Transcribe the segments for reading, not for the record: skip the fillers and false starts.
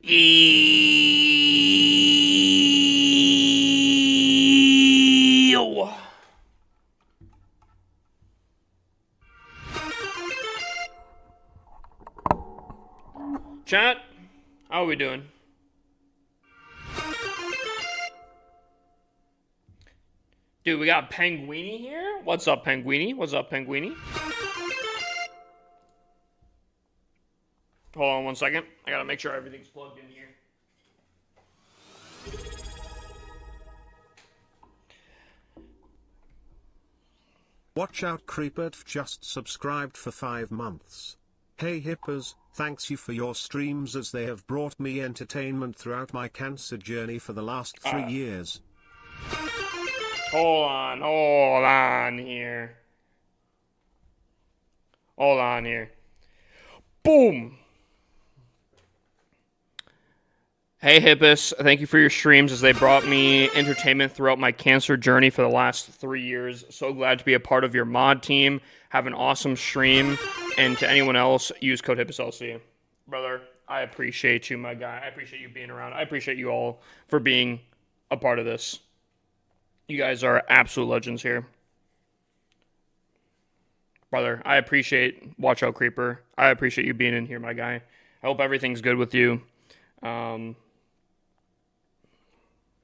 Ew. Chat, how are we doing? Dude, we got Penguini here. What's up, Penguini? What's up, Penguini? Hold on one second. I gotta make sure everything's plugged in here. Watch out, Creepert just subscribed for 5 months. Hey hippers, thanks you for your streams as they have brought me entertainment throughout my cancer journey for the last 3 years. Hold on here. Hold on here. Boom! Hey Hippus, thank you for your streams as they brought me entertainment throughout my cancer journey for the last 3 years. So glad to be a part of your mod team. Have an awesome stream. And to anyone else, use code HippusLC. Brother, I appreciate you, my guy. I appreciate you being around. I appreciate you all for being a part of this. You guys are absolute legends here. Brother, I appreciate Watch Out Creeper. I appreciate you being in here, my guy. I hope everything's good with you.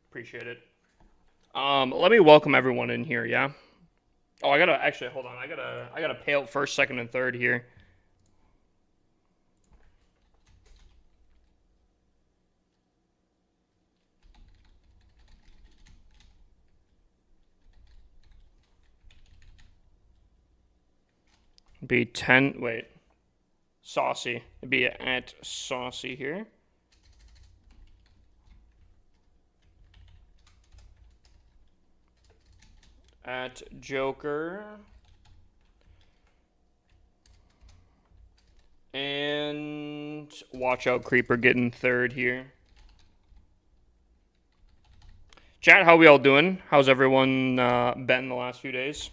Appreciate it. Let me welcome everyone in here, yeah? Oh, I gotta, actually, hold on. I gotta pay out first, second, and third here. Be 10, wait. Saucy. It'd be at Saucy here. At Joker. And Watch Out Creeper getting third here. Chat, how we all doing? How's everyone been the last few days?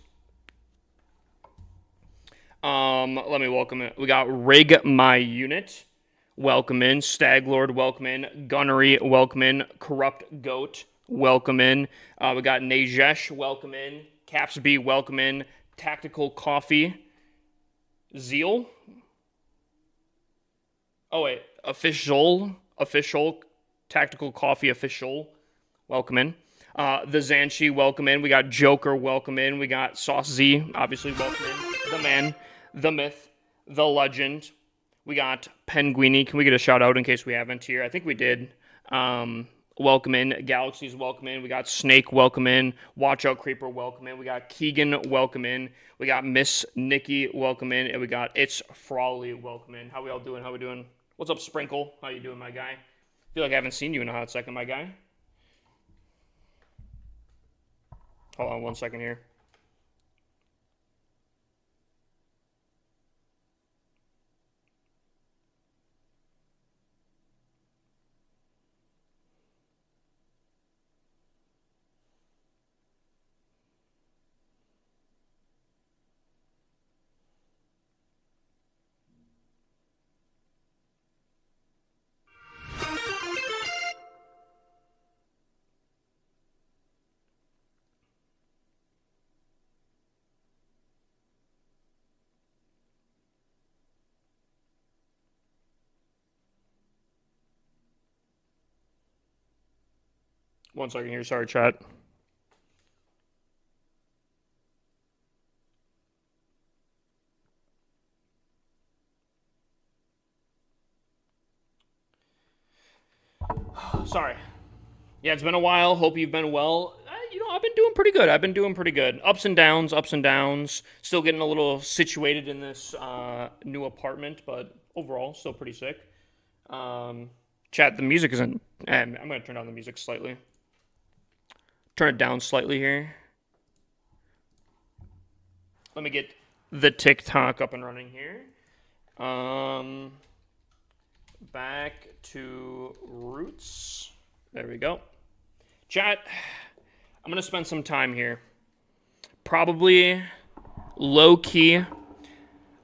Let me welcome it. We got Rig My Unit. Welcome in. Staglord, welcome in. Gunnery, welcome in. Corrupt Goat, welcome in. We got Najesh, welcome in. Caps B, welcome in. Tactical Coffee. Zeal. Oh, wait. Official. Tactical Coffee Official. Welcome in. The Zanchi, welcome in. We got Joker, welcome in. We got Sauce Z, obviously, welcome in. The Man, the Myth, the Legend. We got Penguini. Can we get a shout out in case we haven't here? I think we did. Welcome in. Galaxies, welcome in. We got Snake, welcome in. Watch Out Creeper, welcome in. We got Keegan, welcome in. We got Miss Nikki, welcome in. And we got It's Frawley, welcome in. How we all doing? How we doing? What's up, Sprinkle? How you doing, my guy? Feel like I haven't seen you in a hot second, my guy. Hold on one second here. One second here. Sorry, chat. Sorry. Yeah, it's been a while. Hope you've been well. I've been doing pretty good. Ups and downs. Still getting a little situated in this new apartment, but overall, still pretty sick. Chat, the music isn't... I'm going to turn down the music slightly. Turn it down slightly here. Let me get the TikTok up and running here. Back to roots. There we go. Chat, I'm going to spend some time here. Probably low-key.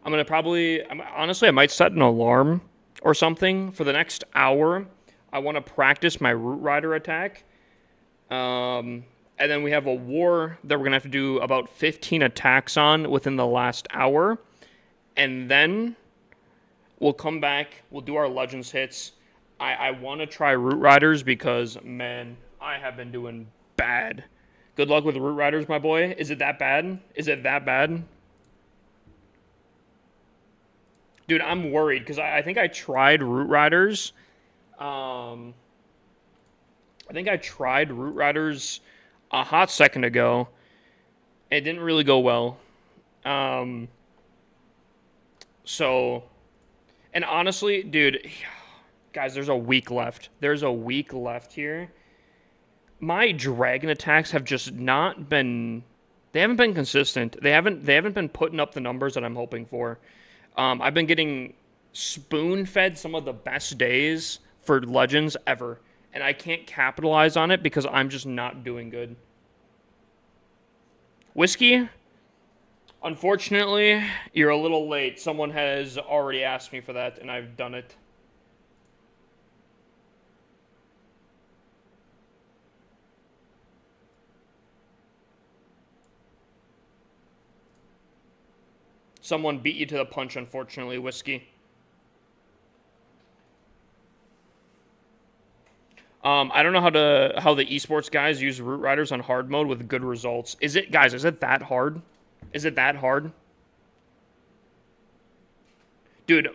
Honestly, I might set an alarm or something for the next hour. I want to practice my Root Rider attack. And then we have a war that we're going to have to do about 15 attacks on within the last hour. And then we'll come back. We'll do our Legends hits. I want to try Root Riders because, man, I have been doing bad. Good luck with Root Riders, my boy. Is it that bad? Is it that bad? Dude, I'm worried because I think I tried Root Riders. I think I tried Root Riders a hot second ago. It didn't really go well. So, and honestly, dude, guys, there's a week left. There's a week left here. My dragon attacks have just not been. They haven't been consistent. They haven't been putting up the numbers that I'm hoping for. I've been getting spoon-fed some of the best days for Legends ever, and I can't capitalize on it because I'm just not doing good. Whiskey, unfortunately, you're a little late. Someone has already asked me for that, and I've done it. Someone beat you to the punch, unfortunately, Whiskey. I don't know how the esports guys use Root Riders on hard mode with good results. Is it, guys, is it that hard? Is it that hard? Dude,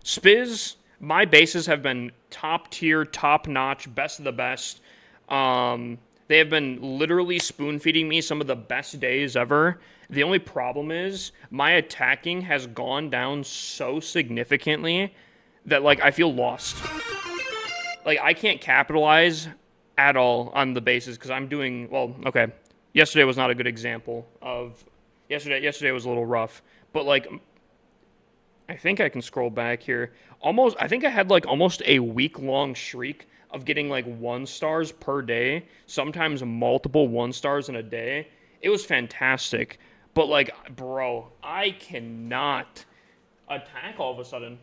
Spiz, my bases have been top tier, top notch, best of the best. They have been literally spoon feeding me some of the best days ever. The only problem is my attacking has gone down so significantly that, like, I feel lost. Like, I can't capitalize at all on the bases because I'm doing, well, okay. Yesterday was not a good example of, yesterday was a little rough. But, like, I think I can scroll back here. I think I had, like, almost a week-long streak of getting, like, 1-stars per day. Sometimes multiple 1-stars in a day. It was fantastic. But, like, bro, I cannot attack all of a sudden.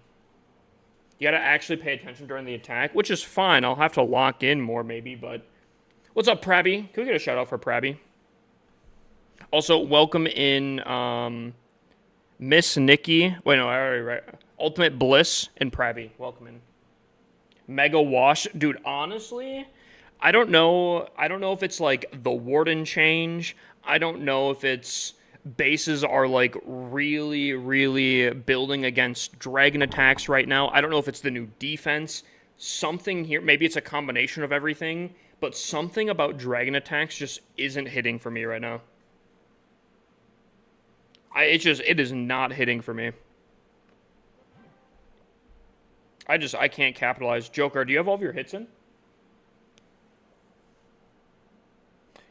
You gotta actually pay attention during the attack, which is fine. I'll have to lock in more maybe, but... What's up, Prabby? Can we get a shout out for Prabby? Also, welcome in, Miss Nikki. Wait, no, I already right. Ultimate Bliss and Prabby. Welcome in. Mega Wash. Dude, honestly, I don't know if it's, like, the Warden change. I don't know if it's... Bases are, like, really, really building against dragon attacks right now. I don't know if it's the new defense. Something here, maybe it's a combination of everything, but something about dragon attacks just isn't hitting for me right now. It is not hitting for me. I can't capitalize. Joker, do you have all of your hits in?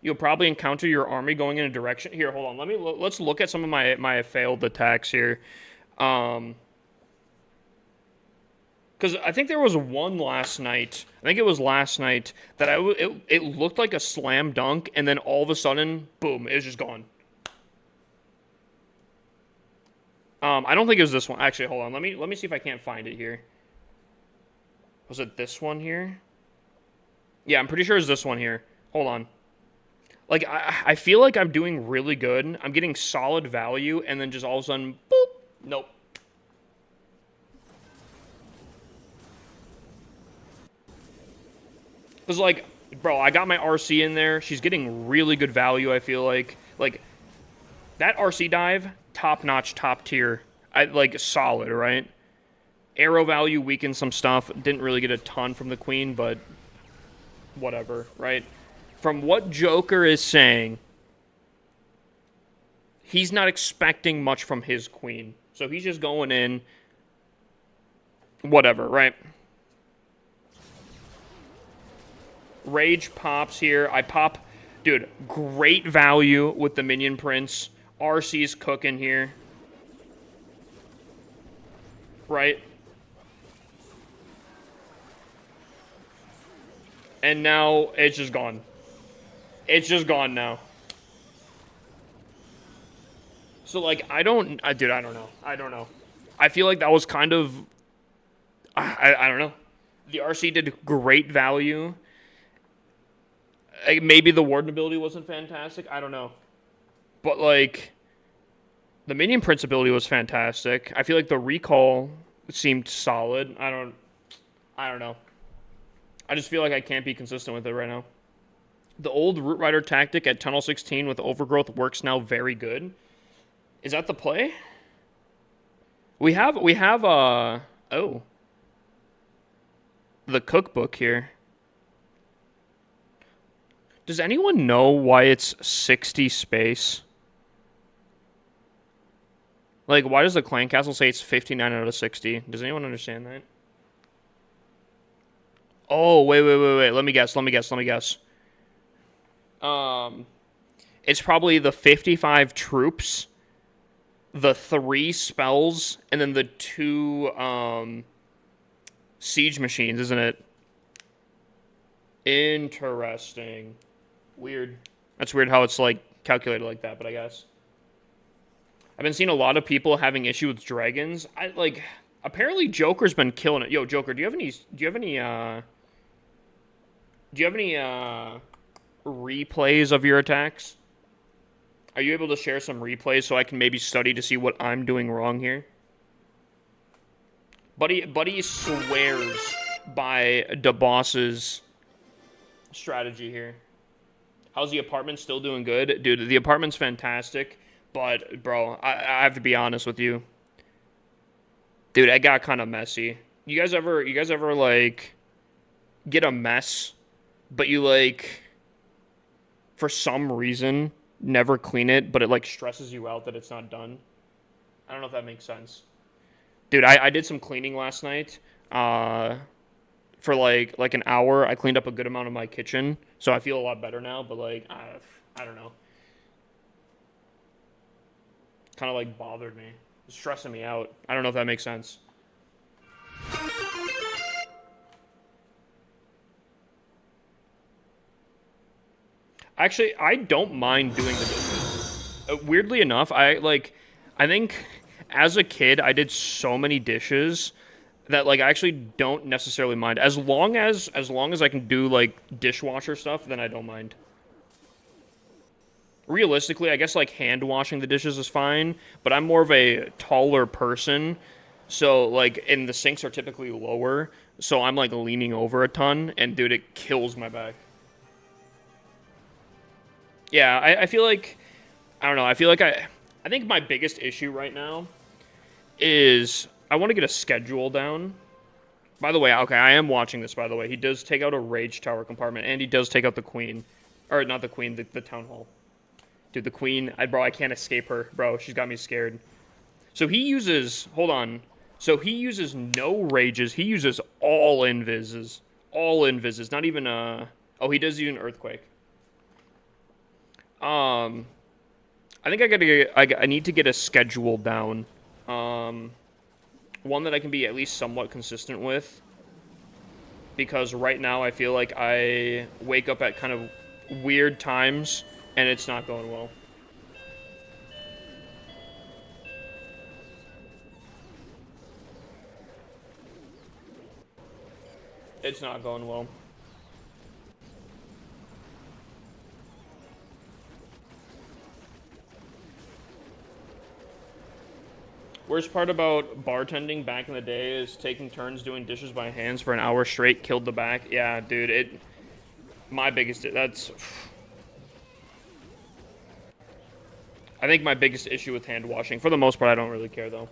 You'll probably encounter your army going in a direction. Here, hold on. Let's look at some of my failed attacks here. Because I think there was one last night. I think it was last night that it looked like a slam dunk, and then all of a sudden, boom, it was just gone. I don't think it was this one. Actually, hold on. Let me see if I can't find it here. Was it this one here? Yeah, I'm pretty sure it's this one here. Hold on. Like, I feel like I'm doing really good. I'm getting solid value, and then just all of a sudden, boop, nope. Because, like, bro, I got my RC in there. She's getting really good value, I feel like. Like, that RC dive, top-notch, top-tier. Like, solid, right? Arrow value weakened some stuff. Didn't really get a ton from the queen, but whatever, right? From what Joker is saying, he's not expecting much from his queen. So he's just going in, whatever, right? Rage pops here. I pop, dude, great value with the Minion Prince. RC's cooking here. Right? And now it's just gone. It's just gone now. So, like, dude, I don't know. I don't know. I feel like that was kind of I don't know. The RC did great value. Maybe the Warden ability wasn't fantastic. I don't know. But, like, the Minion Prince ability was fantastic. I feel like the recall seemed solid. I don't know. I just feel like I can't be consistent with it right now. The old Root Rider tactic at Tunnel 16 with Overgrowth works now very good. Is that the play? We have oh, the cookbook here. Does anyone know why it's 60 space? Like, why does the Clan Castle say it's 59 out of 60? Does anyone understand that? Oh, wait. Let me guess. It's probably the 55 troops, the 3 spells, and then the 2, siege machines, isn't it? Interesting. Weird. That's weird how it's, like, calculated like that, but I guess. I've been seeing a lot of people having issue with dragons. Apparently Joker's been killing it. Yo, Joker, do you have any replays of your attacks? Are you able to share some replays so I can maybe study to see what I'm doing wrong here? Buddy swears by the boss's strategy here. How's the apartment? Still doing good? Dude, the apartment's fantastic, but, bro, I have to be honest with you. Dude, it got kind of messy. You guys ever, like, get a mess, but you, like, for some reason, never clean it, but it, like, stresses you out that it's not done? I don't know if that makes sense. Dude, I did some cleaning last night. For like an hour, I cleaned up a good amount of my kitchen, so I feel a lot better now. But like, I don't know, kind of like bothered me, it's stressing me out. I don't know if that makes sense. Actually, I don't mind doing the dishes. Weirdly enough, I think as a kid I did so many dishes that, like, I actually don't necessarily mind. As long as I can do, like, dishwasher stuff, then I don't mind. Realistically, I guess, like, hand washing the dishes is fine, but I'm more of a taller person, so, like, and the sinks are typically lower, so I'm, like, leaning over a ton, and, dude, it kills my back. Yeah, I feel like, I don't know, I think my biggest issue right now is I want to get a schedule down. By the way, okay, I am watching this, by the way. He does take out a Rage Tower compartment, and he does take out the Queen. Or, not the Queen, the Town Hall. Dude, the Queen, bro, I can't escape her. Bro, she's got me scared. So he uses, hold on. So he uses no Rages. He uses all Invises. All Invises, not even, oh, he does use an Earthquake. I think I need to get a schedule down. One that I can be at least somewhat consistent with, because right now I feel like I wake up at kind of weird times and it's not going well. It's not going well. Worst part about bartending back in the day is taking turns doing dishes by hands for an hour straight killed the back. Yeah, dude, that's... I think my biggest issue with hand washing. For the most part, I don't really care, though.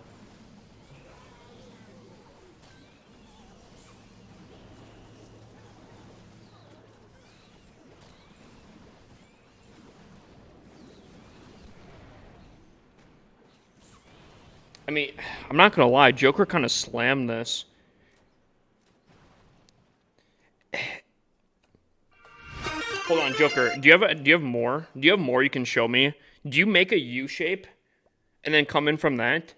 I mean, I'm not gonna lie, Joker kind of slammed this. Hold on, Joker. Do you have more? Do you have more you can show me? Do you make a U shape and then come in from that?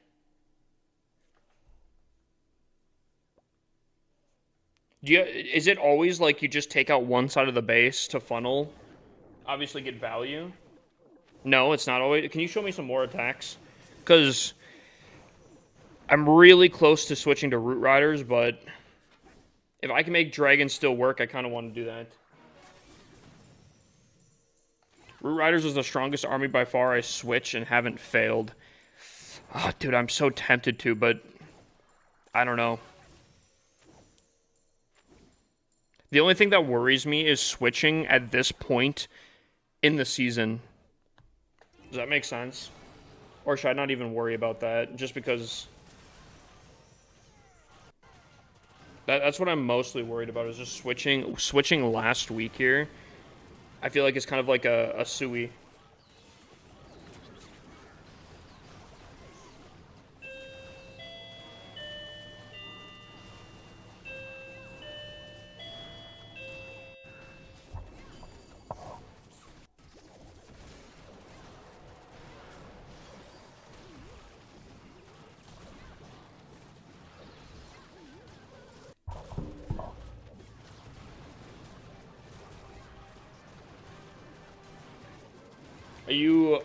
Is it always like you just take out one side of the base to funnel? Obviously get value? No, it's not always. Can you show me some more attacks? Because I'm really close to switching to Root Riders, but if I can make Dragons still work, I kind of want to do that. Root Riders is the strongest army by far. I switch and haven't failed. Oh, dude, I'm so tempted to, but I don't know. The only thing that worries me is switching at this point in the season. Does that make sense? Or should I not even worry about that? Just because... That's what I'm mostly worried about, is just switching last week here. I feel like it's kind of like a Sui.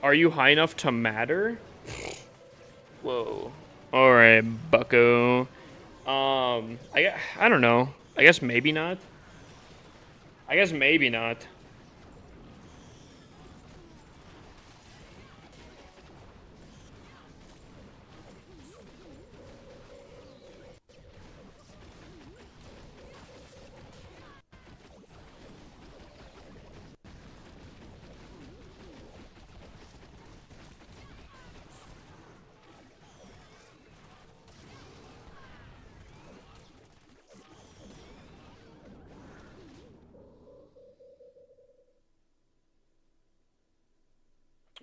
Are you high enough to matter? Whoa. All right, bucko. I don't know. I guess maybe not. I guess maybe not.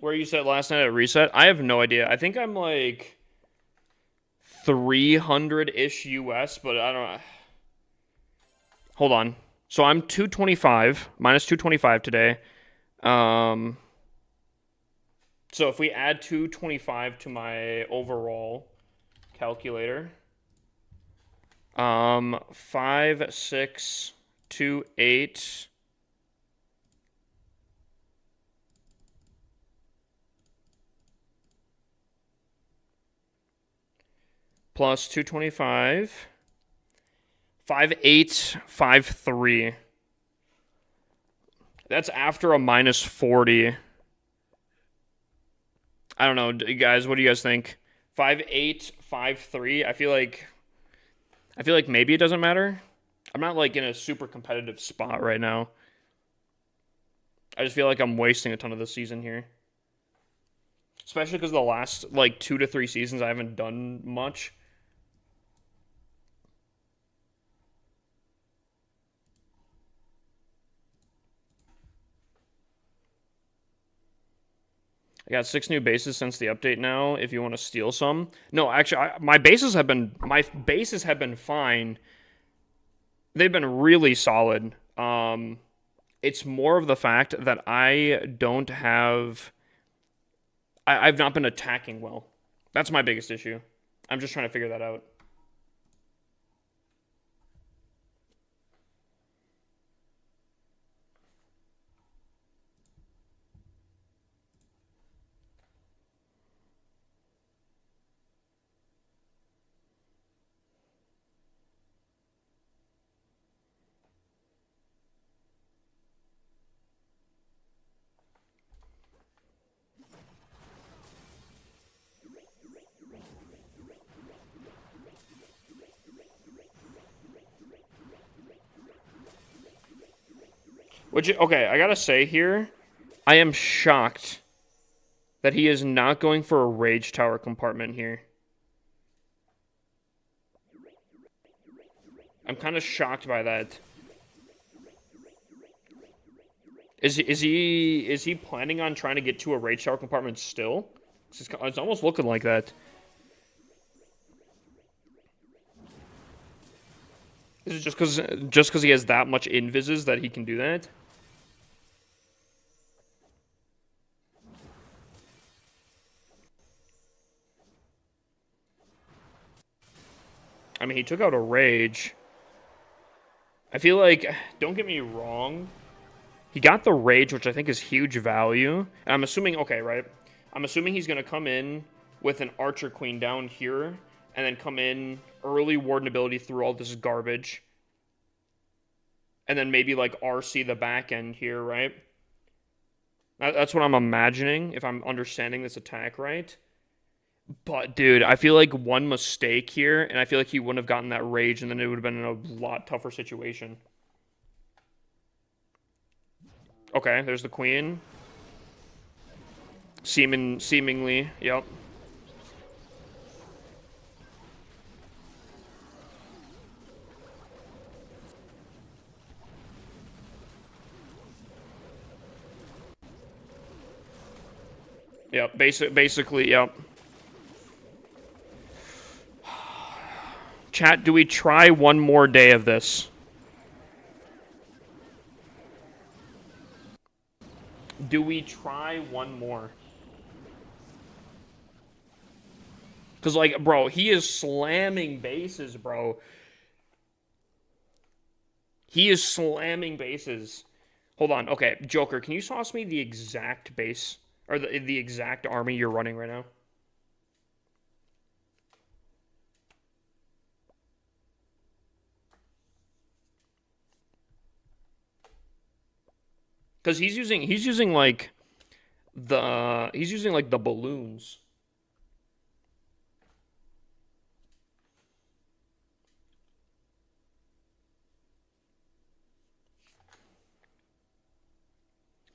Where you said last night at reset? I have no idea. I think I'm like 300-ish US, but I don't know. Hold on. So I'm 225, minus 225 today. So if we add 225 to my overall calculator, 5, 6, 2, 8... plus 225, 5853. That's after a minus 40. I don't know, guys. What do you guys think? 5853. I feel like maybe it doesn't matter. I'm not like in a super competitive spot right now. I just feel like I'm wasting a ton of the season here. Especially because the last like 2 to 3 seasons I haven't done much. I got 6 new bases since the update now, if you want to steal some. No, actually, my bases have been fine. They've been really solid. It's more of the fact that I've not been attacking well. That's my biggest issue. I'm just trying to figure that out. Okay, I gotta say here, I am shocked that he is not going for a Rage Tower compartment here. I'm kind of shocked by that. Is he planning on trying to get to a Rage Tower compartment still? It's almost looking like that. Is it just because he has that much invises that he can do that? I mean, he took out a Rage. I feel like, don't get me wrong, he got the Rage, which I think is huge value. And I'm assuming, okay, right? I'm assuming he's going to come in with an Archer Queen down here and then come in early Warden ability through all this garbage. And then maybe, like, RC the back end here, right? That's what I'm imagining, if I'm understanding this attack right. But, dude, I feel like one mistake here, and I feel like he wouldn't have gotten that rage, and then it would have been in a lot tougher situation. Okay, there's the queen. Seemingly, yep. Yep, basically, yep. Chat, do we try one more day of this? Do we try one more? Because, like, bro, he is slamming bases, bro. He is slamming bases. Hold on. Okay, Joker, can you sauce me the exact base? Or the exact army you're running right now? Because he's using like the balloons.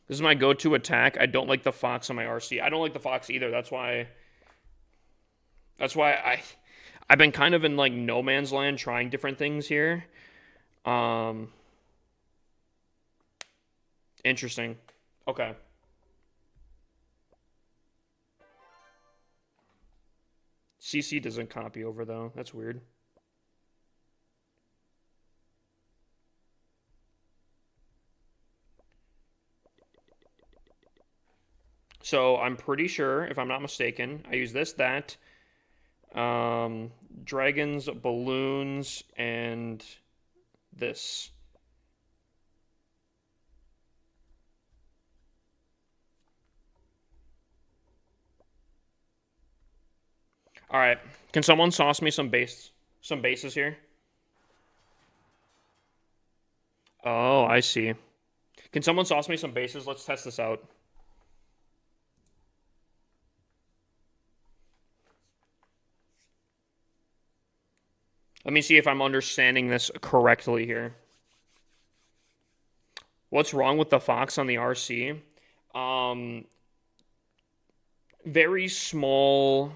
This is my go-to attack. I don't like the Fox on my RC. I don't like the Fox either. That's why I've been kind of in like no man's land trying different things here. Interesting. Okay. CC doesn't copy over though. That's weird. So I'm pretty sure, if I'm not mistaken, I use that, dragons, balloons, and this. All right, can someone sauce me some bases here? Oh, I see. Can someone sauce me some bases? Let's test this out. Let me see if I'm understanding this correctly here. What's wrong with the Fox on the RC? Very small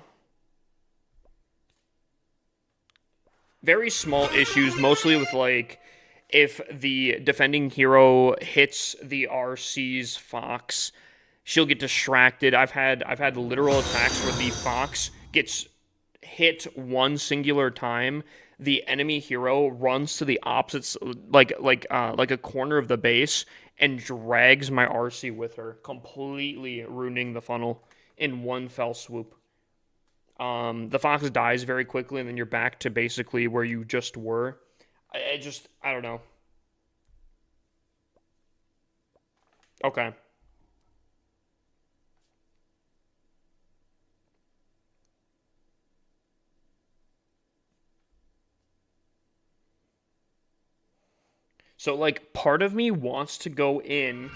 issues, mostly with like if the defending hero hits the RC's Fox, she'll get distracted. I've had literal attacks where the Fox gets hit one singular time, the enemy hero runs to the opposite, like a corner of the base and drags my RC with her, completely ruining the funnel in one fell swoop. The Fox dies very quickly, and then you're back to basically where you just were. I don't know. Okay. So, like, part of me wants to go in.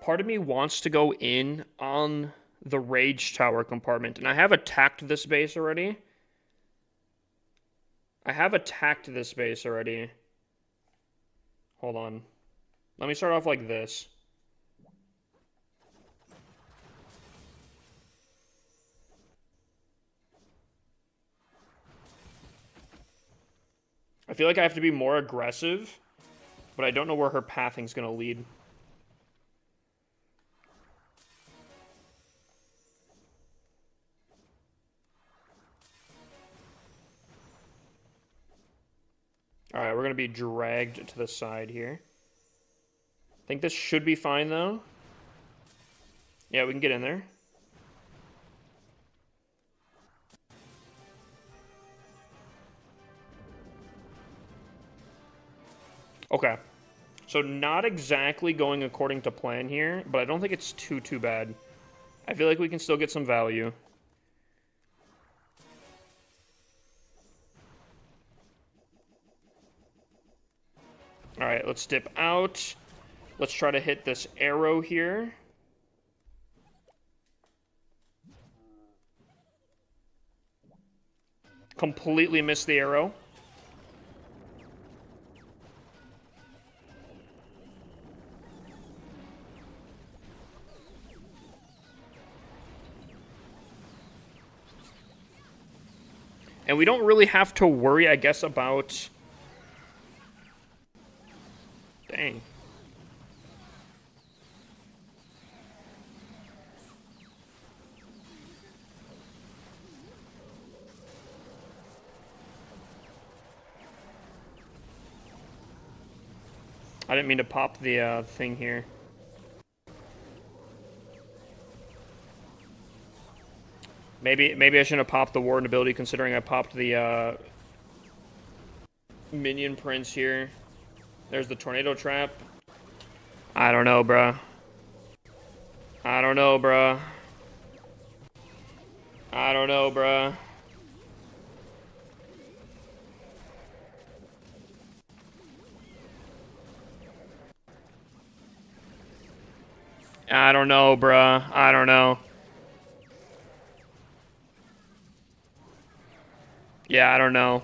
Part of me wants to go in on the Rage Tower compartment. And I have attacked this base already. Hold on. Let me start off like this. I feel like I have to be more aggressive, but I don't know where her pathing's going to lead. Alright, we're going to be dragged to the side here. I think this should be fine, though. Yeah, we can get in there. Okay. So not exactly going according to plan here, but I don't think it's too bad. I feel like we can still get some value. All right, let's dip out. Let's try to hit this arrow here. Completely missed the arrow. And we don't really have to worry, I guess, about... Dang. I didn't mean to pop the thing here. Maybe I shouldn't have popped the Warden ability, considering I popped the Minion Prince here. There's the Tornado Trap. I don't know, bruh. I don't know, bruh. I don't know, bruh. I don't know, bruh. I don't know. Yeah, I don't know.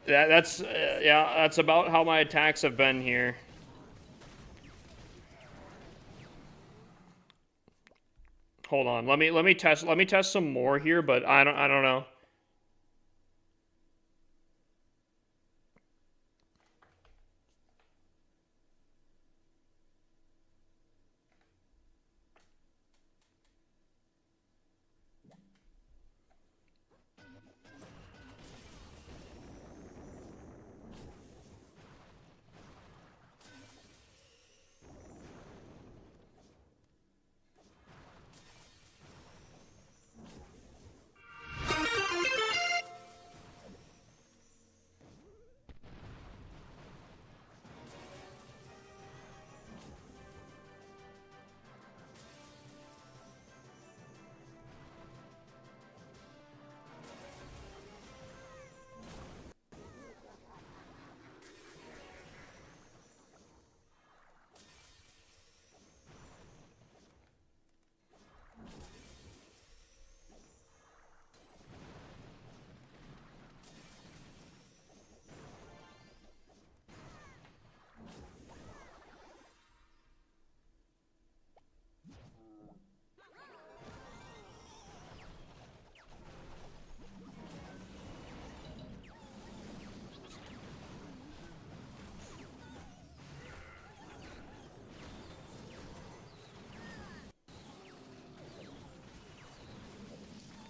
That's yeah, that's about how my attacks have been here. Hold on. Let me test some more here, but I don't know.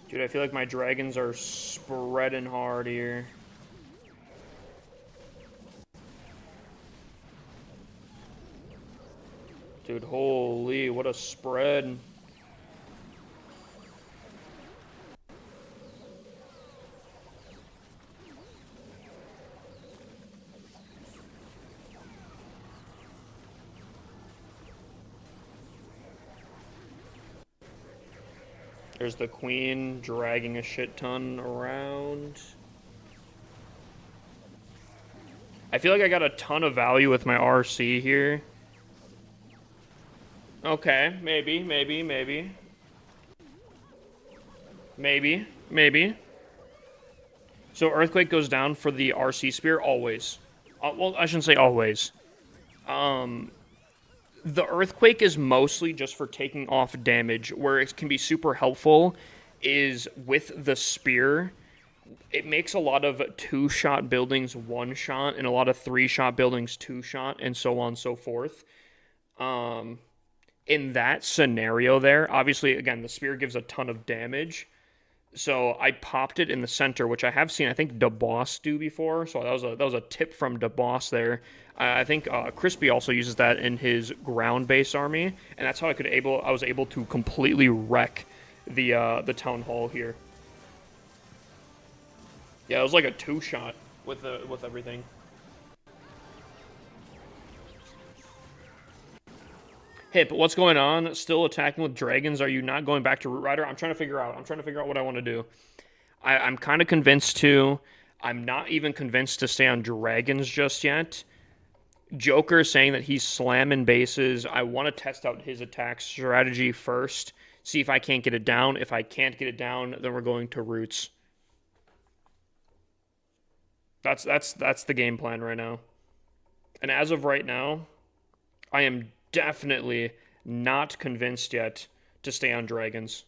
Dude, I feel like my dragons are spreading hard here. Dude, holy, what a spread. There's the queen dragging a shit ton around. I feel like I got a ton of value with my RC here. Okay, maybe. So Earthquake goes down for the RC Spear always. Well, I shouldn't say always. The Earthquake is mostly just for taking off damage. Where it can be super helpful is with the Spear. It makes a lot of 2-shot buildings 1-shot, and a lot of 3-shot buildings 2-shot, and so on and so forth. In that scenario there, obviously, again, the Spear gives a ton of damage. So I popped it in the center, which I have seen, I think, DeBoss do before. So that was a tip from DeBoss there. I think Crispy also uses that in his ground-based army, and that's how I was able to completely wreck the town hall here. Yeah, it was like a 2-shot with everything. Hip, what's going on? Still attacking with dragons? Are you not going back to Root Rider? I'm trying to figure out what I want to do. I'm kind of convinced to. I'm not even convinced to stay on dragons just yet. Joker saying that he's slamming bases. I want to test out his attack strategy first, see if I can't get it down. If I can't get it down, then we're going to roots. That's the game plan right now. And as of right now, I am definitely not convinced yet to stay on dragons.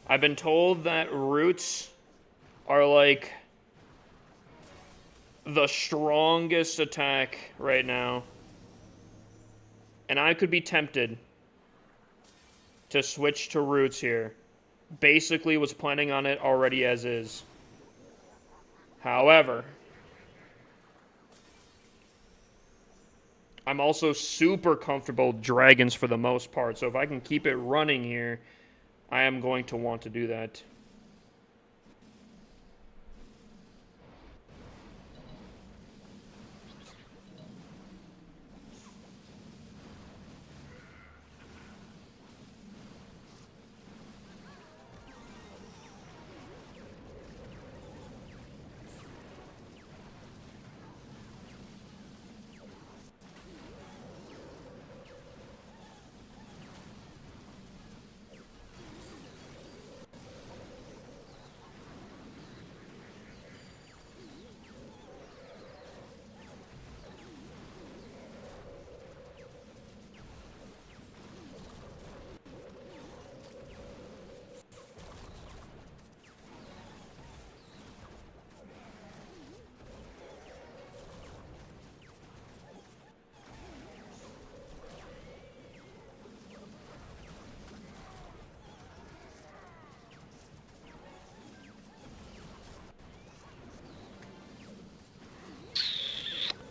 I've been told that roots are like the strongest attack right now. And I could be tempted to switch to roots here. Basically was planning on it already as is. However, I'm also super comfortable with dragons for the most part. So if I can keep it running here, I am going to want to do that.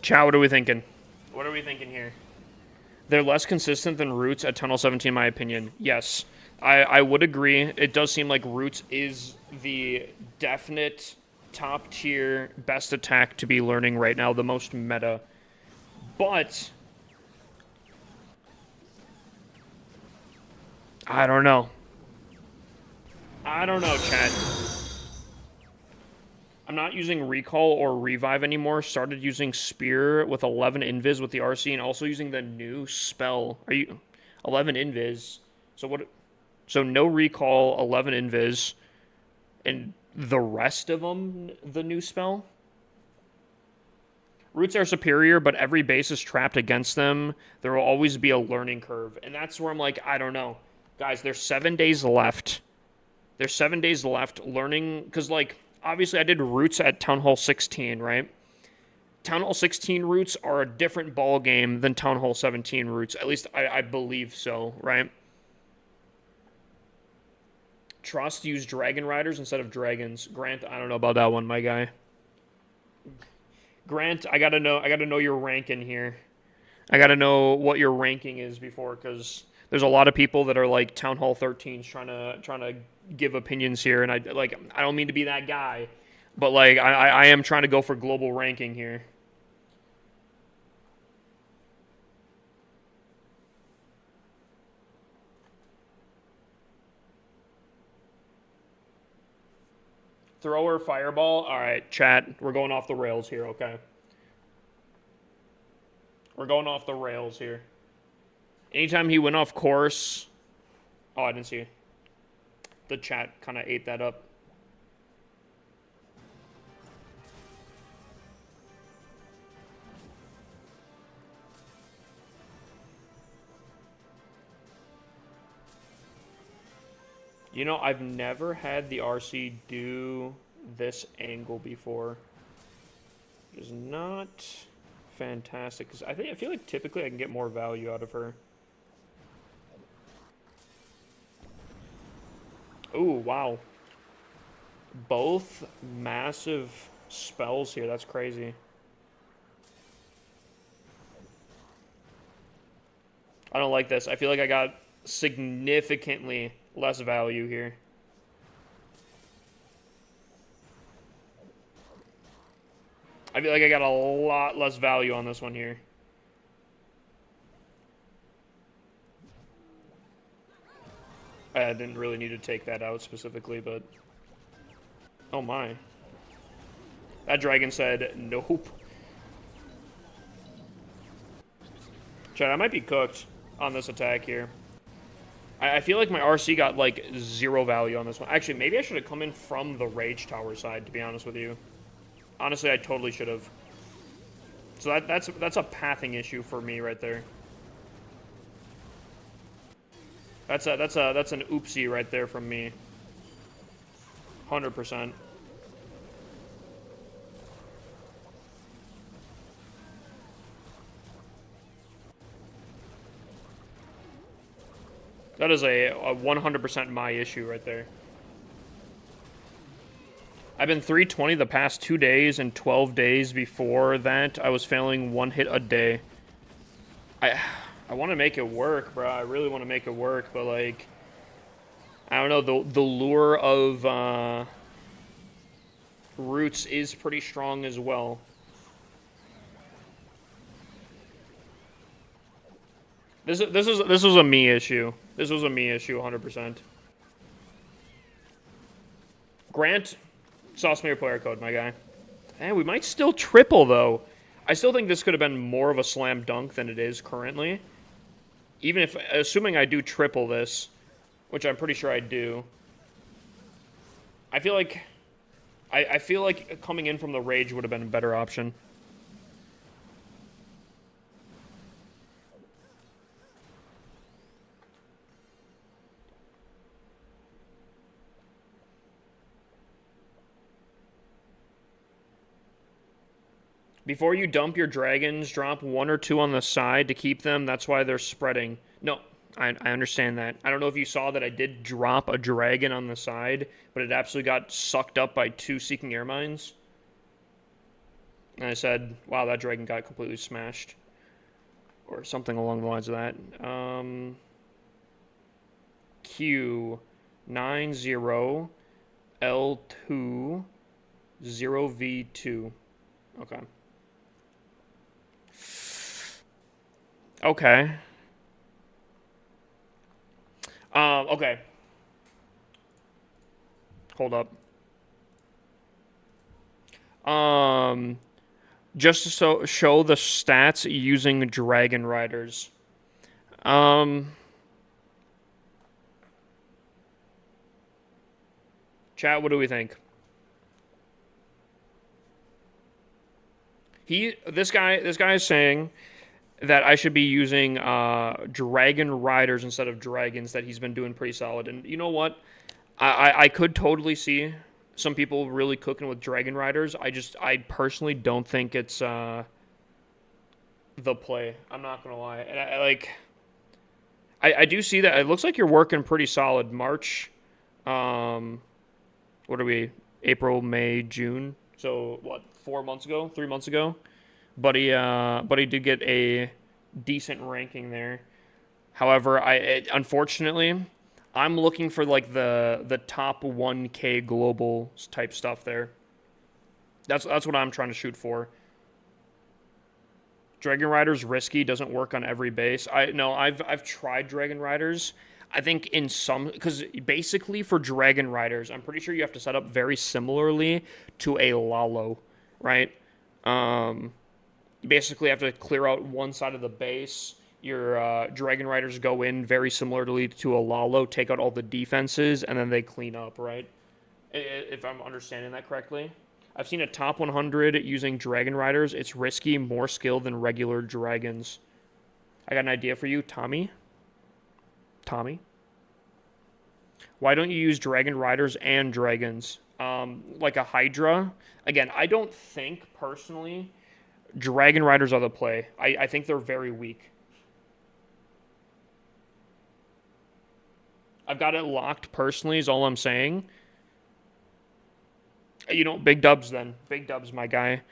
Chow, what are we thinking? What are we thinking here? They're less consistent than Roots at Tunnel 17, in my opinion. Yes, I would agree. It does seem like Roots is the definite top tier best attack to be learning right now, the most meta. But I don't know. I don't know, Chad. I'm not using Recall or Revive anymore. Started using Spear with 11 Invis with the RC and also using the new spell. Are you 11 Invis? So what? So no Recall, 11 Invis, and the rest of them the new spell. Roots are superior, but every base is trapped against them. There will always be a learning curve, and that's where I'm like, I don't know, guys. There's 7 days left. There's 7 days left learning because like. Obviously, I did Roots at Town Hall 16, right? Town Hall 16 Roots are a different ball game than Town Hall 17 Roots. At least I believe so, right? Trust use Dragon Riders instead of Dragons. Grant, I don't know about that one, my guy. Grant, I gotta know your ranking here. I gotta know what your ranking is before, because there's a lot of people that are like Town Hall 13s trying to give opinions here, and I don't mean to be that guy, but like I am trying to go for global ranking here. Thrower fireball. All right, chat. We're going off the rails here. Okay, we're going off the rails here. Anytime he went off course. Oh, I didn't see. The chat kind of ate that up. You know, I've never had the RC do this angle before. It is not fantastic, because I feel like typically I can get more value out of her. Ooh, wow. Both massive spells here. That's crazy. I don't like this. I feel like I got significantly less value here. I feel like I got a lot less value on this one here. I didn't really need to take that out specifically, but... Oh my. That dragon said, nope. Chat, I might be cooked on this attack here. I feel like my RC got, like, 0 value on this one. Actually, maybe I should have come in from the Rage Tower side, to be honest with you. Honestly, I totally should have. So that's a pathing issue for me right there. That's an oopsie right there from me. 100%. That is a 100% my issue right there. I've been 320 the past 2 days, and 12 days before that, I was failing 1 hit a day. I want to make it work, bro. I really want to make it work, but, like, I don't know. The lure of roots is pretty strong as well. This was a me issue. This was a me issue, 100%. Grant, Saucemere player code, my guy. And we might still triple, though. I still think this could have been more of a slam dunk than it is currently. Even if, assuming I do triple this, which I'm pretty sure I do. I feel like, I feel like coming in from the Rage would have been a better option. Before you dump your dragons, drop 1 or 2 on the side to keep them. That's why they're spreading. No, I understand that. I don't know if you saw that I did drop a dragon on the side, but it absolutely got sucked up by 2 Seeking Air Mines. And I said, wow, that dragon got completely smashed. Or something along the lines of that. Q90 L2 0V2. Okay. Okay. Okay. Hold up. Just to show the stats using Dragon Riders. Chat, what do we think? This guy is saying that I should be using Dragon Riders instead of Dragons, that he's been doing pretty solid. And you know what? I could totally see some people really cooking with Dragon Riders. I personally don't think it's the play. I'm not going to lie. And I do see that. It looks like you're working pretty solid. March, what are we? April, May, June. So what? 4 months ago, 3 months ago, Buddy did get a decent ranking there. However, unfortunately, I'm looking for like the top 1K global type stuff there. That's what I'm trying to shoot for. Dragon Rider's risky, doesn't work on every base. I've tried Dragon Riders. I think in some, because basically for Dragon Riders, I'm pretty sure you have to set up very similarly to a Lalo, right? You basically have to clear out one side of the base. Your Dragon Riders go in very similarly to a Lalo, take out all the defenses, and then they clean up, right? If I'm understanding that correctly. I've seen a top 100 using Dragon Riders. It's risky, more skill than regular dragons. I got an idea for you, Tommy. Why don't you use Dragon Riders and Dragons? Like a Hydra. Again, I don't think, personally, Dragon Riders are the play. I think they're very weak. I've got it locked personally, is all I'm saying. You know, big dubs then. Big dubs, my guy.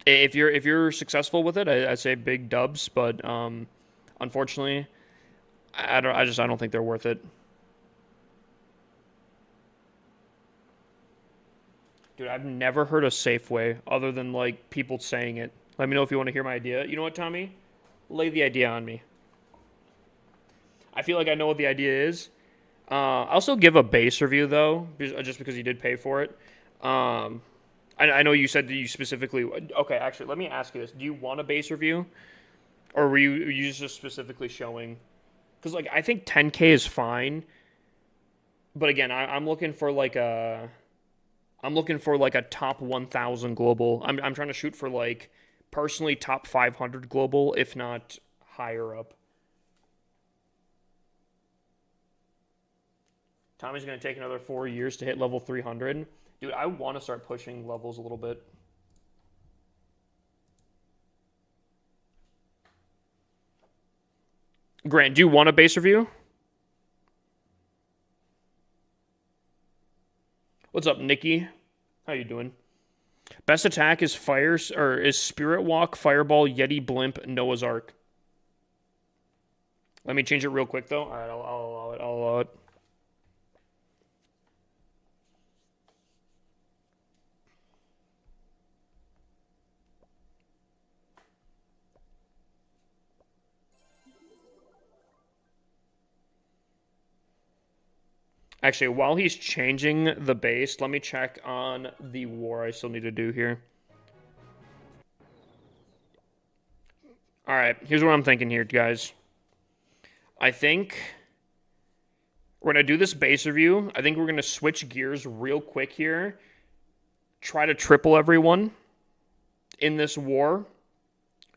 If you're successful with it, I'd say big dubs. But unfortunately, I don't think they're worth it. Dude, I've never heard a Safeway other than like people saying it. Let me know if you want to hear my idea. You know what, Tommy? Lay the idea on me. I feel like I know what the idea is. I'll still give a base review though, just because you did pay for it. Um, I know you said that you specifically. Okay, actually, let me ask you this: do you want a base review, or were you just specifically showing? Because like I think 10K is fine, but again, I'm looking for like a top 1,000 global. I'm trying to shoot for like personally top 500 global, if not higher up. Tommy's going to take another 4 years to hit level 300. Dude, I want to start pushing levels a little bit. Grant, do you want a base review? What's up, Nikki? How you doing? Best attack is Spirit Walk, Fireball, Yeti Blimp, Noah's Ark. Let me change it real quick though. All right, I'll allow it. I'll allow it. Actually, while he's changing the base, let me check on the war I still need to do here. All right, here's what I'm thinking here, guys. I think we're going to do this base review. I think we're going to switch gears real quick here. Try to triple everyone in this war.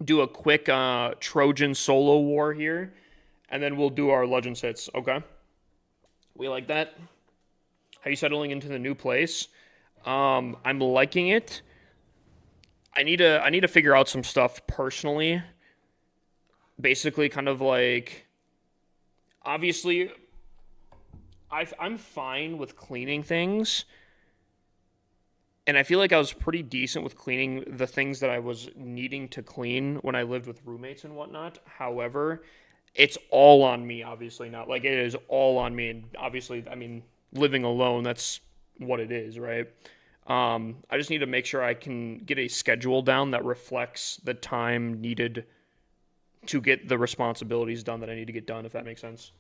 Do a quick Trojan solo war here. And then we'll do our Legends hits, okay? We like that? How you settling into the new place? I'm liking it. I need to figure out some stuff personally. Basically, kind of like, obviously, I'm fine with cleaning things, and I feel like I was pretty decent with cleaning the things that I was needing to clean when I lived with roommates and whatnot. However, it's all on me, obviously not. Like, it is all on me, and obviously, I mean, living alone, that's what it is, right? I just need to make sure I can get a schedule down that reflects the time needed to get the responsibilities done that I need to get done, if that makes sense.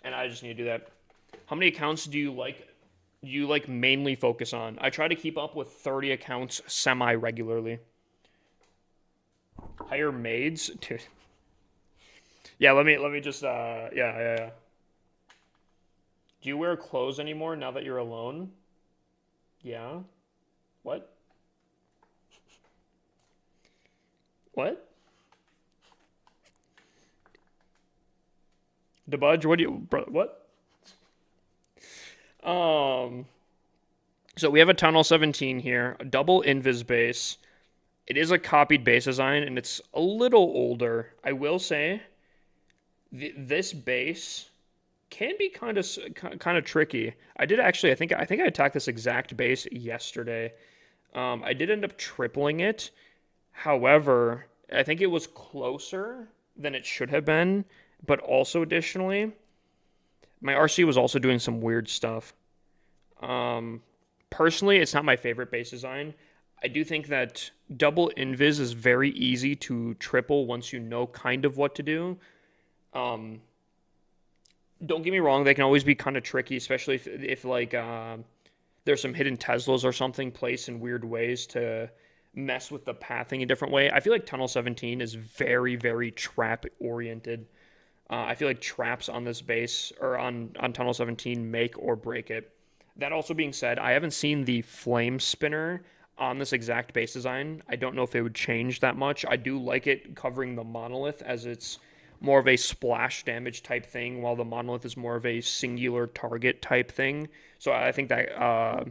And I just need to do that. How many accounts do you like mainly focus on? I try to keep up with 30 accounts semi-regularly. Hire maids? Dude. Yeah, let me just yeah. Do you wear clothes anymore now that you're alone? Yeah. What? What? DeBudge, what do you what? So we have a Tunnel 17 here, a double invis base. It is a copied base design, and it's a little older. I will say, this base can be kind of tricky. I did actually, I think I attacked this exact base yesterday. I did end up tripling it. However, I think it was closer than it should have been. But also additionally, my RC was also doing some weird stuff. Personally, it's not my favorite base design. I do think that double invis is very easy to triple once you know kind of what to do. Um, don't get me wrong, they can always be kind of tricky, especially if like there's some hidden Teslas or something placed in weird ways to mess with the pathing a different way. I feel like Tunnel 17 is very, very trap oriented. I feel like traps on this base or on Tunnel 17 make or break it. That also being said, I haven't seen the flame spinner on this exact base design. I don't know if it would change that much. I do like it covering the monolith as it's more of a splash damage type thing, while the monolith is more of a singular target type thing. So I think that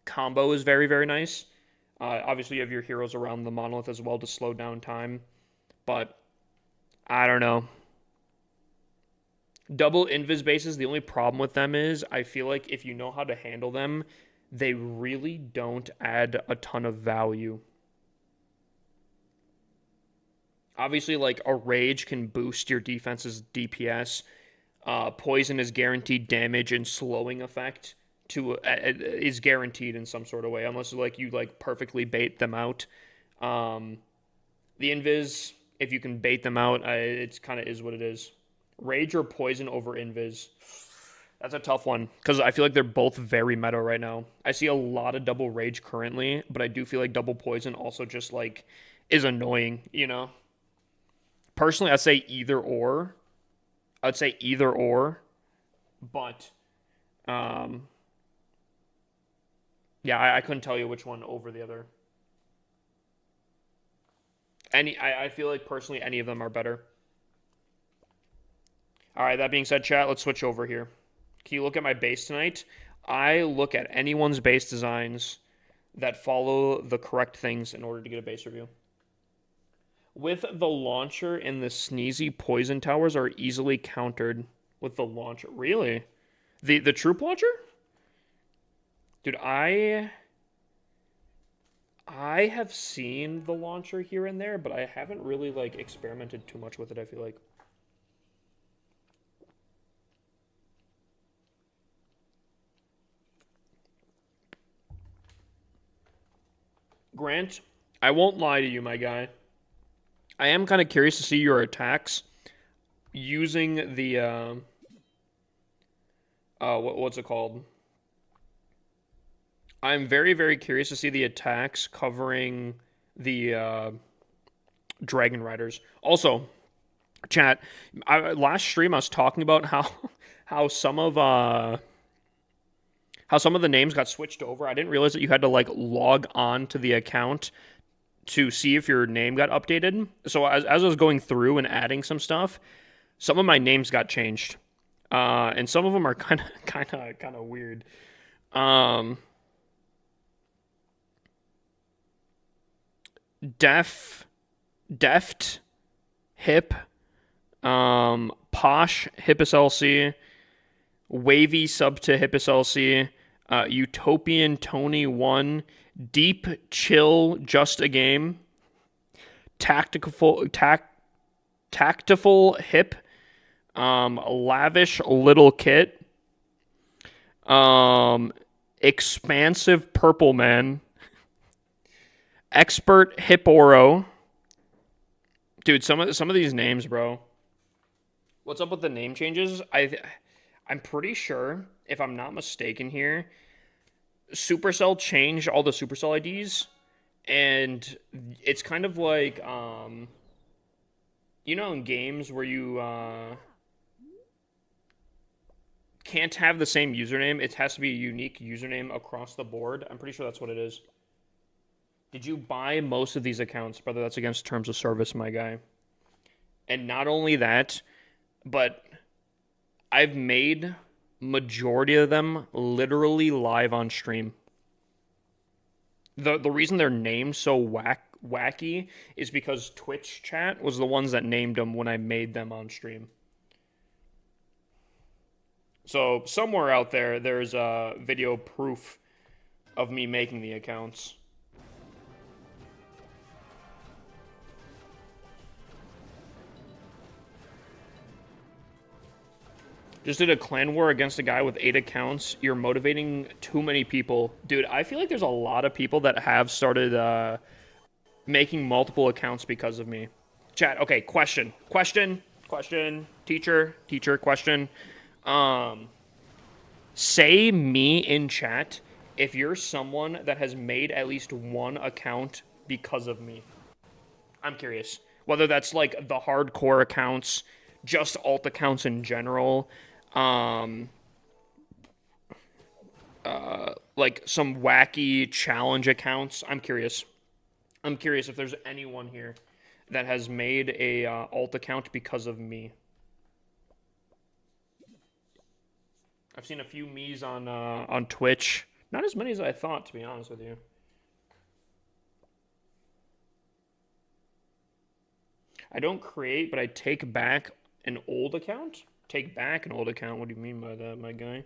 combo is very, very nice. Obviously, you have your heroes around the monolith as well to slow down time. But I don't know. Double invis bases, the only problem with them is I feel like if you know how to handle them, they really don't add a ton of value. Obviously, like a rage can boost your defense's DPS. Poison is guaranteed damage and slowing effect is guaranteed in some sort of way, unless like you like perfectly bait them out. Um, the invis, if you can bait them out, it's kind of is what it is. Rage or poison over invis. That's a tough one because I feel like they're both very meta right now. I see a lot of double rage currently, but I do feel like double poison also just like is annoying, you know? Personally, I'd say either or. I'd say either or, but um, yeah, I couldn't tell you which one over the other. I feel like personally any of them are better. All right, that being said, chat, let's switch over here. Can you look at my base tonight? I look at anyone's base designs that follow the correct things in order to get a base review. With the launcher and the sneezy poison towers are easily countered with the launcher. Really? The troop launcher? Dude, I have seen the launcher here and there, but I haven't really like experimented too much with it, I feel like. Grant, I won't lie to you, my guy. I am kind of curious to see your attacks using the what's it called? I'm very, very curious to see the attacks covering the Dragon Riders. Also, chat, last stream I was talking about how some of the names got switched over. I didn't realize that you had to like log on to the account to see if your name got updated. So as I was going through and adding some stuff, some of my names got changed, and some of them are kind of weird. Deft, Hip, Posh, Hippus LC, Wavy sub to Hippus LC, Utopian Tony 1, Deep Chill Just a Game, Tactful Hip, Lavish Little Kit, Expansive Purple Man, Expert Hipporo. Dude, some of these names, bro. What's up with the name changes? I'm pretty sure, if I'm not mistaken here, Supercell changed all the Supercell IDs, and it's kind of like you know, in games where you can't have the same username, it has to be a unique username across the board. I'm pretty sure that's what it is. Did you buy most of these accounts, brother? That's against terms of service, my guy. And not only that, but I've made majority of them literally live on stream. The reason they're named so wacky is because Twitch chat was the ones that named them when I made them on stream. So somewhere out there, there's a video proof of me making the accounts. Just did a clan war against a guy with 8 accounts. You're motivating too many people. Dude, I feel like there's a lot of people that have started making multiple accounts because of me. Chat, okay, question. Teacher, question. Say me in chat if you're someone that has made at least one account because of me. I'm curious. Whether that's like the hardcore accounts, just alt accounts in general, like some wacky challenge accounts. I'm curious if there's anyone here that has made a alt account because of me. I've seen a few me's on Twitch. Not as many as I thought, to be honest with you. I don't create, but I take back an old account? Take back an old account? What do you mean by that, my guy?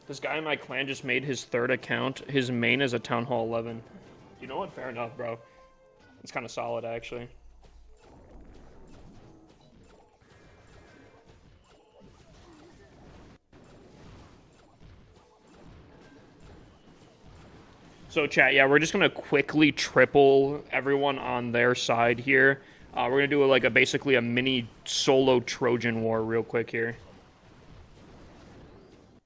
This guy in my clan just made his third account. His main is a Town Hall 11. You know what? Fair enough, bro. It's kind of solid, actually. So, chat, yeah, we're just going to quickly triple everyone on their side here. We're going to do basically a mini solo Trojan war real quick here.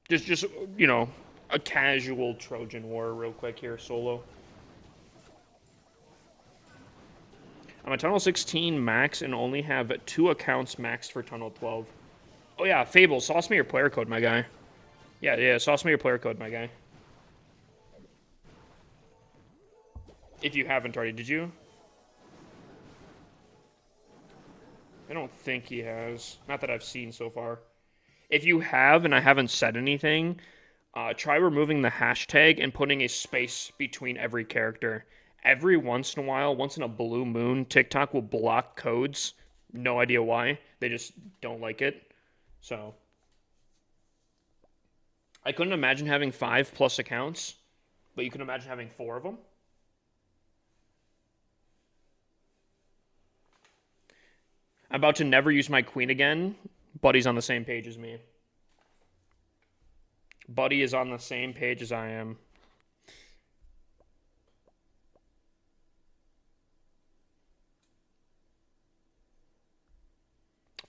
Just you know, a casual Trojan war real quick here, solo. I'm a Tunnel 16 max and only have 2 accounts maxed for Tunnel 12. Oh yeah, Fable, sauce me your player code, my guy. Yeah, sauce me your player code, my guy. If you haven't already, did you? I don't think he has. Not that I've seen so far. If you have and I haven't said anything, try removing the hashtag and putting a space between every character. Every once in a while, once in a blue moon, TikTok will block codes. No idea why. They just don't like it. So, I couldn't imagine having 5+ accounts, but you can imagine having 4 of them. I'm about to never use my queen again. Buddy's on the same page as me. Buddy is on the same page as I am.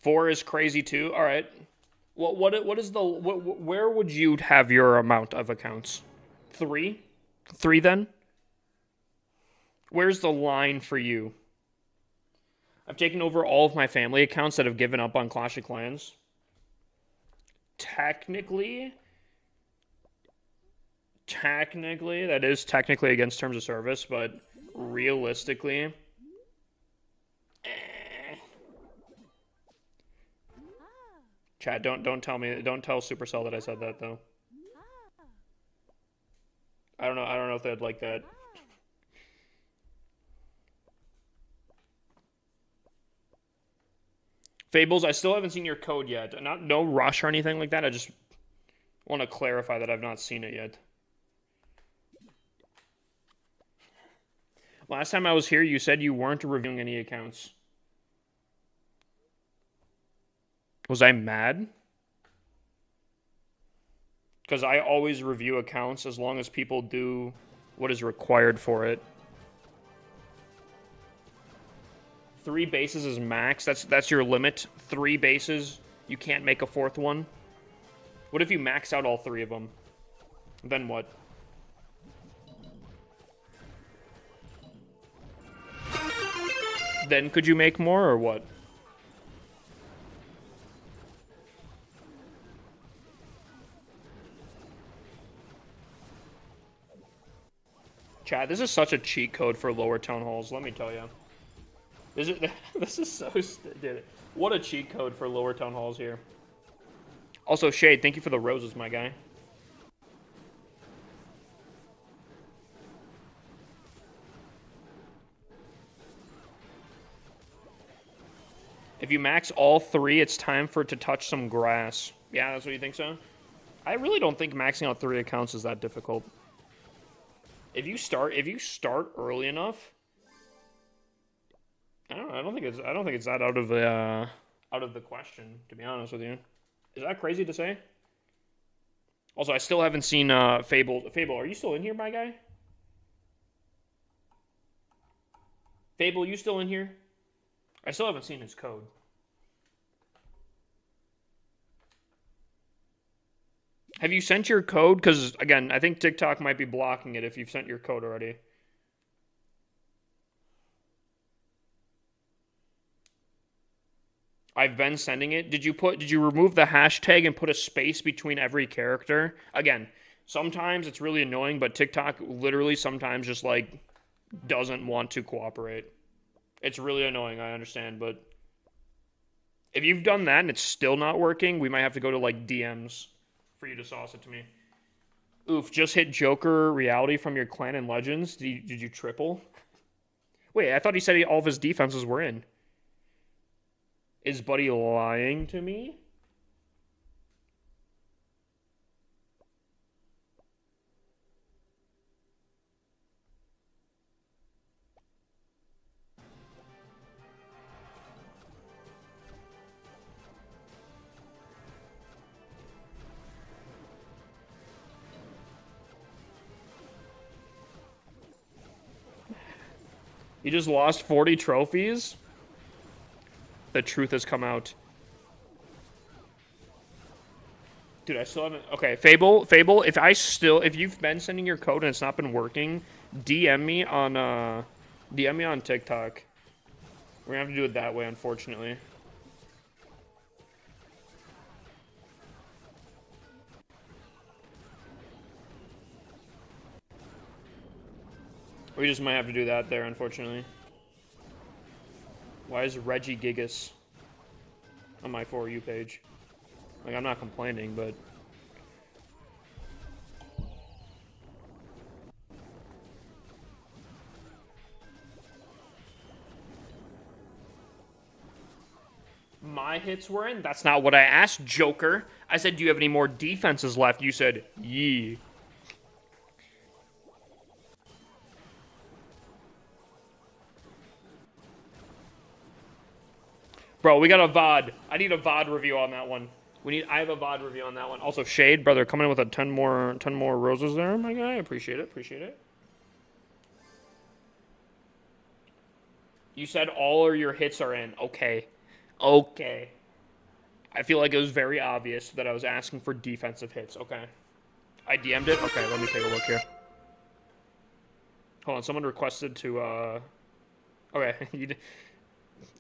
Four is crazy too. All right. What is the where would you have your amount of accounts? 3? 3 then? Where's the line for you? I've taken over all of my family accounts that have given up on Clash of Clans. Technically, that is technically against terms of service, but realistically, Chat, don't tell Supercell that I said that though. I don't know if they'd like that. Fables, I still haven't seen your code yet. No rush or anything like that. I just want to clarify that I've not seen it yet. Last time I was here, you said you weren't reviewing any accounts. Was I mad? Because I always review accounts as long as people do what is required for it. 3 bases is max. That's your limit. 3 bases. You can't make a 4th one. What if you max out all 3 of them? Then what? Then could you make more or what? Chat, this is such a cheat code for lower town halls, let me tell you. This is so stupid. What a cheat code for lower town halls here. Also, Shade, thank you for the roses, my guy. If you max all 3, it's time for it to touch some grass. Yeah, that's what you think so? I really don't think maxing out 3 accounts is that difficult. If you start early enough, I don't think it's that out of the question, to be honest with you. Is that crazy to say? Also, I still haven't seen Fable. Fable, are you still in here, my guy? Fable, you still in here? I still haven't seen his code. Have you sent your code? Because, again, I think TikTok might be blocking it if you've sent your code already. I've been sending it. Did you remove the hashtag and put a space between every character? Again, sometimes it's really annoying, but TikTok literally sometimes just, like, doesn't want to cooperate. It's really annoying, I understand, but if you've done that and it's still not working, we might have to go to, like, DMs for you to sauce it to me. Oof, just hit Joker reality from your clan and Legends. Did you triple? Wait, I thought he said all of his defenses were in. Is Buddy lying to me? You just lost 40 trophies? The truth has come out. Dude, I still haven't... Okay, Fable, if you've been sending your code and it's not been working, DM me on TikTok. We're gonna have to do it that way, unfortunately. We just might have to do that there, unfortunately. Why is Reggie Gigas on my For You page? Like, I'm not complaining, but... My hits were in? That's not what I asked, Joker. I said, do you have any more defenses left? You said, yee. Bro, we got a VOD. I need a VOD review on that one. I have a VOD review on that one. Also, Shade, brother, coming in with a 10 more roses there, my guy. Appreciate it. You said all of your hits are in. Okay. I feel like it was very obvious that I was asking for defensive hits. Okay. I DM'd it? Okay, let me take a look here. Hold on, someone requested to, Okay, you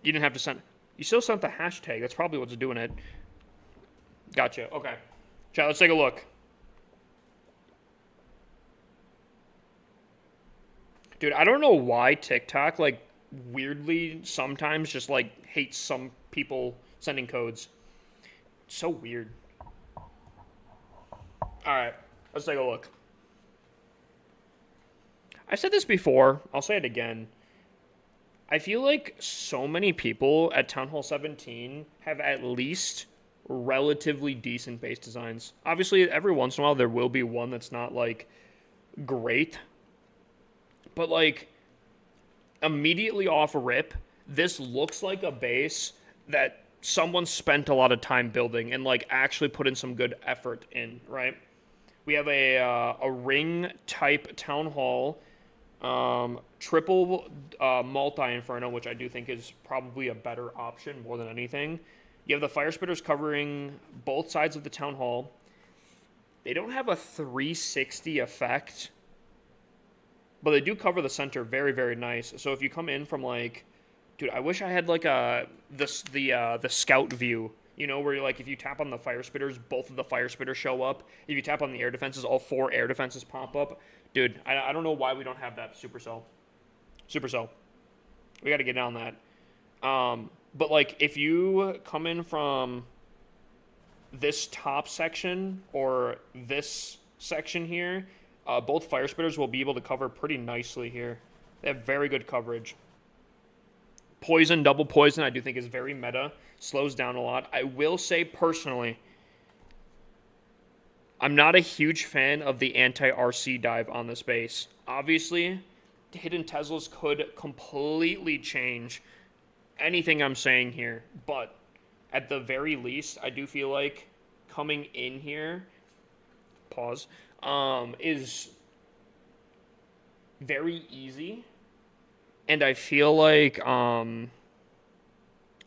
didn't have to send... You still sent the hashtag. That's probably what's doing it. Gotcha. Okay. Chat, let's take a look. Dude, I don't know why TikTok, like, weirdly sometimes just, like, hates some people sending codes. It's so weird. Alright, let's take a look. I said this before. I'll say it again. I feel like so many people at Town Hall 17 have at least relatively decent base designs. Obviously, every once in a while there will be one that's not, like, great. But, like, immediately off rip, this looks like a base that someone spent a lot of time building and, like, actually put in some good effort in, right? We have a ring-type Town Hall, triple multi-inferno, which I do think is probably a better option more than anything. You have the fire spitters covering both sides of the Town Hall. They don't have a 360 effect, but they do cover the center very, very nice. So if you come in from, like, dude, I wish I had, like, the scout view, you know, where you're like, if you tap on the fire spitters, both of the fire spitters show up. If you tap on the air defenses, all 4 air defenses pop up. Dude, I don't know why we don't have that Supercell. We got to get on that. But, like, if you come in from this top section or this section here, both fire spitters will be able to cover pretty nicely here. They have very good coverage. Poison, double poison, I do think is very meta. Slows down a lot. I will say personally, I'm not a huge fan of the anti-RC dive on this base. Obviously, hidden Teslas could completely change anything I'm saying here, but at the very least, I do feel like coming in here, pause, is very easy, and I feel like you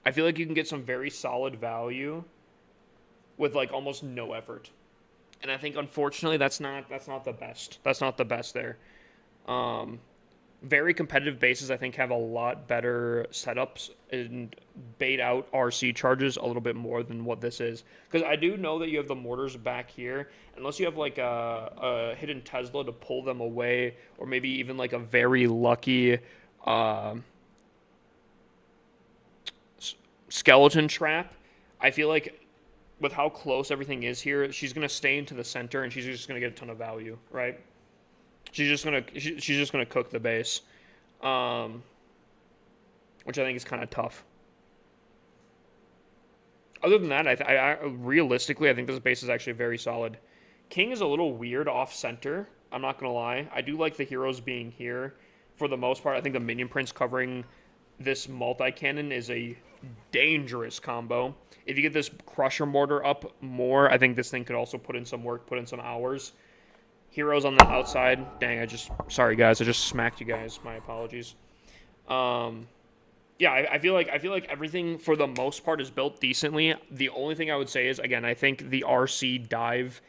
can get some very solid value with, like, almost no effort. And I think, unfortunately, that's not the best. That's not the best there. Very competitive bases, I think, have a lot better setups and bait out RC charges a little bit more than what this is. Because I do know that you have the mortars back here. Unless you have, like, a hidden Tesla to pull them away, or maybe even, like, a very lucky skeleton trap, I feel like with how close everything is here, she's going to stay into the center, and she's just going to get a ton of value, right? She's just gonna cook the base, which I think is kind of tough. Other than that, I realistically, I think this base is actually very solid. King is a little weird off center. I'm not gonna lie. I do like the heroes being here for the most part. I think the minion prince covering this multi-cannon is a dangerous combo. If you get this crusher mortar up more, I think this thing could also put in some work, put in some hours. Heroes on the outside. Dang, sorry guys, I just smacked you guys. My apologies. Yeah, I feel like everything for the most part is built decently. The only thing I would say is, again, I think the RC dive,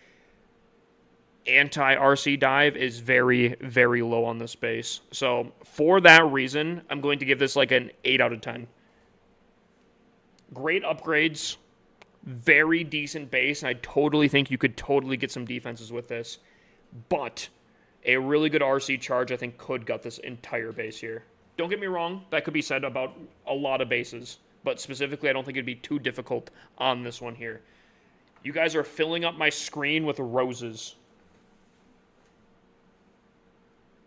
anti-RC dive, is very, very low on this base. So for that reason, I'm going to give this like an 8 out of 10. Great upgrades, very decent base, and I totally think you could totally get some defenses with this. But a really good RC charge, I think, could gut this entire base here. Don't get me wrong, that could be said about a lot of bases, but specifically, I don't think it'd be too difficult on this one here. You guys are filling up my screen with roses.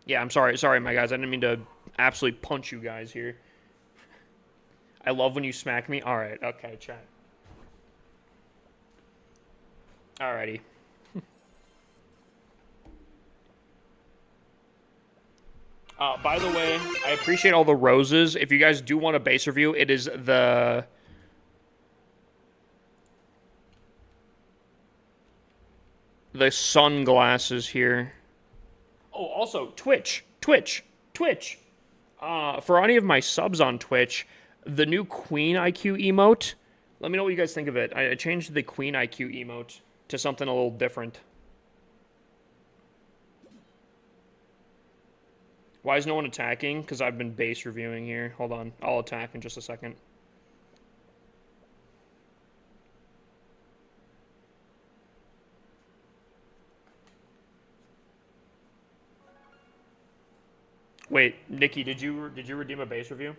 Yeah, I'm sorry, my guys. I didn't mean to absolutely punch you guys here. I love when you smack me. All right, okay, chat. Alrighty. By the way, I appreciate all the roses. If you guys do want a base review, it is the sunglasses here. Oh, also Twitch. For any of my subs on Twitch, the new Queen IQ emote. Let me know what you guys think of it. I changed the Queen IQ emote to something a little different. Why is no one attacking? Because I've been base reviewing here. Hold on. I'll attack in just a second. Wait, Nikki, did you redeem a base review?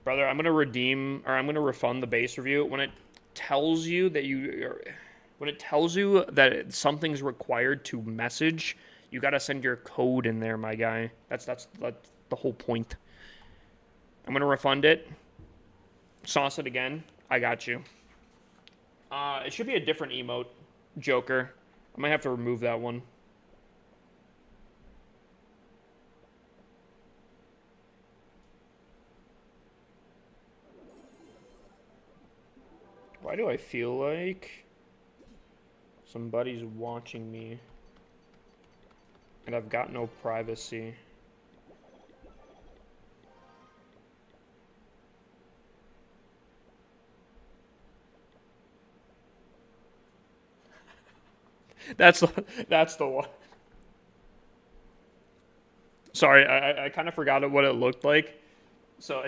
Brother, I'm gonna refund the base review when it tells you that something's required to message. You gotta send your code in there, my guy. That's the whole point. I'm gonna refund it. Sauce it again. I got you. It should be a different emote, Joker. I might have to remove that one. Why do I feel like somebody's watching me and I've got no privacy? That's the one. Sorry, I kind of forgot what it looked like. So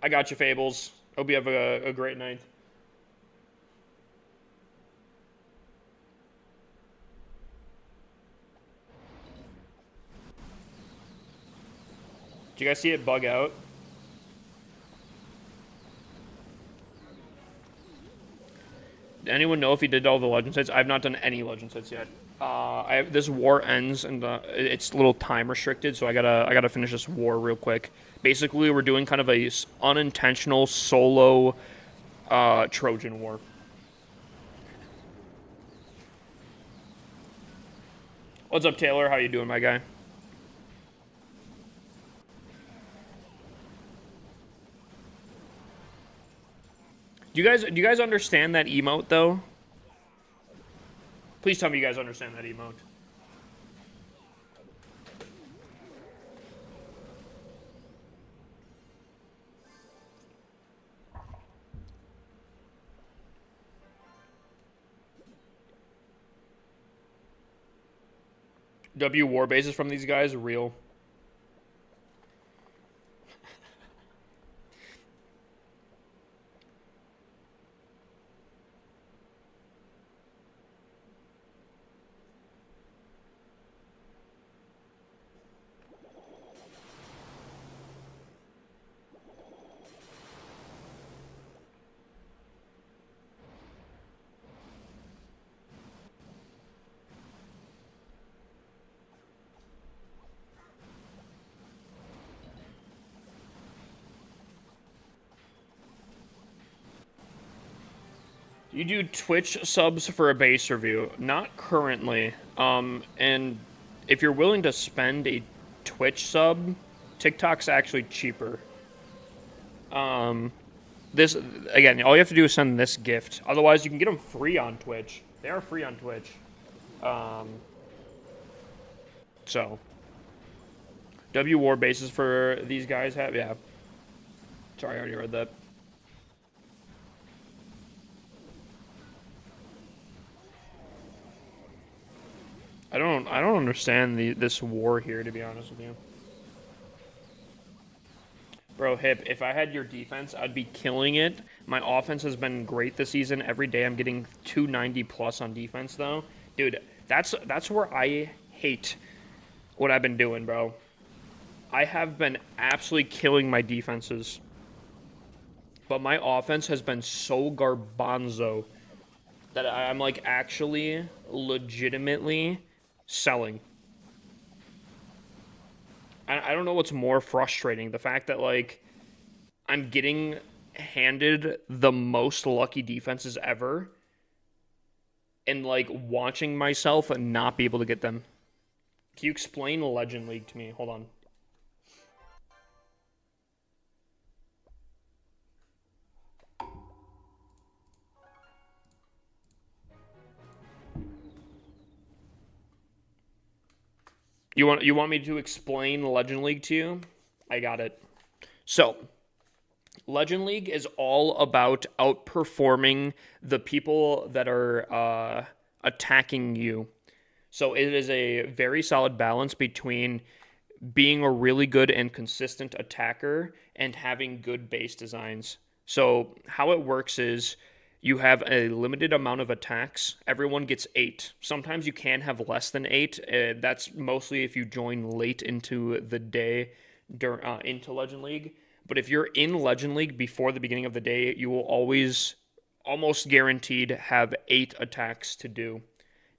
I got you, Fables. Hope you have a great night. Did you guys see it bug out? Anyone know if he did all the legend sets? I've not done any legend sets yet. This war ends and it's a little time restricted, so I gotta finish this war real quick. Basically, we're doing kind of a unintentional solo Trojan war. What's up, Taylor? How you doing, my guy? Do you guys understand that emote though? Please tell me you guys understand that emote. W war bases from these guys, real. You do Twitch subs for a base review? Not currently. And if you're willing to spend a Twitch sub, TikTok's actually cheaper. This again, all you have to do is send this gift. Otherwise, you can get them free on Twitch. They are free on Twitch. So, W war bases for these guys have, yeah. Sorry, I already read that. I don't understand this war here, to be honest with you. Bro, Hip, if I had your defense, I'd be killing it. My offense has been great this season. Every day I'm getting 290 plus on defense, though. Dude, that's where I hate what I've been doing, bro. I have been absolutely killing my defenses. But my offense has been so garbanzo that I'm like actually legitimately selling. I don't know what's more frustrating. The fact that like I'm getting handed the most lucky defenses ever and like watching myself and not be able to get them. Can you explain Legend League to me? Hold on. You want me to explain Legend League to you? I got it. So, Legend League is all about outperforming the people that are attacking you. So it is a very solid balance between being a really good and consistent attacker and having good base designs. So how it works is you have a limited amount of attacks. Everyone gets 8. Sometimes you can have less than 8. That's mostly if you join late into the day into Legend League. But if you're in Legend League before the beginning of the day, you will always, almost guaranteed, have 8 attacks to do.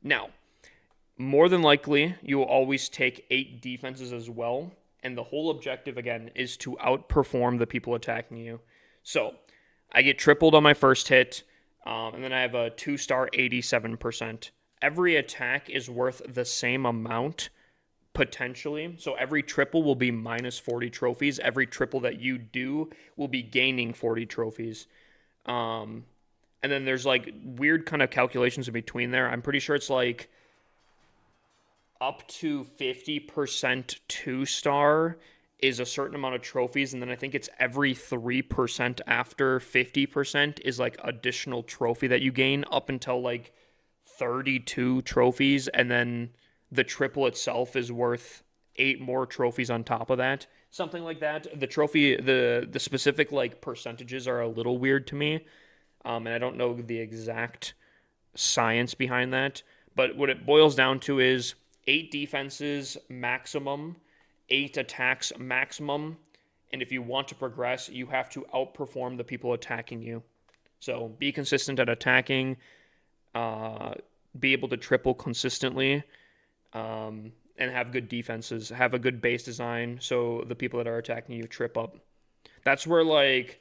Now, more than likely, you will always take 8 defenses as well. And the whole objective, again, is to outperform the people attacking you. So, I get tripled on my first hit, and then I have a 2-star 87%. Every attack is worth the same amount, potentially. So every triple will be minus 40 trophies. Every triple that you do will be gaining 40 trophies. And then there's like weird kind of calculations in between there. I'm pretty sure it's like up to 50% 2-star is a certain amount of trophies, and then I think it's every 3% after 50% is like additional trophy that you gain up until like 32 trophies, and then the triple itself is worth 8 more trophies on top of that. Something like that. The trophy, the specific like percentages are a little weird to me, and I don't know the exact science behind that. But what it boils down to is 8 defenses maximum, 8 attacks maximum, and if you want to progress, you have to outperform the people attacking you. So be consistent at attacking, be able to triple consistently, and have good defenses, have a good base design so the people that are attacking you trip up. That's where like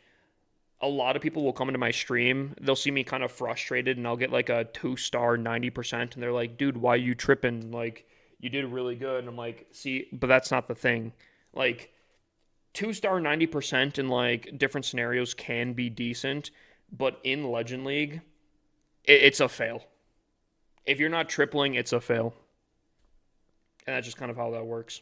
a lot of people will come into my stream, they'll see me kind of frustrated and I'll get like a 2-star 90% and they're like, dude, why are you tripping? Like, you did really good. And I'm like, see, but that's not the thing. Like, 2-star 90% in like different scenarios can be decent, but in Legend League, it's a fail. If you're not tripling, it's a fail. And that's just kind of how that works.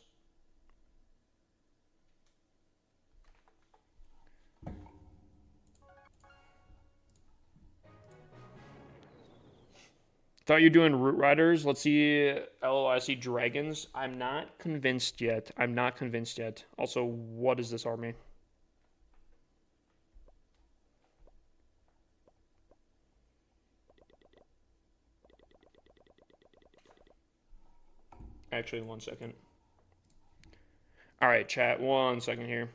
Thought you're doing Root Riders. Let's see. Oh, I see Dragons. I'm not convinced yet. I'm not convinced yet. Also, what is this army? Actually, 1 second. All right, chat. 1 second here.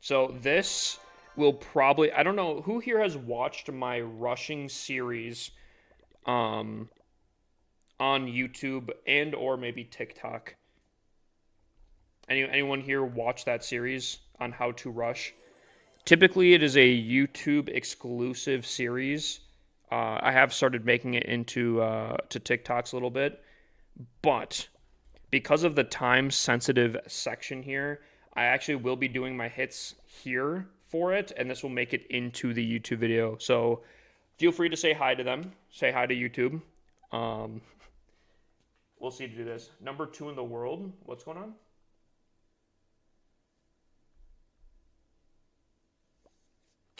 So this will probably, I don't know who here has watched my rushing series on YouTube and or maybe TikTok. Anyone here watch that series on how to rush? Typically, it is a YouTube exclusive series. I have started making it into to TikToks a little bit, but because of the time sensitive section here, I actually will be doing my hits here for it, and this will make it into the YouTube video. So feel free to say hi to them. Say hi to YouTube. We'll see to do this. Number 2 in the world. What's going on?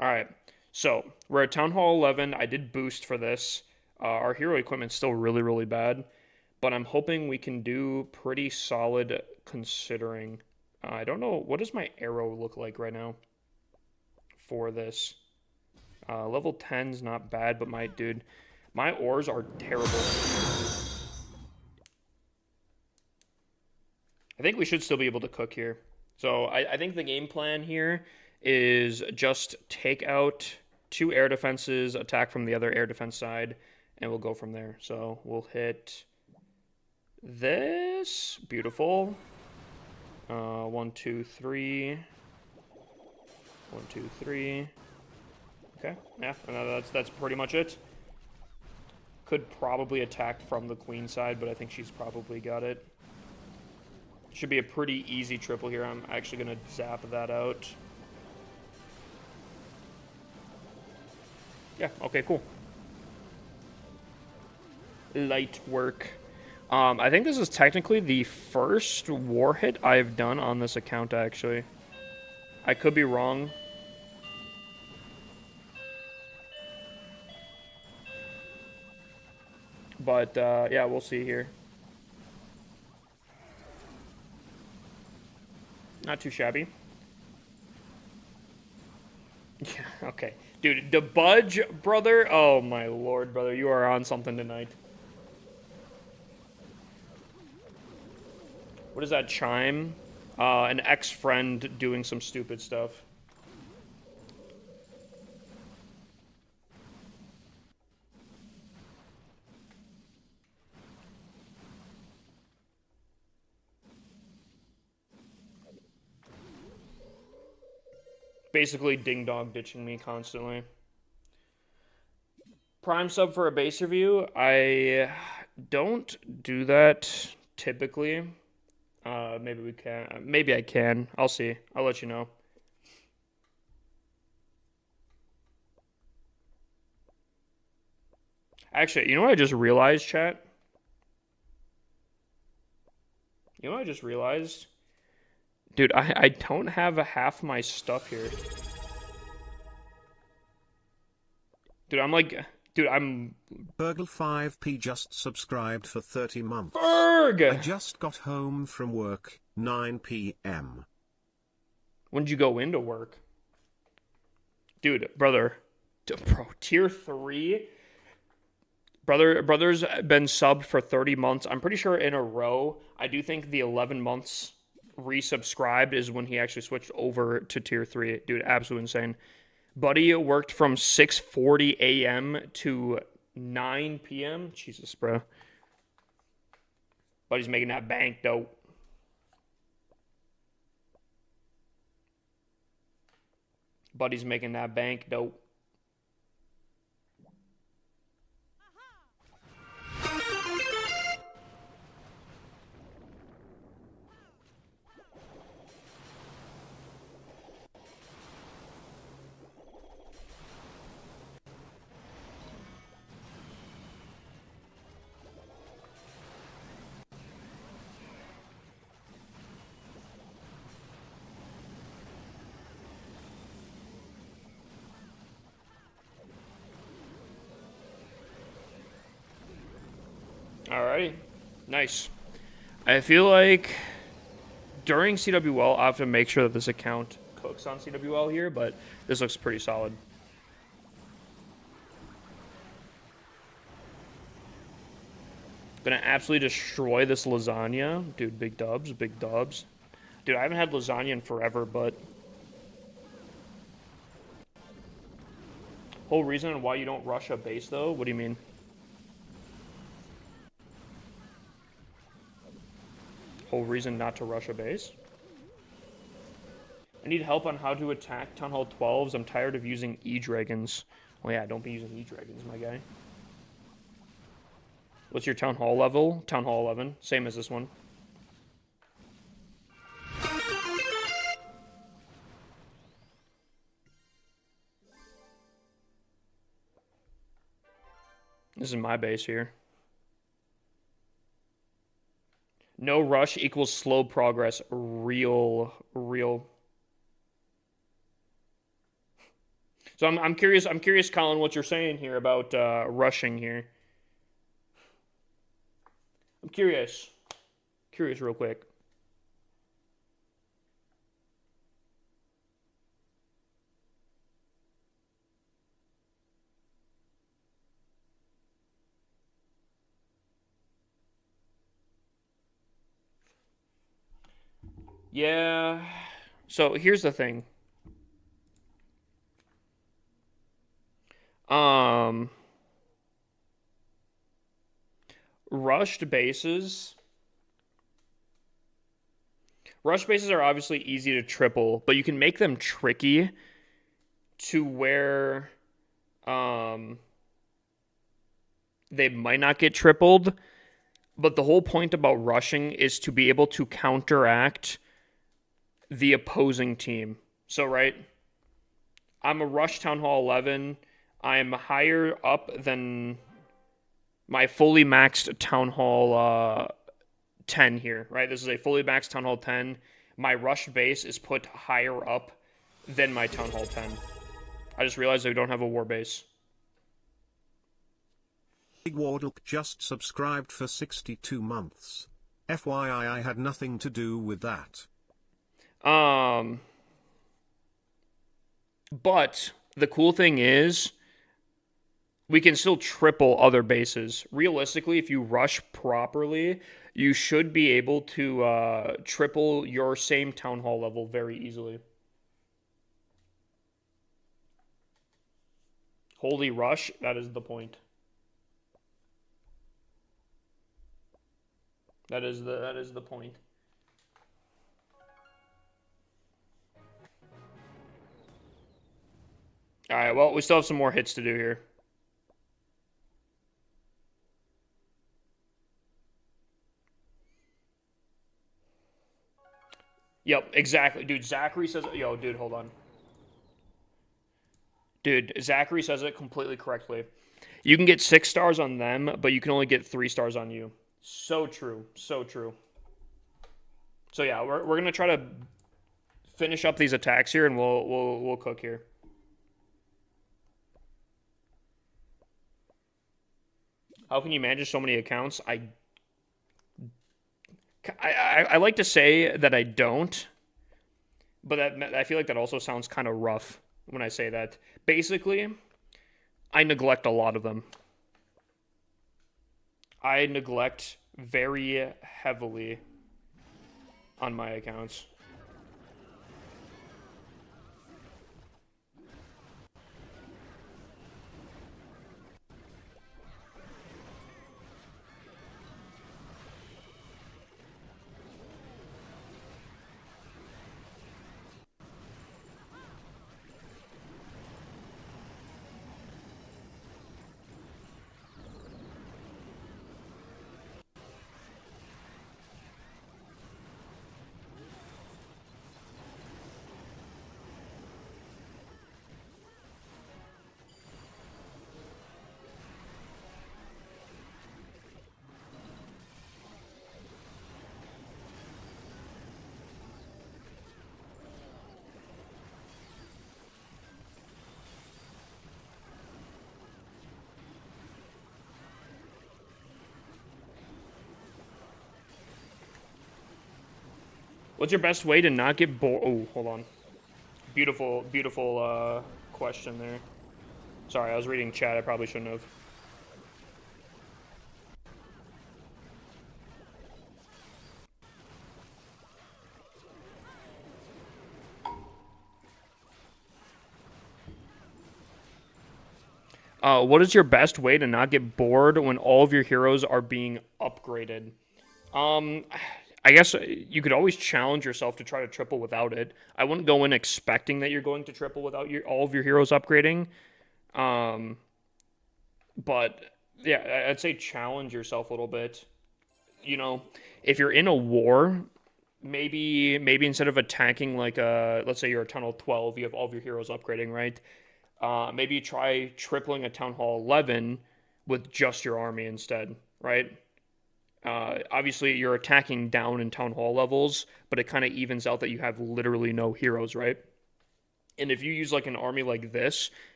All right. So we're at Town Hall 11. I did boost for this. Our hero equipment's still really, really bad, but I'm hoping we can do pretty solid considering. I don't know. What does my arrow look like right now for this? Level 10's not bad, but my ores are terrible. I think we should still be able to cook here. So I think the game plan here is just take out 2 air defenses, attack from the other air defense side, and we'll go from there. So we'll hit this. Beautiful. 1, 2, 3. 1, 2, 3. Okay, yeah, that's pretty much it. Could probably attack from the queen side, but I think she's probably got it. Should be a pretty easy triple here. I'm actually going to zap that out. Yeah, okay, cool. Light work. I think this is technically the first war hit I've done on this account, actually. I could be wrong. But, yeah, we'll see here. Not too shabby. Yeah, okay. Dude, the Budge, brother. Oh, my lord, brother. You are on something tonight. What is that chime? An ex-friend doing some stupid stuff. Basically ding-dong ditching me constantly. Prime sub for a base review? I don't do that typically. Maybe we can. Maybe I can. I'll see. I'll let you know. Actually, you know what I just realized, chat? You know what I just realized? Dude, I don't have half my stuff here. Dude, I'm... Burgle5p just subscribed for 30 months. Berg! I just got home from work, 9 p.m. When did you go into work? Dude, brother. Bro, tier 3? Brother's been subbed for 30 months. I'm pretty sure in a row. I do think the 11 months resubscribed is when he actually switched over to tier 3. Dude, absolutely insane. Buddy worked from 6:40 a.m. to 9 p.m. Jesus, bro. Buddy's making that bank, though. Buddy's making that bank, though. Alrighty. Nice. I feel like during CWL, I have to make sure that this account cooks on CWL here, but this looks pretty solid. Gonna absolutely destroy this lasagna. Dude, big dubs, big dubs. Dude, I haven't had lasagna in forever, but... Whole reason why you don't rush a base, though? What do you mean? Whole reason not to rush a base? I need help on how to attack Town Hall 12s. I'm tired of using E-Dragons. Well, yeah, don't be using E-Dragons, my guy. What's your Town Hall level? Town Hall 11. Same as this one. This is my base here. No rush equals slow progress. Real. So I'm curious. I'm curious, Colin, what you're saying here about rushing here. I'm curious. Curious, real quick. Yeah. So here's the thing. Um, rushed bases. Rush bases are obviously easy to triple, but you can make them tricky to where um they might not get tripled. But the whole point about rushing is to be able to counteract the opposing team. So, right, I'm a rush Town Hall 11. I'm higher up than my fully maxed Town Hall 10 here, right? This is a fully maxed Town Hall 10. My rush base is put higher up than my Town Hall 10. I just realized I don't have a war base. Big Wardle just subscribed for 62 months. FYI, I had nothing to do with that. But the cool thing is, we can still triple other bases. Realistically, if you rush properly, you should be able to triple your same Town Hall level very easily. Holy rush, that is the point. That is the point. All right, well, we still have some more hits to do here. Yep, exactly. Dude, Zachary says... Yo, dude, hold on. Dude, Zachary says it completely correctly. You can get 6 stars on them, but you can only get 3 stars on you. So true. So true. So yeah, we're gonna try to finish up these attacks here, and we'll cook here. How can you manage so many accounts? I like to say that I don't, but I feel like that also sounds kind of rough when I say that. Basically, I neglect a lot of them. I neglect very heavily on my accounts. What's your best way to not get bored? Oh, hold on. Beautiful question there. Sorry, I was reading chat. I probably shouldn't have. What is your best way to not get bored when all of your heroes are being upgraded? I guess you could always challenge yourself to try to triple without it. I wouldn't go in expecting that you're going to triple without all of your heroes upgrading. But yeah, I'd say challenge yourself a little bit. You know, if you're in a war, maybe instead of attacking like let's say you're a Tunnel 12, you have all of your heroes upgrading, right? Maybe try tripling a Town Hall 11 with just your army instead, right? Obviously, you're attacking down in Town Hall levels, but it kind of evens out that you have literally no heroes, right? And if you use like an army like this,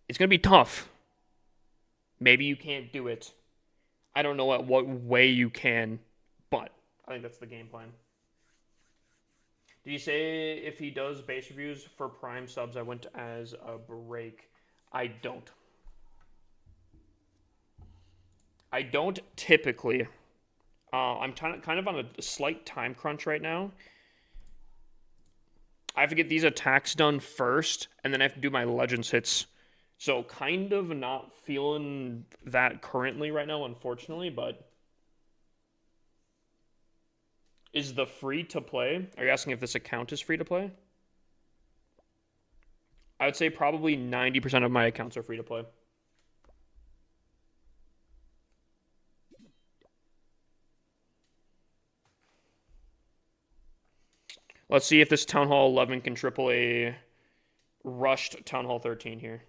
it's going to be tough. Maybe you can't do it. I don't know at what way you can, but I think that's the game plan. Did you say if he does base reviews for Prime subs, I went as a break? I don't. I don't typically. I'm kind of on a slight time crunch right now. I have to get these attacks done first, and then I have to do my Legends hits. So kind of not feeling that currently right now, unfortunately, but is the free to play? Are you asking if this account is free to play? I would say probably 90% of my accounts are free to play. Let's see if this Town Hall 11 can triple a rushed Town Hall 13 here.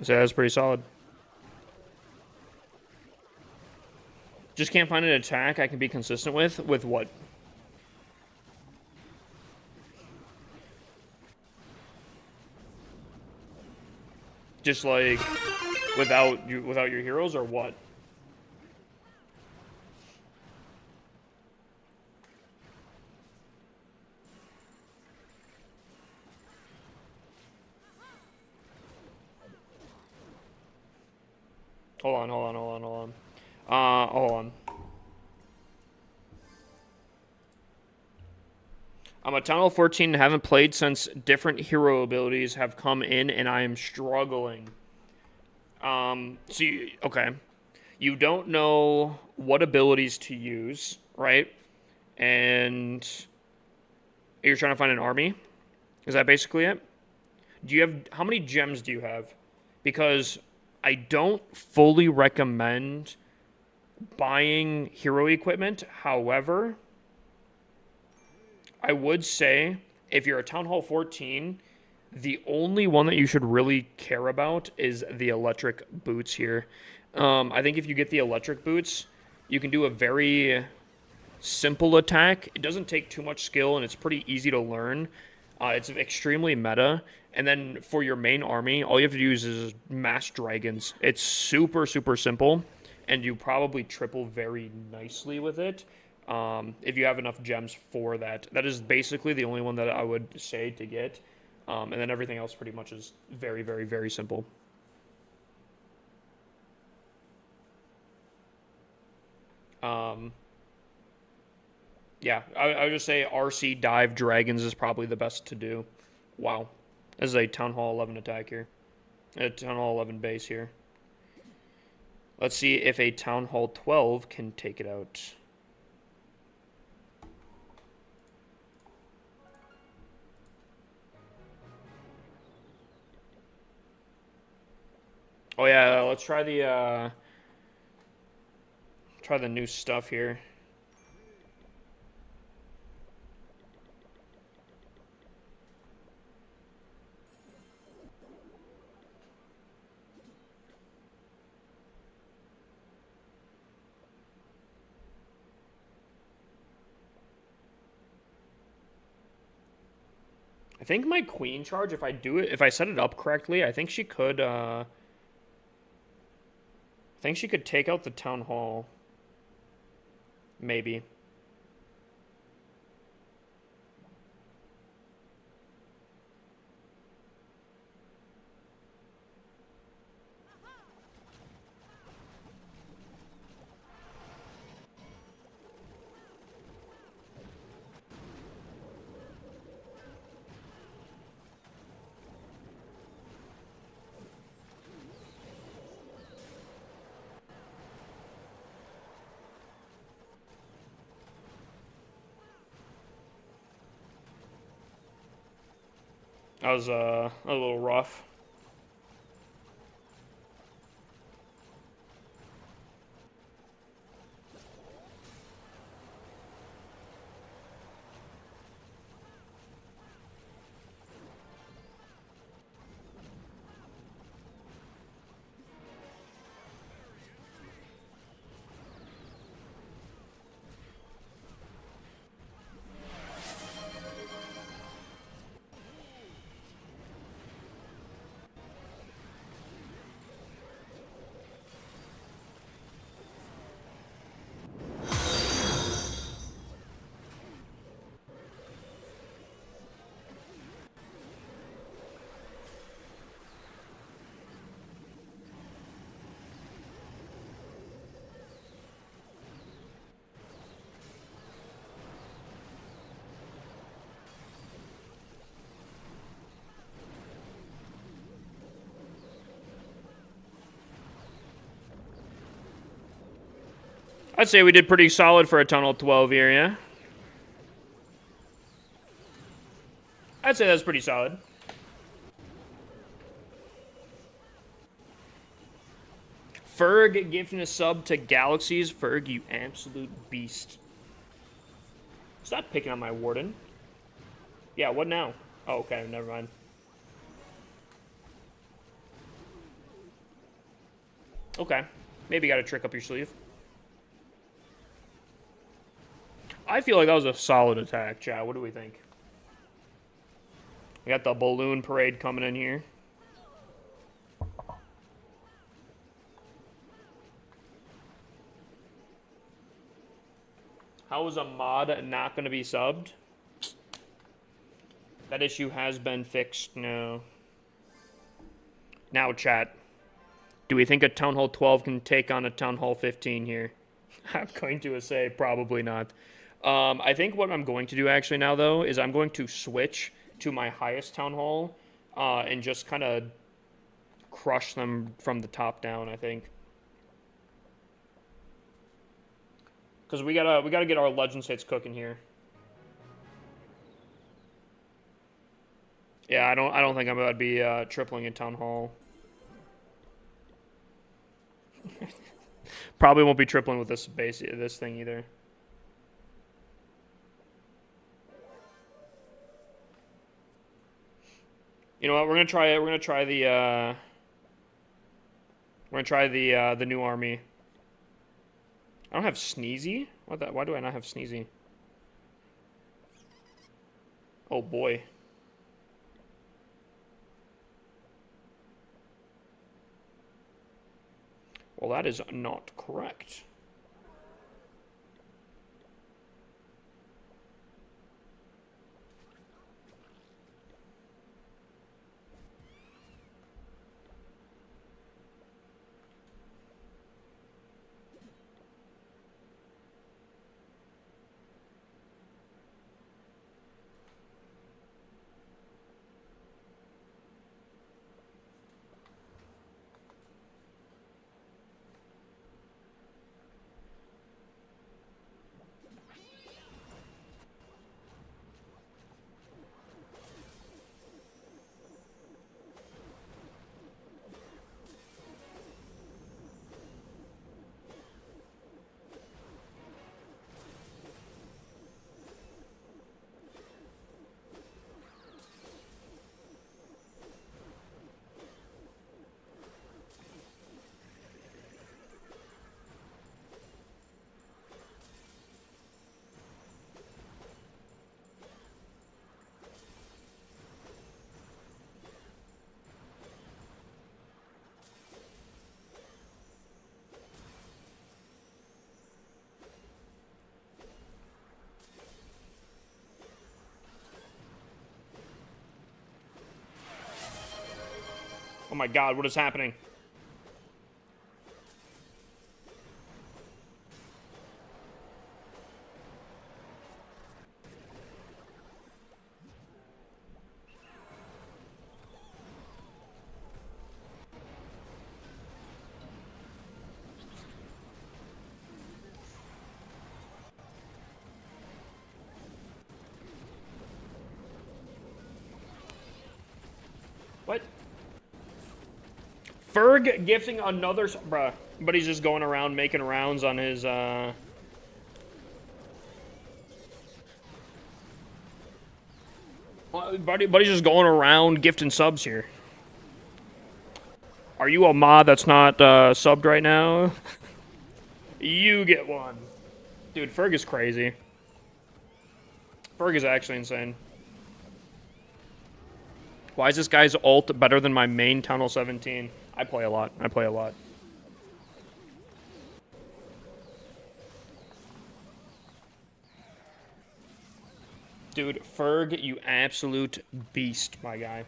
So that's pretty solid. Just can't find an attack I can be consistent with. With what? Just like without your heroes or what? Hold on. Hold on. I'm a Town Hall 14 and haven't played since different hero abilities have come in, and I am struggling. Okay. You don't know what abilities to use, right? And you're trying to find an army? Is that basically it? Do you have how many gems do you have? Because I don't fully recommend buying hero equipment. However, I would say if you're a Town Hall 14, the only one that you should really care about is the electric boots here. I think if you get the electric boots, you can do a very simple attack. It doesn't take too much skill and it's pretty easy to learn. It's extremely meta. And then for your main army, all you have to do is mass dragons. It's super, super simple. And you probably triple very nicely with it if you have enough gems for that. That is basically the only one that I would say to get. And then everything else pretty much is very, very, very simple. Yeah, I would just say RC Dive Dragons is probably the best to do. Wow. This is a Town Hall 11 attack here. A Town Hall 11 base here. Let's see if a Town Hall 12 can take it out. Oh yeah, let's try the new stuff here. I think my queen charge, if I set it up correctly, I think she could, I think she could take out the town hall. Maybe. That was a little rough. I'd say we did pretty solid for a Tunnel 12 here, yeah? I'd say that's pretty solid. Ferg gifting a sub to Galaxies. Ferg, you absolute beast. Stop picking on my Warden. Yeah, what now? Oh, okay, never mind. Okay. Maybe got a trick up your sleeve. I feel like that was a solid attack, chat. What do we think? We got the balloon parade coming in here. How is a mod not going to be subbed? That issue has been fixed. No. Now, chat. Do we think a Town Hall 12 can take on a Town Hall 15 here? I'm going to say probably not. I think what I'm going to do actually now, though, is I'm going to switch to my highest Town Hall and just kind of crush them from the top down, I think. Because we gotta get our Legends hits cooking here. Yeah, I don't think I'm about to be tripling in Town Hall. Probably won't be tripling with this thing either. You know what? We're gonna try it. We're gonna try the new army. I don't have Sneezy. Why do I not have Sneezy? Oh boy. Well, that is not correct. Oh my god, what is happening? What? Ferg gifting another... Bruh. But he's just going around making rounds on his, Buddy's just going around gifting subs here. Are you a mod that's not, subbed right now? You get one. Dude, Ferg is crazy. Ferg is actually insane. Why is this guy's ult better than my main Tunnel 17? I play a lot. I play a lot. Dude, Ferg, you absolute beast, my guy.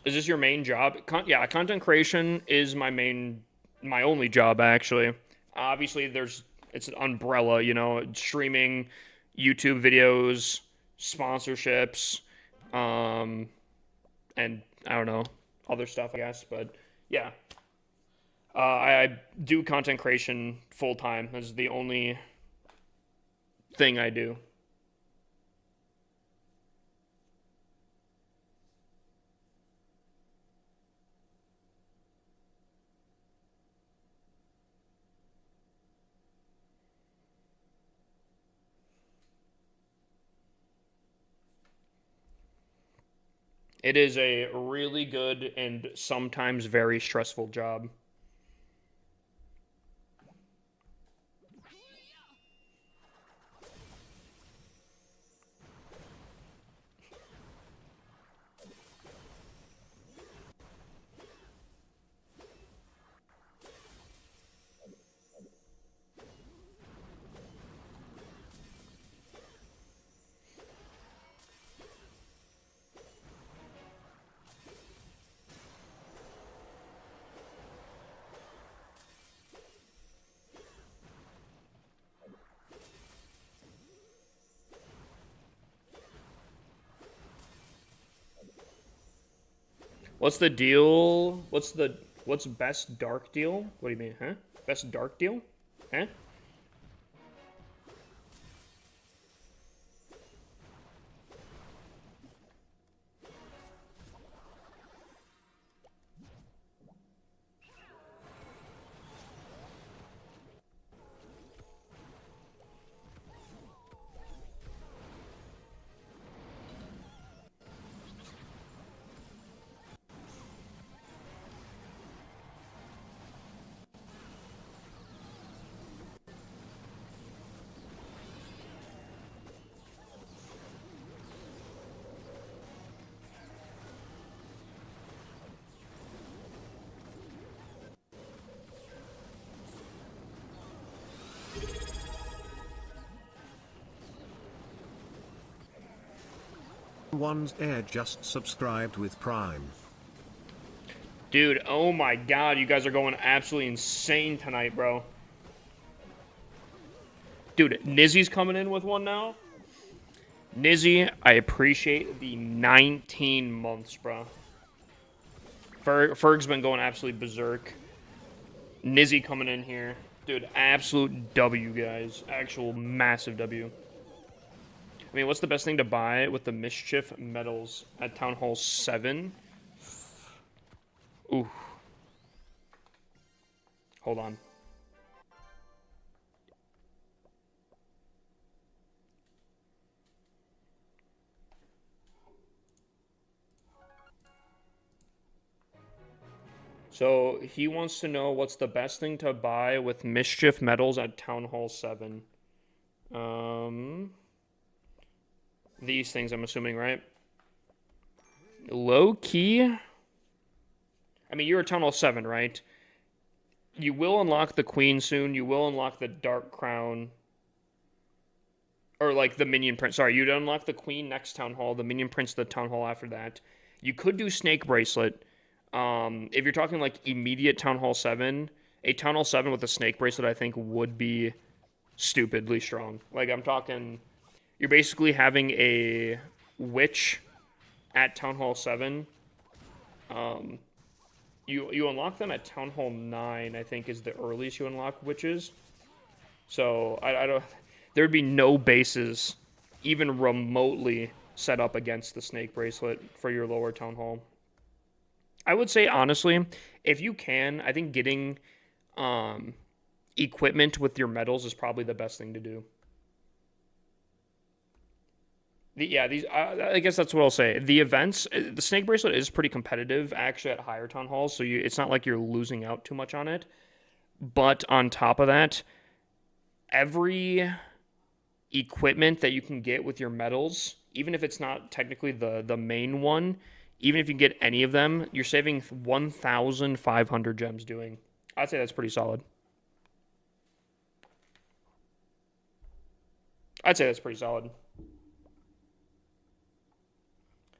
Is this your main job? Yeah, content creation is my only job, actually. Obviously, it's an umbrella, you know, streaming, YouTube videos, sponsorships, and I don't know, other stuff, I guess. But yeah, I do content creation full time. That's the only thing I do. It is a really good and sometimes very stressful job. What's the deal? What's best dark deal? What do you mean, huh? Best dark deal? Huh? One's Air just subscribed with Prime. Dude, oh my god, you guys are going absolutely insane tonight, bro. Dude, Nizzy's coming in with one now. Nizzy, I appreciate the 19 months, bro. Ferg's been going absolutely berserk. Nizzy coming in here. Dude, absolute W, guys. Actual massive W. I mean, what's the best thing to buy with the Mischief medals at Town Hall 7? Ooh. Hold on. So, he wants to know what's the best thing to buy with Mischief medals at Town Hall 7. These things, I'm assuming, right? Low key? I mean, you're at Town Hall 7, right? You will unlock the Queen soon. You will unlock the Dark Crown. or like the minion prince. Sorry, you'd unlock the queen next town hall, the minion prince the town hall after that. You could do snake bracelet. If you're talking like immediate town hall 7, a town hall 7 with a snake bracelet I think would be stupidly strong. Like I'm talking you're basically having a witch at town hall 7. You unlock them at town hall 9, I think is the earliest you unlock witches. So I don't. There'd be no bases, even remotely set up against the snake bracelet for your lower town hall. I would say honestly, if you can, I think getting equipment with your medals is probably the best thing to do. These. I guess that's what I'll say. The events, the snake bracelet is pretty competitive actually at higher town halls, so it's not like you're losing out too much on it. But on top of that, every equipment that you can get with your medals, even if it's not technically the main one, even if you get any of them, you're saving 1,500 gems doing. I'd say that's pretty solid. I'd say that's pretty solid.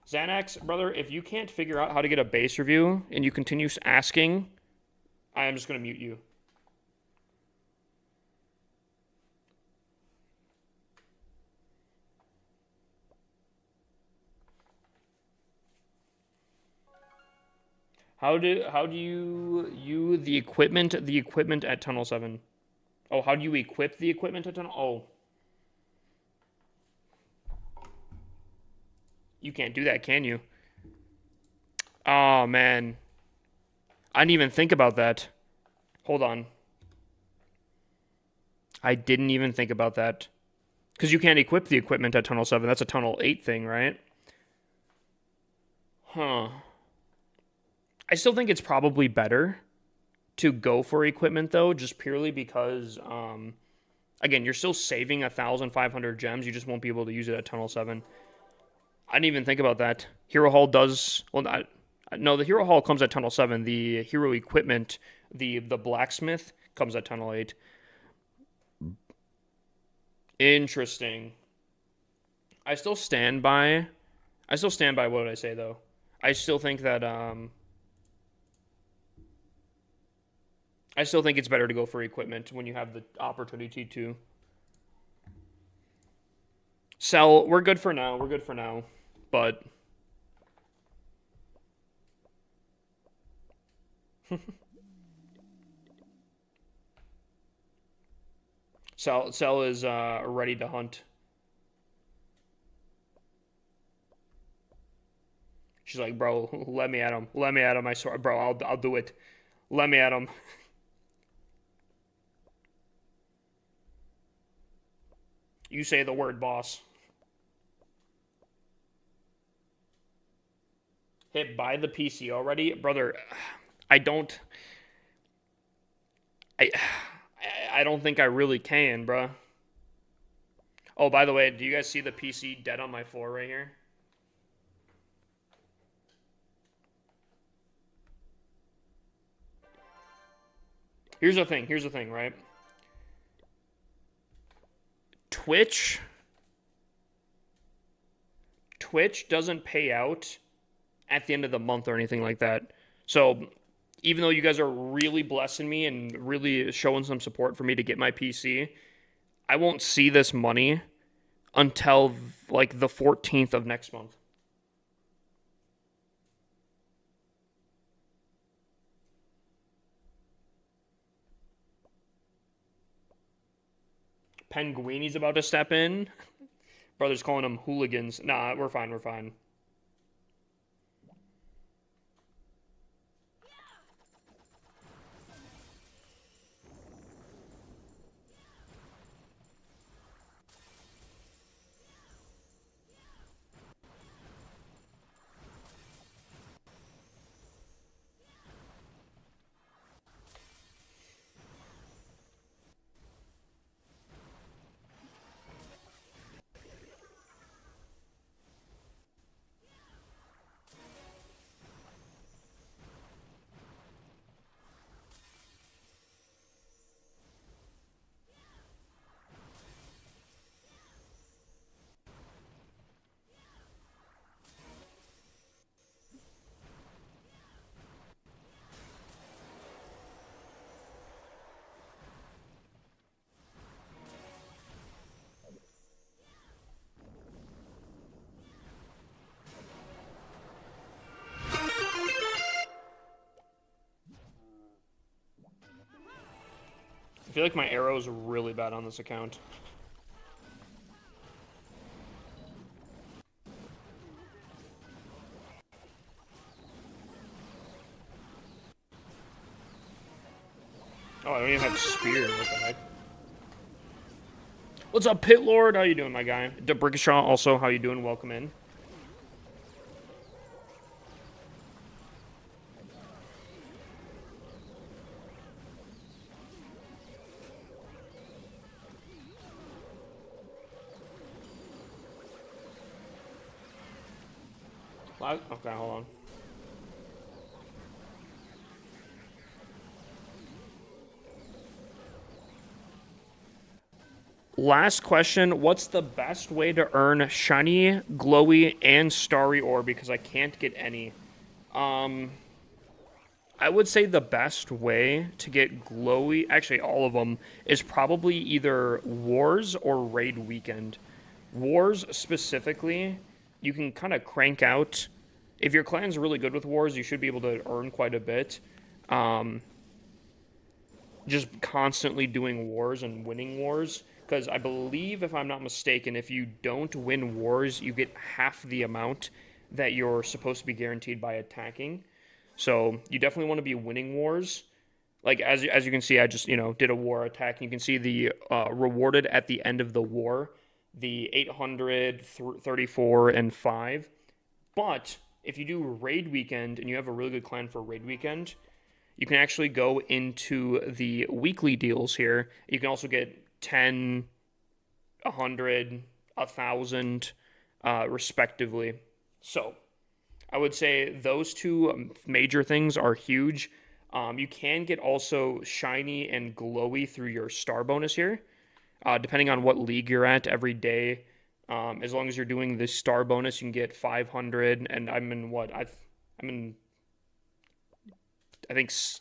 Xanax, brother, if you can't figure out how to get a base review and you continue asking, I am just going to mute you. How do you the equipment at Tunnel 7? Oh, how do you equip the equipment at Tunnel? Oh. You can't do that, can you? Oh, man. I didn't even think about that. Hold on. I didn't even think about that. Because you can't equip the equipment at Tunnel 7. That's a Tunnel 8 thing, right? Huh. I still think it's probably better to go for equipment, though, just purely because, again, you're still saving 1,500 gems. You just won't be able to use it at Tunnel 7. I didn't even think about that. Hero Hall does... Well, no, the Hero Hall comes at Tunnel 7. The Hero Equipment, the Blacksmith, comes at Tunnel 8. Interesting. I still stand by what I say, though. I still think that... I still think it's better to go for equipment when you have the opportunity to. Sell, we're good for now. We're good for now. But Cell is ready to hunt. She's like, bro, let me at him. Let me at him. I swear, bro, I'll do it. Let me at him. You say the word, boss. Hit buy the PC already, brother. I don't. I don't think I really can, bro. Oh, by the way, do you guys see the PC dead on my floor right here? Here's the thing, right? Twitch doesn't pay out at the end of the month or anything like that. So even though you guys are really blessing me and really showing some support for me to get my PC, I won't see this money until like the 14th of next month. Penguini's about to step in. Brother's calling them hooligans. Nah, we're fine, we're fine. I feel like my arrow is really bad on this account. Oh, I don't even have spear. What the heck? What's up, Pit Lord? How you doing, my guy? Debrickashaw, also, how you doing? Welcome in. Okay, hold on. Last question. What's the best way to earn shiny, glowy, and starry ore? Because I can't get any. I would say the best way to get glowy, actually all of them, is probably either Wars or Raid Weekend. Wars specifically, you can kind of crank out. If your clan's really good with Wars, you should be able to earn quite a bit. Just constantly doing Wars and winning Wars. Because I believe, if I'm not mistaken, if you don't win Wars, you get half the amount that you're supposed to be guaranteed by attacking. So you definitely want to be winning Wars. Like, as you can see, I just, did a war attack. You can see the rewarded at the end of the war, the 834 and 5. But if you do Raid Weekend and you have a really good clan for Raid Weekend, you can actually go into the weekly deals here. You can also get 10, 100, 1,000, respectively. So I would say those two major things are huge. You can get also shiny and glowy through your star bonus here, depending on what league you're at every day. As long as you're doing the star bonus, you can get 500. And I'm in what? I think it's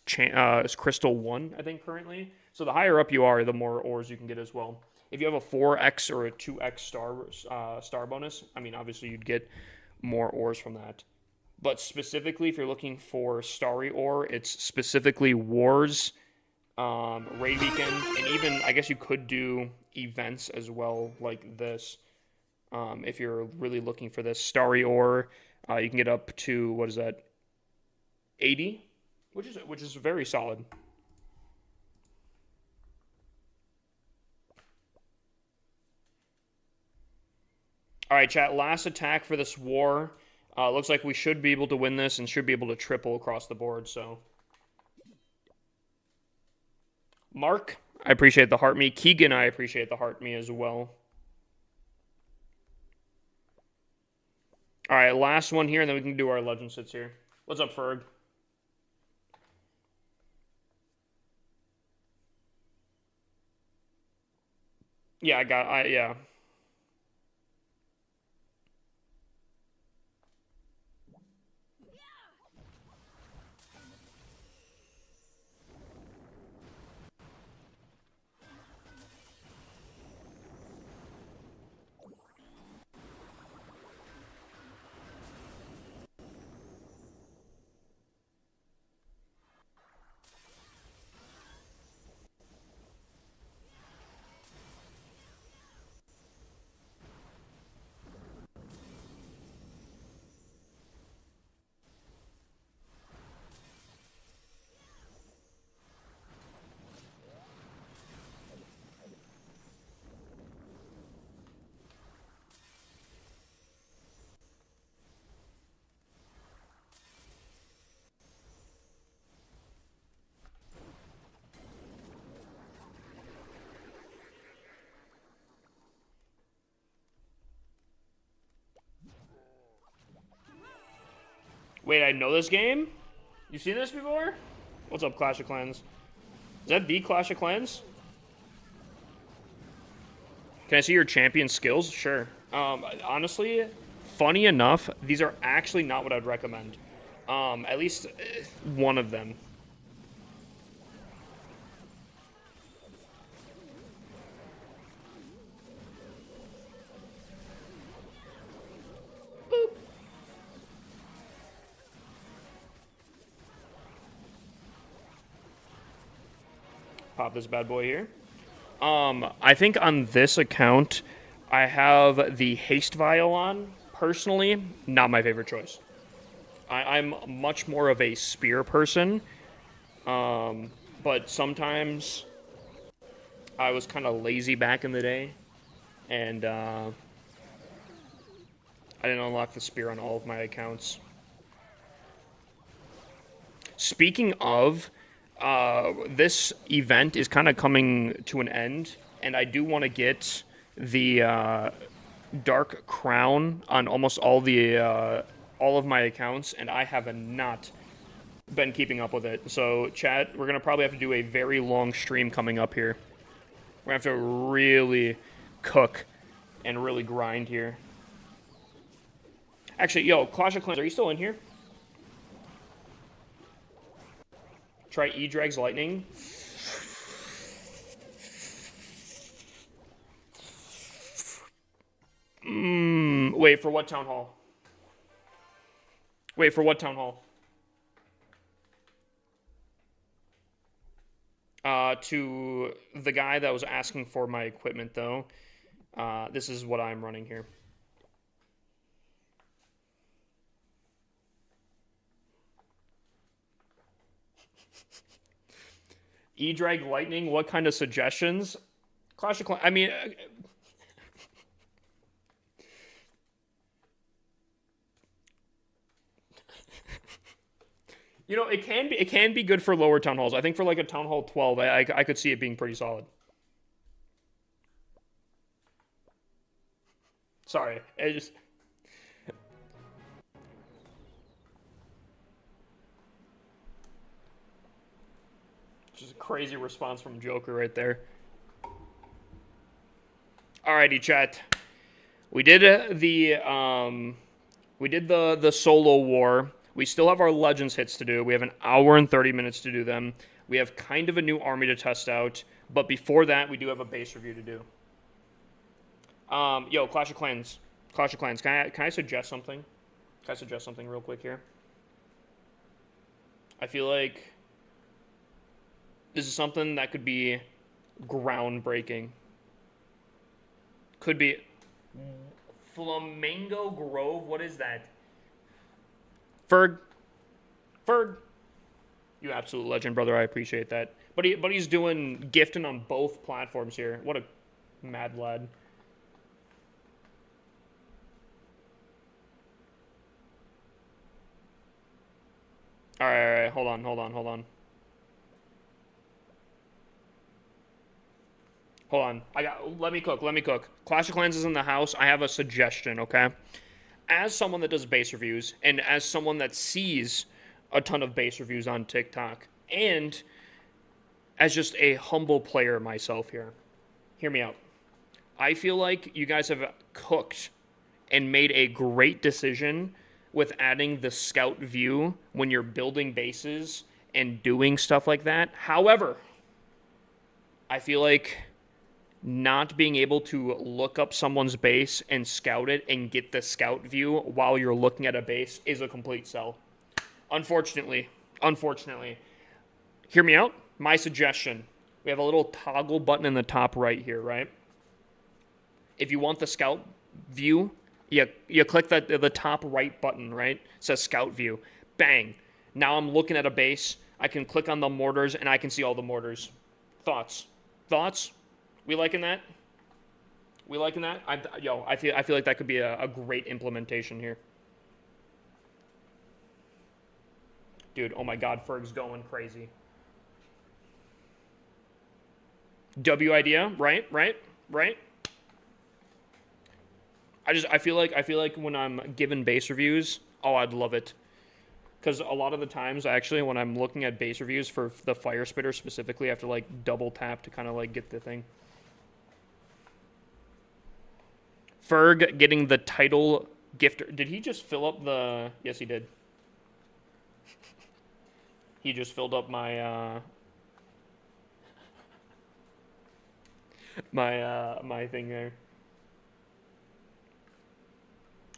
Crystal 1, I think, currently. So the higher up you are, the more ores you can get as well. If you have a 4x or a 2x star bonus, I mean, obviously you'd get more ores from that. But specifically, if you're looking for starry ore, it's specifically Wars, Raid Weekend, and even, I guess you could do events as well, like this. If you're really looking for this starry ore, you can get up to, what is that, 80? Which is very solid. All right, chat. Last attack for this war. Looks like we should be able to win this and should be able to triple across the board. So, Mark, I appreciate the heart me. Keegan, I appreciate the heart me as well. All right, last one here, and then we can do our legend sits here. What's up, Ferg? Yeah, yeah. Wait, I know this game? You seen this before? What's up, Clash of Clans? Is that the Clash of Clans? Can I see your champion skills? Sure. Honestly, funny enough, these are actually not what I'd recommend. At least one of them. pop this bad boy here. I think on this account, I have the Haste Vial on. Personally, not my favorite choice. I'm much more of a spear person, but sometimes I was kind of lazy back in the day, and I didn't unlock the spear on all of my accounts. Speaking of, this event is kind of coming to an end, and I do want to get the Dark Crown on almost all of my accounts, and I have not been keeping up with it. So, chat, we're gonna probably have to do a very long stream coming up here. We're gonna have to really cook and really grind here. Actually, yo, Clash of Clans, are you still in here? Try E-Drag's Lightning. Wait, for what town hall? Wait, for what town hall? To the guy that was asking for my equipment, though, this is what I'm running here. E-Drag Lightning, what kind of suggestions? Clash of Clans, I mean... You know, it can be good for lower town halls. I think for like a town hall 12, I could see it being pretty solid. Sorry, just a crazy response from Joker right there. Alrighty, chat. We did the solo war. We still have our Legends hits to do. We have an hour and 30 minutes to do them. We have kind of a new army to test out. But before that, we do have a base review to do. Yo, Clash of Clans. Clash of Clans. Can I suggest something? Can I suggest something real quick here? I feel like this is something that could be groundbreaking. Could be Flamingo Grove. What is that? Ferg, you absolute legend, brother. I appreciate that. But he's doing gifting on both platforms here. What a mad lad. All right. Hold on. Let me cook. Clash of Clans is in the house. I have a suggestion, okay? As someone that does base reviews, and as someone that sees a ton of base reviews on TikTok, and as just a humble player myself here, hear me out. I feel like you guys have cooked and made a great decision with adding the scout view when you're building bases and doing stuff like that. However, I feel like not being able to look up someone's base and scout it and get the scout view while you're looking at a base is a complete sell. Unfortunately. Hear me out. My suggestion. We have a little toggle button in the top right here, right? If you want the scout view, you click the top right button, right? It says scout view. Bang. Now I'm looking at a base. I can click on the mortars and I can see all the mortars. Thoughts? We liking that? I feel like that could be a great implementation here. Dude, oh my god, Ferg's going crazy. W idea, right? I feel like when I'm given base reviews, oh, I'd love it. Because a lot of the times, actually, when I'm looking at base reviews for the Fire Spitter specifically, I have to like double tap to kind of like get the thing. Ferg getting the title gifter. Did he just fill up the... Yes, he did. He just filled up my, my thing there.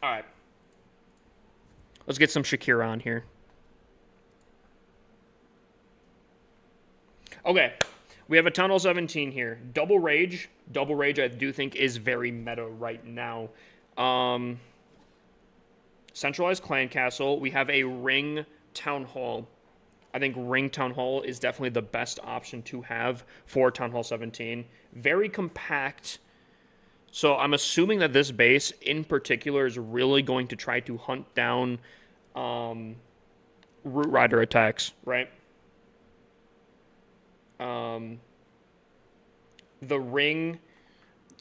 Alright. Let's get some Shakira on here. Okay. we have a Town Hall 17 here. Double Rage. Double Rage, I do think, is very meta right now. Centralized Clan Castle. We have a Ring Town Hall. I think Ring Town Hall is definitely the best option to have for Town Hall 17. Very compact. So I'm assuming that this base in particular is really going to try to hunt down Root Rider attacks, right? The Ring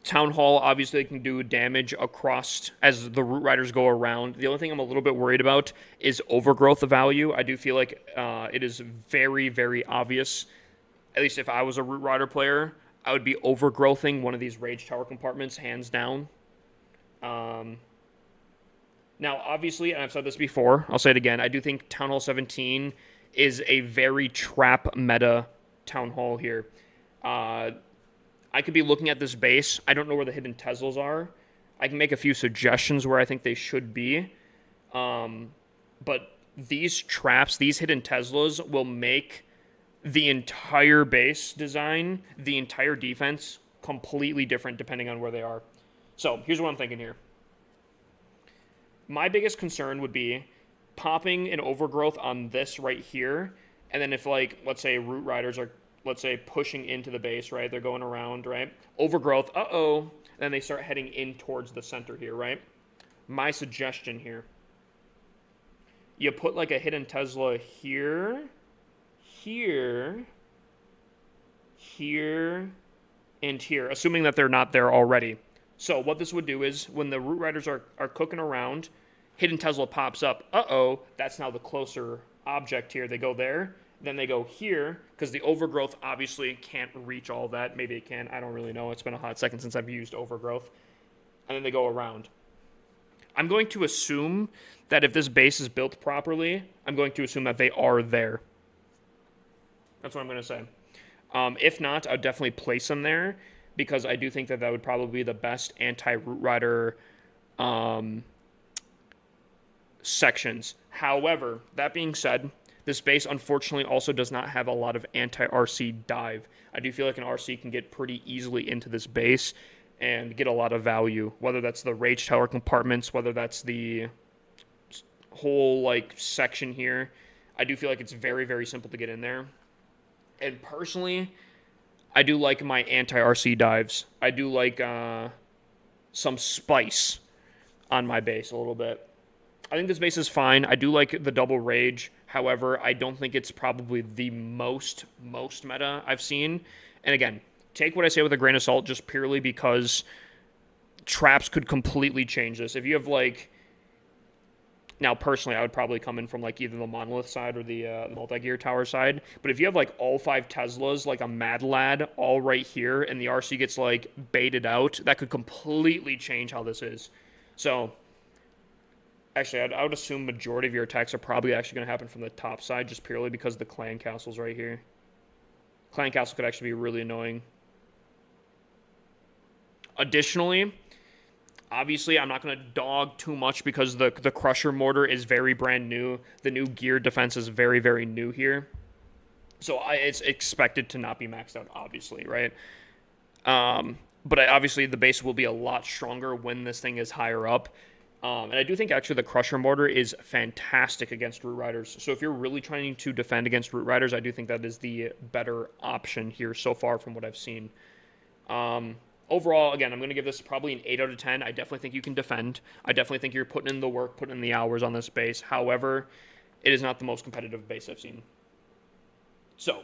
Town Hall obviously can do damage across as the Root Riders go around. The only thing I'm a little bit worried about is overgrowth value. I do feel like it is very, very obvious. At least if I was a Root Rider player, I would be overgrowthing one of these Rage Tower compartments, hands down. Now, obviously, and I've said this before, I'll say it again, I do think Town Hall 17 is a very trap meta Town Hall here. I could be looking at this base. I don't know where the hidden Teslas are. I can make a few suggestions where I think they should be. But these traps, these hidden Teslas, will make the entire base design, the entire defense, completely different depending on where they are. So here's what I'm thinking here. My biggest concern would be popping an overgrowth on this right here. And then if, like, let's say Root Riders are, let's say, pushing into the base, right? They're going around, right? Overgrowth, uh-oh. Then they start heading in towards the center here, right? My suggestion here. You put, like, a hidden Tesla here, here, and here, assuming that they're not there already. So what this would do is when the Root Riders are cooking around, hidden Tesla pops up. Uh-oh, that's now the closer object here. They go there, then they go here, because the overgrowth obviously can't reach all that. Maybe it can. I don't really know. It's been a hot second since I've used overgrowth. And then they go around. I'm going to assume that if this base is built properly, I'm going to assume that they are there. That's what I'm going to say. If not, I'd definitely place them there because I do think that that would probably be the best anti-Root Rider sections. However, that being said, this base unfortunately also does not have a lot of anti-RC dive. I do feel like an RC can get pretty easily into this base and get a lot of value, whether that's the Rage Tower compartments, whether that's the whole like section here. I do feel like it's very, very simple to get in there. And personally, I do like my anti-RC dives. I do like some spice on my base a little bit. I think this base is fine. I do like the double rage. However, I don't think it's probably the most meta I've seen. And again, take what I say with a grain of salt just purely because traps could completely change this. If you have like... Now, personally, I would probably come in from like either the Monolith side or the multi-gear tower side. But if you have like all 5 Teslas, like a Mad Lad, all right here, and the RC gets like baited out, that could completely change how this is. So, actually, I would assume majority of your attacks are probably actually going to happen from the top side just purely because the clan castle's right here. Clan castle could actually be really annoying. Additionally, obviously, I'm not going to dog too much because the Crusher Mortar is very brand new. The new gear defense is very, very new here. So it's expected to not be maxed out, obviously, right? But obviously, the base will be a lot stronger when this thing is higher up. And I do think, actually, the Crusher Mortar is fantastic against Root Riders. So if you're really trying to defend against Root Riders, I do think that is the better option here so far from what I've seen. Overall, again, I'm going to give this probably an 8 out of 10. I definitely think you can defend. I definitely think you're putting in the work, putting in the hours on this base. However, it is not the most competitive base I've seen. So,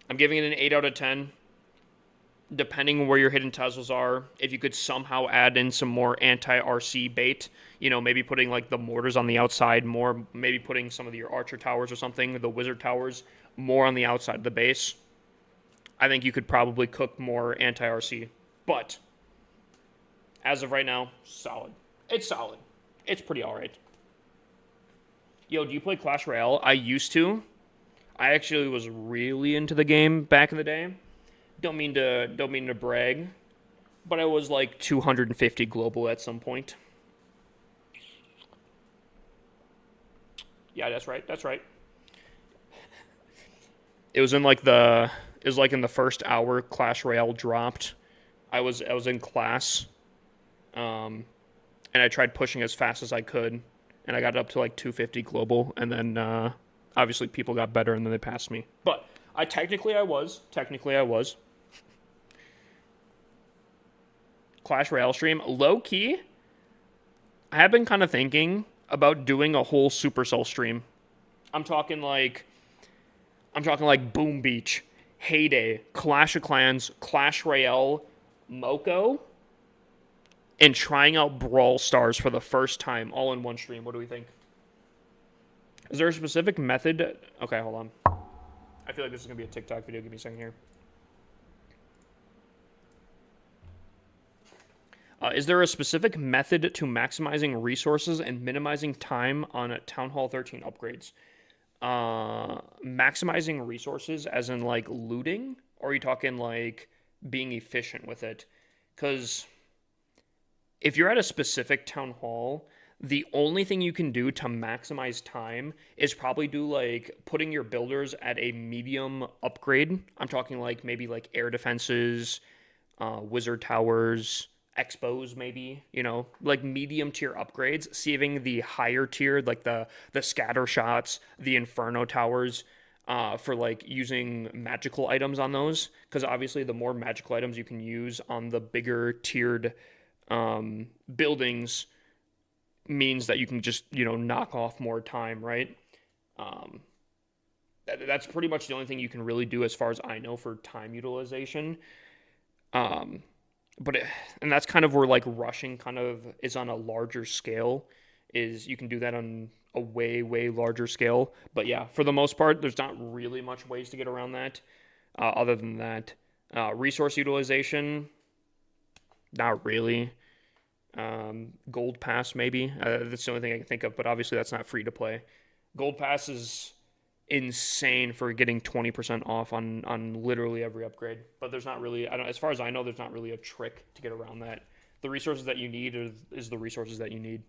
I'm giving it an 8 out of 10. Depending on where your hidden Teslas are, if you could somehow add in some more anti-RC bait, you know, maybe putting like the mortars on the outside more, maybe putting some of your archer towers or something, the wizard towers, more on the outside of the base, I think you could probably cook more anti-RC. But, as of right now, solid. It's solid. It's pretty alright. Yo, do you play Clash Royale? I used to. I actually was really into the game back in the day. Don't mean to brag, but I was like 250 global at some point. Yeah, that's right. That's right. It was in like the it was like in the first hour Clash Royale dropped. I was in class, and I tried pushing as fast as I could, and I got up to like 250 global, and then obviously people got better, and then they passed me. But technically I was Clash Royale stream low key. I have been kind of thinking about doing a whole Supercell stream. I'm talking like Boom Beach, Heyday, Clash of Clans, Clash Royale, Moko, and trying out Brawl Stars for the first time all in one stream. What do we think? Is there a specific method? Okay, hold on. I feel like this is going to be a TikTok video. Give me a second here. Is there a specific method to maximizing resources and minimizing time on Town Hall 13 upgrades? Maximizing resources as in like looting? Or are you talking like being efficient with it? Because if you're at a specific town hall, the only thing you can do to maximize time is probably do like putting your builders at a medium upgrade. I'm talking like maybe like air defenses, wizard towers, expos maybe, like medium tier upgrades, saving the higher tier like the scatter shots, the inferno towers, for like using magical items on those, because obviously the more magical items you can use on the bigger tiered buildings means that you can just knock off more time, right? That's pretty much the only thing you can really do as far as I know for time utilization. But and that's kind of where like rushing kind of is on a larger scale, is you can do that on a way larger scale. But yeah, for the most part there's not really much ways to get around that, other than that. Resource utilization, not really. Gold pass maybe, that's the only thing I can think of, but obviously that's not free to play. Gold pass is insane for getting 20% off on literally every upgrade, but there's not really, as far as I know, there's not really a trick to get around that. The resources that you need is the resources that you need.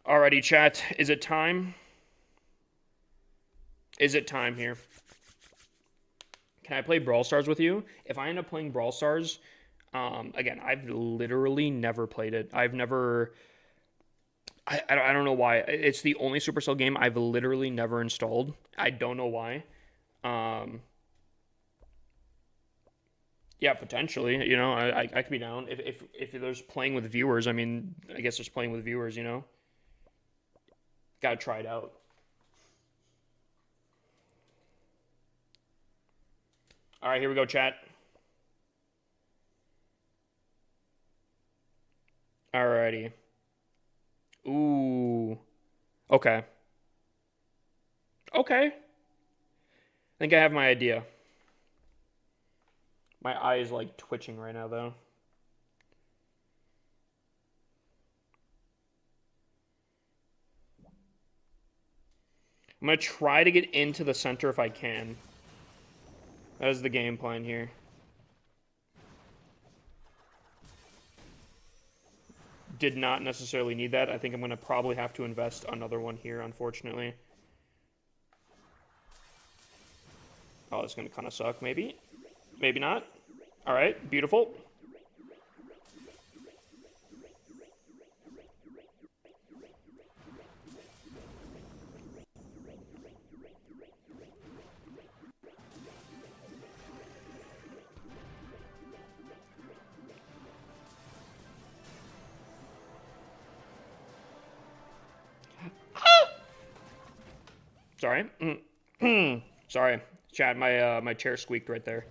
Alrighty, chat, is it time here? Can I play Brawl Stars with you? If I end up playing Brawl Stars, again, I've literally never played it. I don't know why. It's the only Supercell game I've literally never installed. I don't know why. Yeah, potentially. I could be down if there's playing with viewers. I mean, I guess there's playing with viewers. Gotta try it out. All right, here we go, chat. Alrighty. Ooh. Okay. Okay. I think I have my idea. My eye is like twitching right now, though. I'm going to try to get into the center if I can. That is the game plan here. Did not necessarily need that. I think I'm going to probably have to invest another one here, unfortunately. Oh, it's going to kind of suck, maybe. Maybe not. All right, beautiful. Sorry. Sorry. Chad, my chair squeaked right there.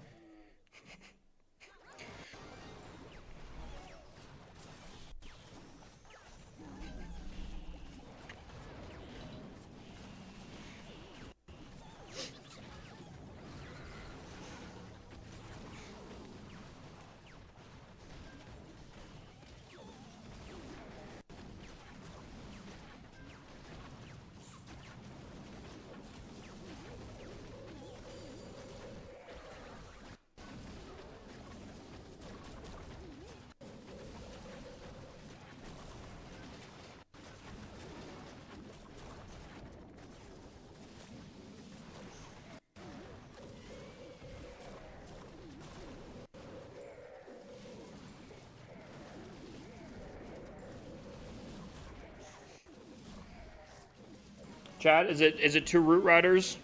Chat, is it 2 Root Riders?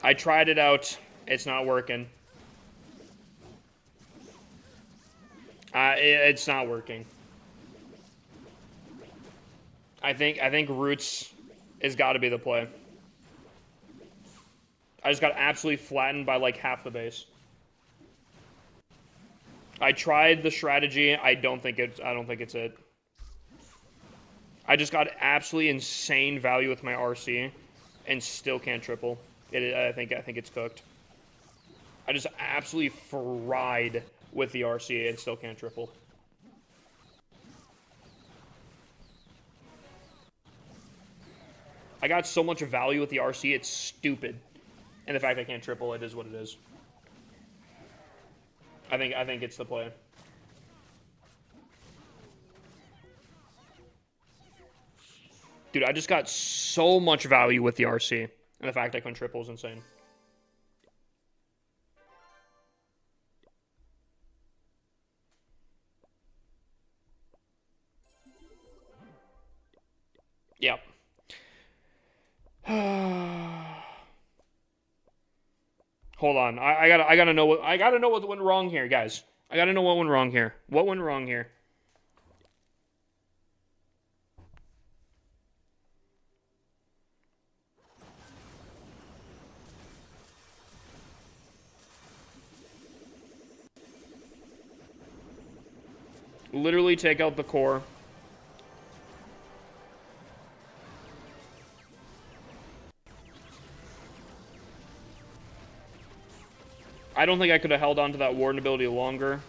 I tried it out. It's not working. It's not working. I think Roots has got to be the play. I just got absolutely flattened by like half the base. I tried the strategy. I don't think it's it. I just got absolutely insane value with my RC, and still can't triple. I think it's cooked. I just absolutely fried with the RC and still can't triple. I got so much value with the RC, it's stupid. And the fact I can't triple it is what it is. I think it's the play. Dude, I just got so much value with the RC. And the fact I couldn't triple is insane. Yep. Hold on. I gotta know what went wrong here, guys. I gotta know what went wrong here. What went wrong here? Literally take out the core. I don't think I could have held on to that Warden ability longer.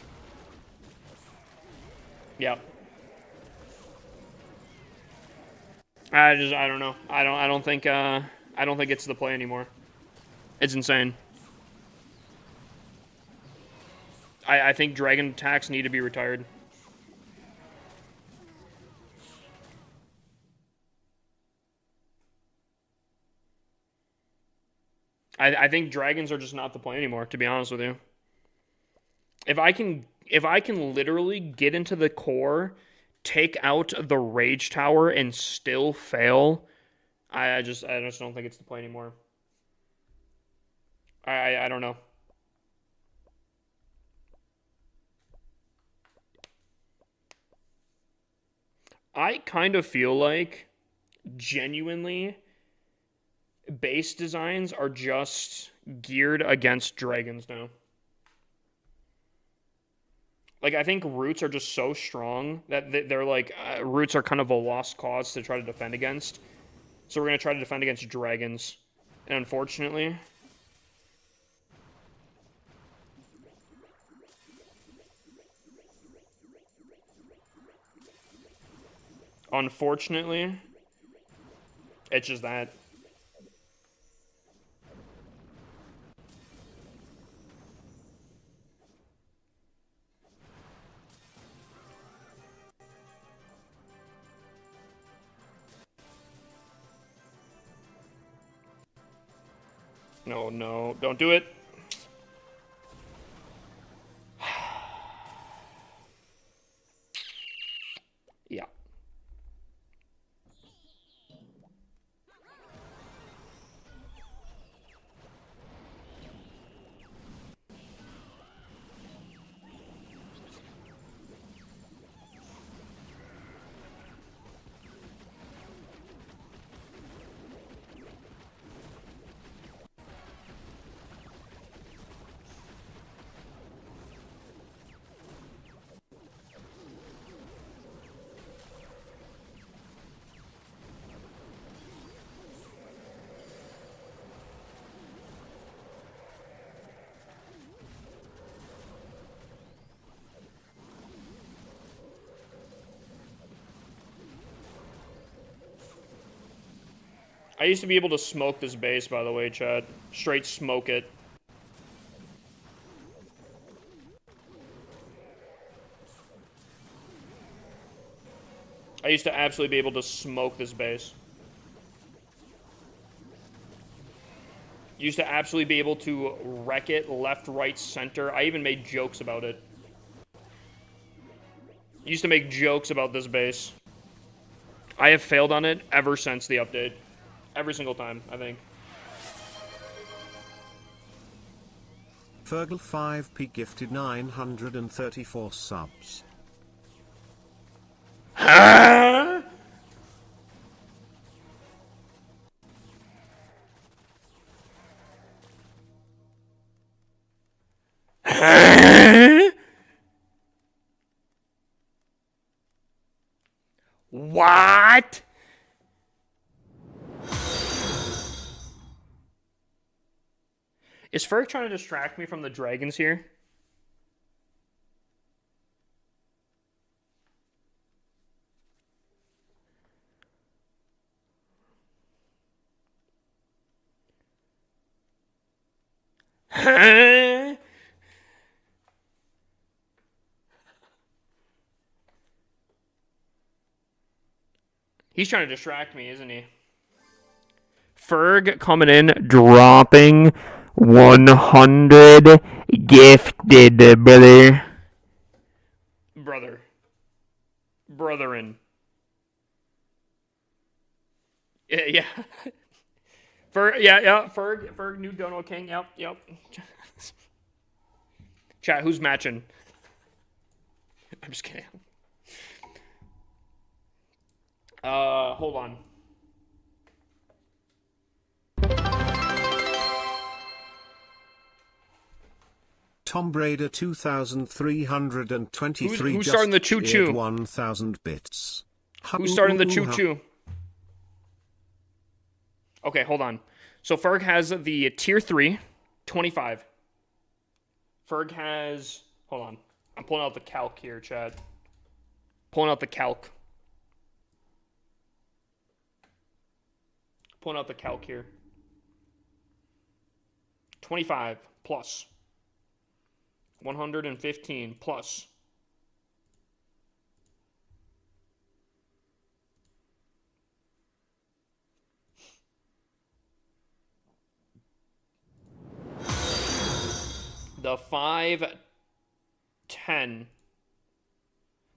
Yep. I don't know. I don't think it's the play anymore. It's insane. I think dragon attacks need to be retired. I think dragons are just not the play anymore, to be honest with you. If I can literally get into the core, take out the rage tower, and still fail, I just don't think it's the play anymore. I don't know. I kind of feel like, genuinely, base designs are just geared against dragons now. Like, I think roots are just so strong that they're like, roots are kind of a lost cause to try to defend against. So we're going to try to defend against dragons. And unfortunately... it's just that. No, don't do it. Yeah. I used to be able to smoke this base, by the way, Chad. Straight smoke it. I used to absolutely be able to smoke this base. Used to absolutely be able to wreck it left, right, center. I even made jokes about it. Used to make jokes about this base. I have failed on it ever since the update. Every single time, I think. Fergal 5p gifted 934 subs. Huh? Huh? What? Is Ferg trying to distract me from the dragons here? Huh? He's trying to distract me, isn't he? Ferg coming in, dropping 100 gifted, brother. Brotherin. Yeah. Ferg, yeah. Ferg, new Dono King. Yep. Chat, who's matching? I'm just kidding. Hold on. Tom Brady 2323 Who's starting the choo-choo? 1000 bits. Who's starting the choo-choo? Okay, hold on. So Ferg has the tier 3, 25. Ferg has... Hold on. I'm pulling out the calc here, Chad. Pulling out the calc. Pulling out the calc here. 25 plus. 115 plus. The 510.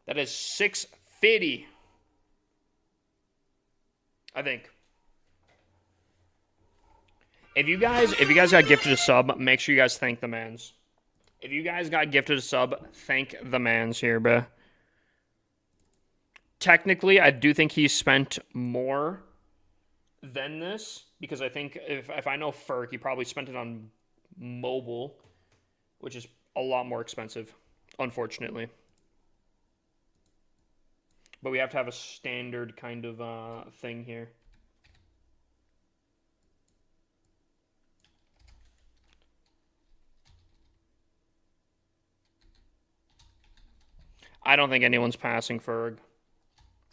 That is 650. I think. If you guys got gifted a sub, make sure you guys thank the mans. If you guys got gifted a sub, thank the mans here, bruh. Technically, I do think he spent more than this, because I think if I know Ferg, he probably spent it on mobile, which is a lot more expensive, unfortunately. But we have to have a standard kind of thing here. I don't think anyone's passing Ferg.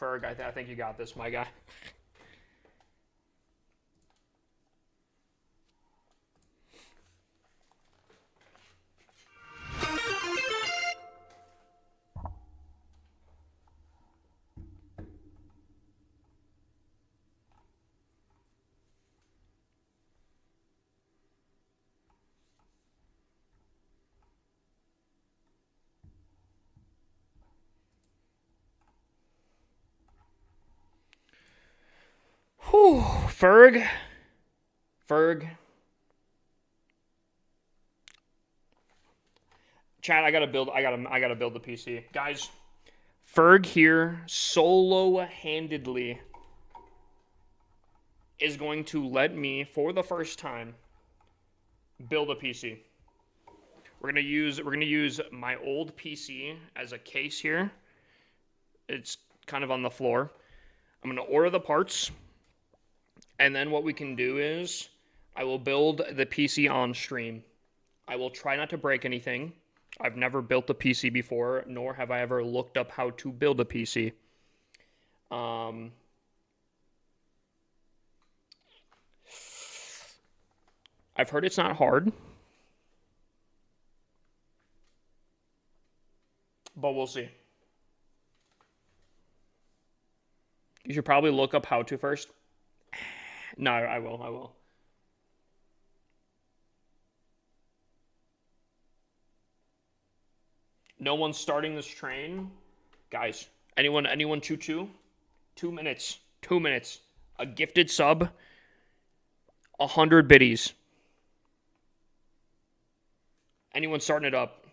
Ferg, I think you got this, my guy. Whew, Ferg. Chad, I gotta build the PC. Guys, Ferg here solo-handedly is going to let me, for the first time, build a PC. We're gonna use my old PC as a case here. It's kind of on the floor. I'm gonna order the parts. And then what we can do is I will build the PC on stream. I will try not to break anything. I've never built a PC before, nor have I ever looked up how to build a PC. I've heard it's not hard, but we'll see. You should probably look up how to first. No, I will. No one's starting this train. Guys, anyone choo-choo? 2 minutes. 2 minutes. A gifted sub. 100 biddies. Anyone starting it up?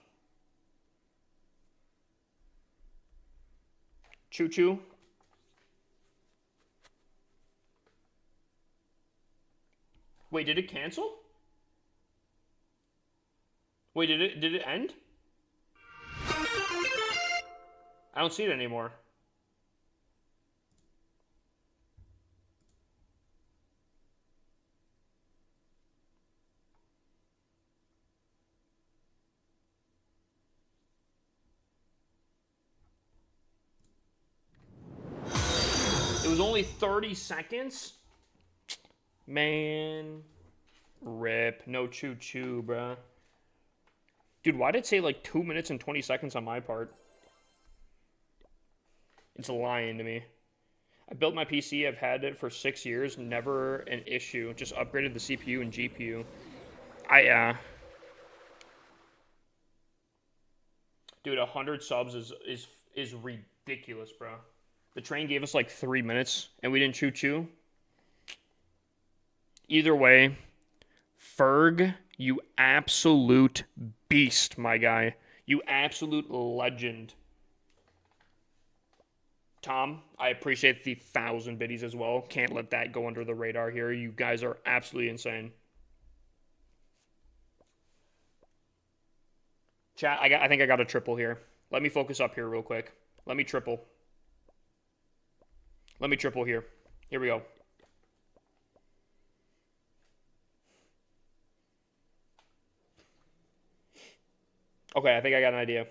Choo choo. Wait, did it cancel? Wait, did it end? I don't see it anymore. It was only 30 seconds? Man. Rip. No choo-choo, bruh. Dude, why did it say like 2 minutes and 20 seconds on my part? It's lying to me. I built my PC. I've had it for 6 years. Never an issue. Just upgraded the CPU and GPU. Dude, 100 subs is ridiculous, bro. The train gave us like 3 minutes, and we didn't choo-choo. Either way, Ferg, you absolute beast, my guy. You absolute legend. Tom, I appreciate the 1,000 biddies as well. Can't let that go under the radar here. You guys are absolutely insane. Chat, I think I got a triple here. Let me focus up here real quick. Let me triple. Let me triple here. Here we go. Okay, I think I got an idea.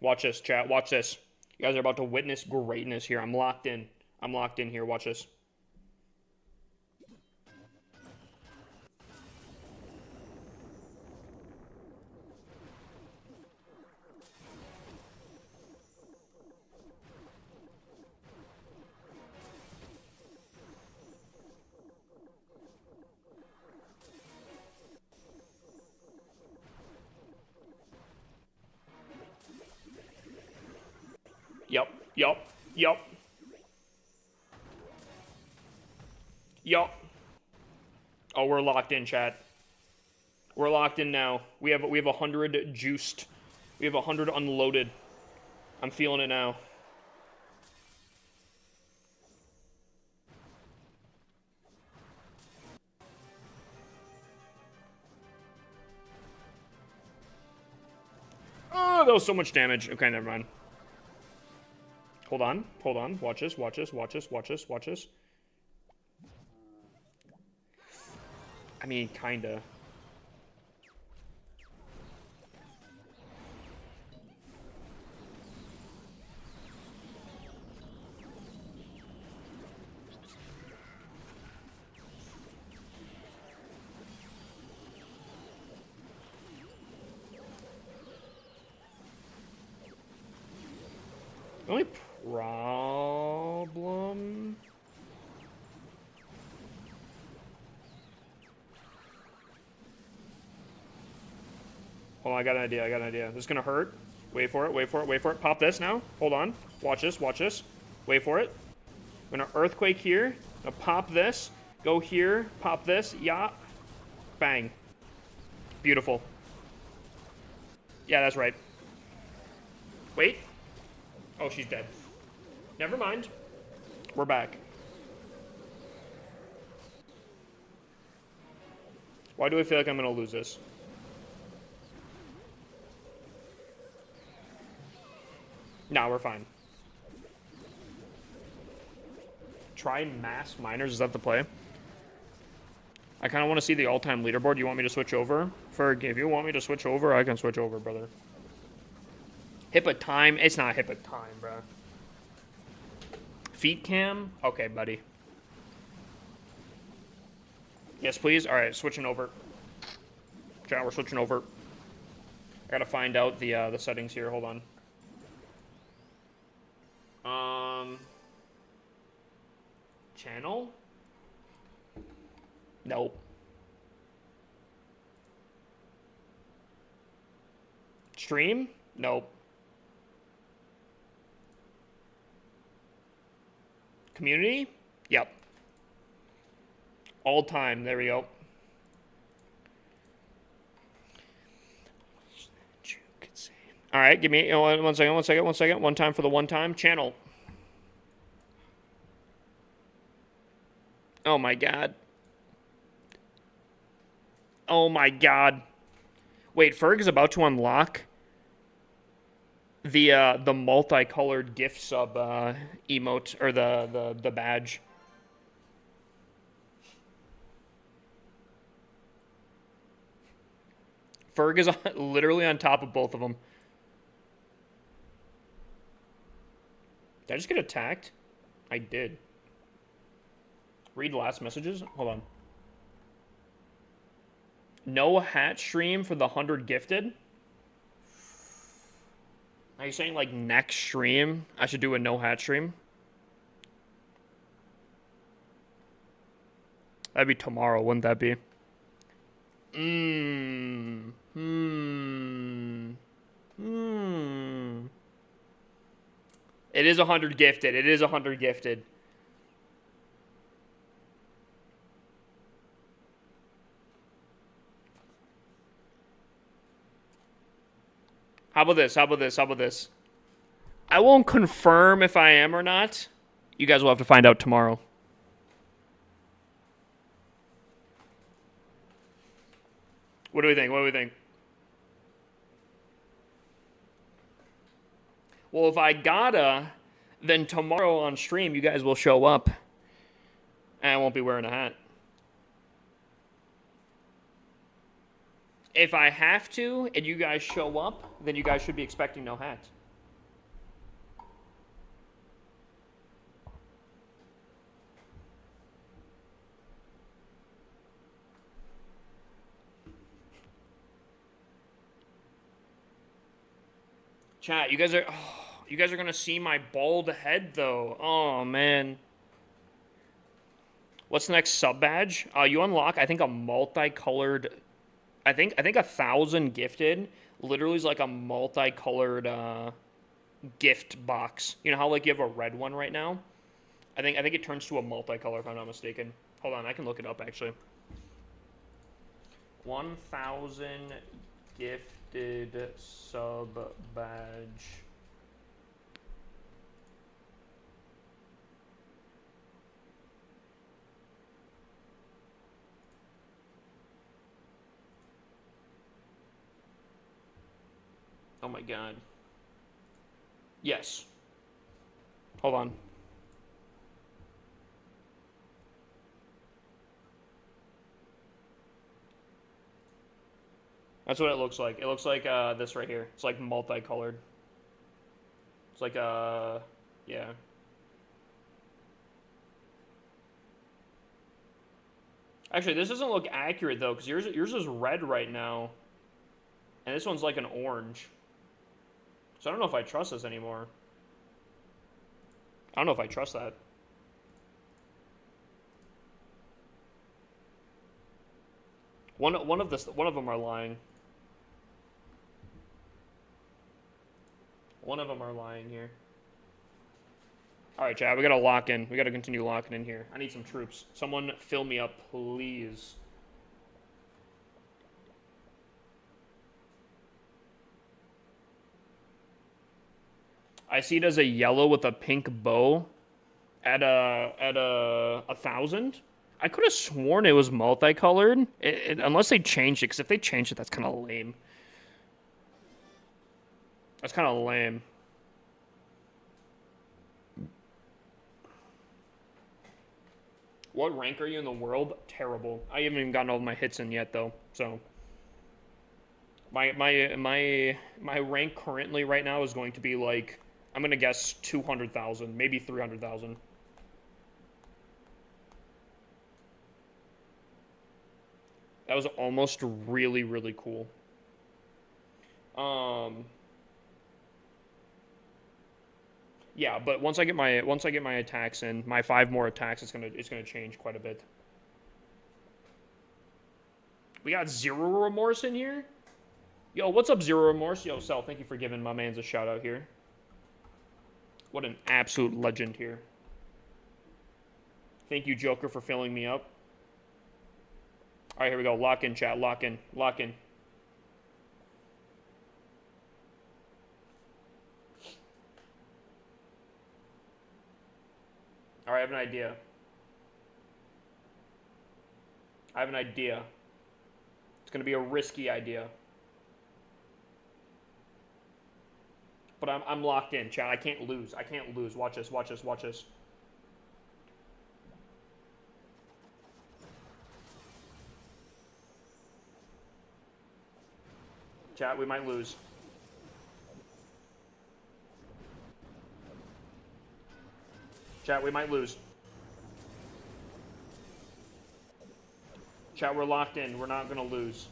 Watch this, chat. Watch this. You guys are about to witness greatness here. I'm locked in. I'm locked in here. Watch this. Yup. Yup. Yup. Yup. Oh, we're locked in, chat. We're locked in now. We have 100 juiced. We have 100 unloaded. I'm feeling it now. Oh, that was so much damage. Okay, never mind. Hold on. Hold on. Watch this. Watch this. Watch this. Watch this. Watch this. I mean, kinda. The only problem... Hold on, I got an idea. I got an idea. This is gonna hurt. Wait for it. Wait for it. Wait for it. Pop this now. Hold on. Watch this. Watch this. Wait for it. I'm gonna earthquake here. I'm gonna pop this. Go here. Pop this. Yeah. Bang. Beautiful. Yeah, that's right. Wait. Oh, she's dead. Never mind. We're back. Why do I feel like I'm gonna lose this? No, we're fine. Try mass miners. Is that the play? I kind of want to see the all-time leaderboard. You want me to switch over? Ferg, if you want me to switch over, I can switch over, brother. HIPAA time? It's not HIPAA time, bro. Feet cam? Okay, buddy. Yes, please. All right, switching over. Chat, we're switching over. I gotta find out the settings here. Hold on. Channel? Nope. Stream? Nope. Community? Yep. All time. There we go. All right, give me one second. One time for the one time. Channel. Oh my god. Oh my god. Wait, Ferg is about to unlock the multicolored gift sub emote or the badge. Ferg is literally on top of both of them. Did I just get attacked? I did. Read last messages? Hold on. No hat stream for the 100 gifted? Are you saying, like, next stream I should do a no hat stream? That'd be tomorrow, wouldn't that be? It is 100 gifted. It is 100 gifted. How about this? How about this? How about this? I won't confirm if I am or not. You guys will have to find out tomorrow. What do we think? What do we think? Well, if I gotta, then tomorrow on stream, you guys will show up. And I won't be wearing a hat. If I have to, and you guys show up, then you guys should be expecting no hat. Chat, you guys are gonna see my bald head though. Oh man. What's the next sub badge? You unlock, I think, a multicolored. I think 1,000 gifted literally is like a multicolored gift box. You know how like you have a red one right now? I think it turns to a multicolor if I'm not mistaken. Hold on, I can look it up actually. 1,000 gifted sub badge. Oh my god. Yes. Hold on. That's what it looks like. It looks like this right here. It's like multicolored. It's like yeah. Actually, this doesn't look accurate though, because yours is red right now, and this one's like an orange. So I don't know if I trust this anymore. I don't know if I trust that. One of them are lying. One of them are lying here. All right, Chad, we gotta lock in. We gotta continue locking in here. I need some troops. Someone fill me up, please. I see it as a yellow with a pink bow at a 1,000. I could have sworn it was multicolored, unless they changed it, because if they changed it, that's kind of lame. That's kind of lame. What rank are you in the world? Terrible. I haven't even gotten all my hits in yet, though, so... My rank currently right now is going to be, like, I'm going to guess 200,000, maybe 300,000. That was almost really, really cool. Yeah, but once I get my attacks in, my 5 more attacks, it's gonna change quite a bit. We got Zero Remorse in here. Yo, what's up, Zero Remorse? Yo, Sel, thank you for giving my mans a shout out here. What an absolute legend here. Thank you, Joker, for filling me up. All right, here we go. Lock in, chat. Lock in. Lock in. All right, I have an idea. I have an idea. It's going to be a risky idea. But I'm locked in, chat. I can't lose. I can't lose. Watch this. Watch this. Watch this. Chat, we might lose. Chat, we might lose. Chat, we're locked in. We're not going to lose.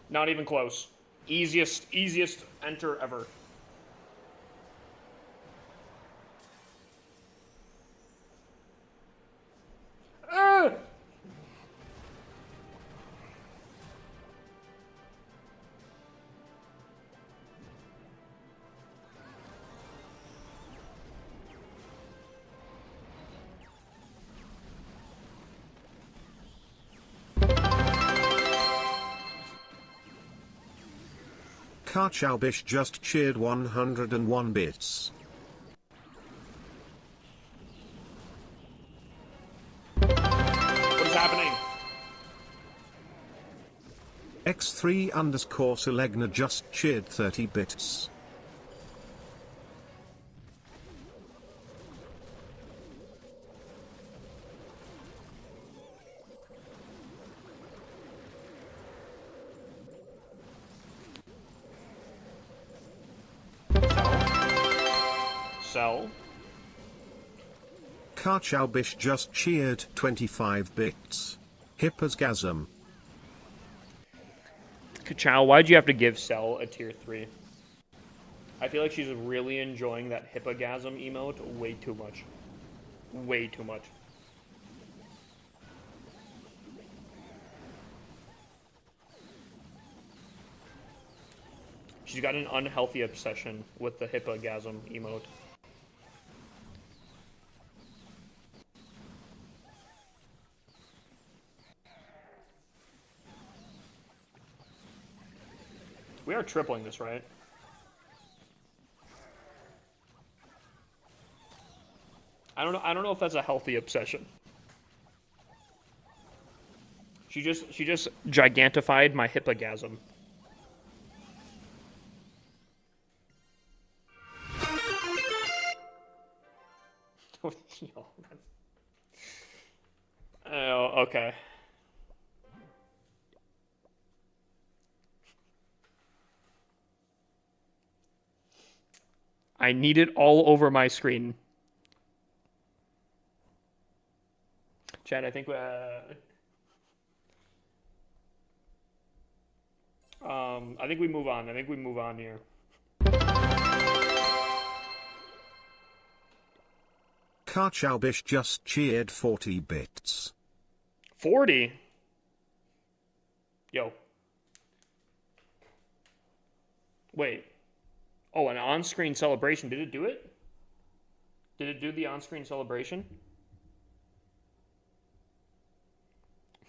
Not even close. Easiest enter ever. Karchalbish just cheered 101 bits. What is happening? X3_Selegna just cheered 30 bits. Sell. Karchalbish just cheered 25 bits. Hippasgasm. Kachow, why'd you have to give Cell a tier 3? I feel like she's really enjoying that hippogasm emote way too much. Way too much. She's got an unhealthy obsession with the hippogasm emote. We are tripling this, right? I don't know if that's a healthy obsession. She just gigantified my hippogasm. Oh, okay. I need it all over my screen. Chad, I think we move on. I think we move on here. Karchalbish just cheered 40 bits. 40? Yo. Wait. Oh, an on-screen celebration. Did it do it? Did it do the on-screen celebration?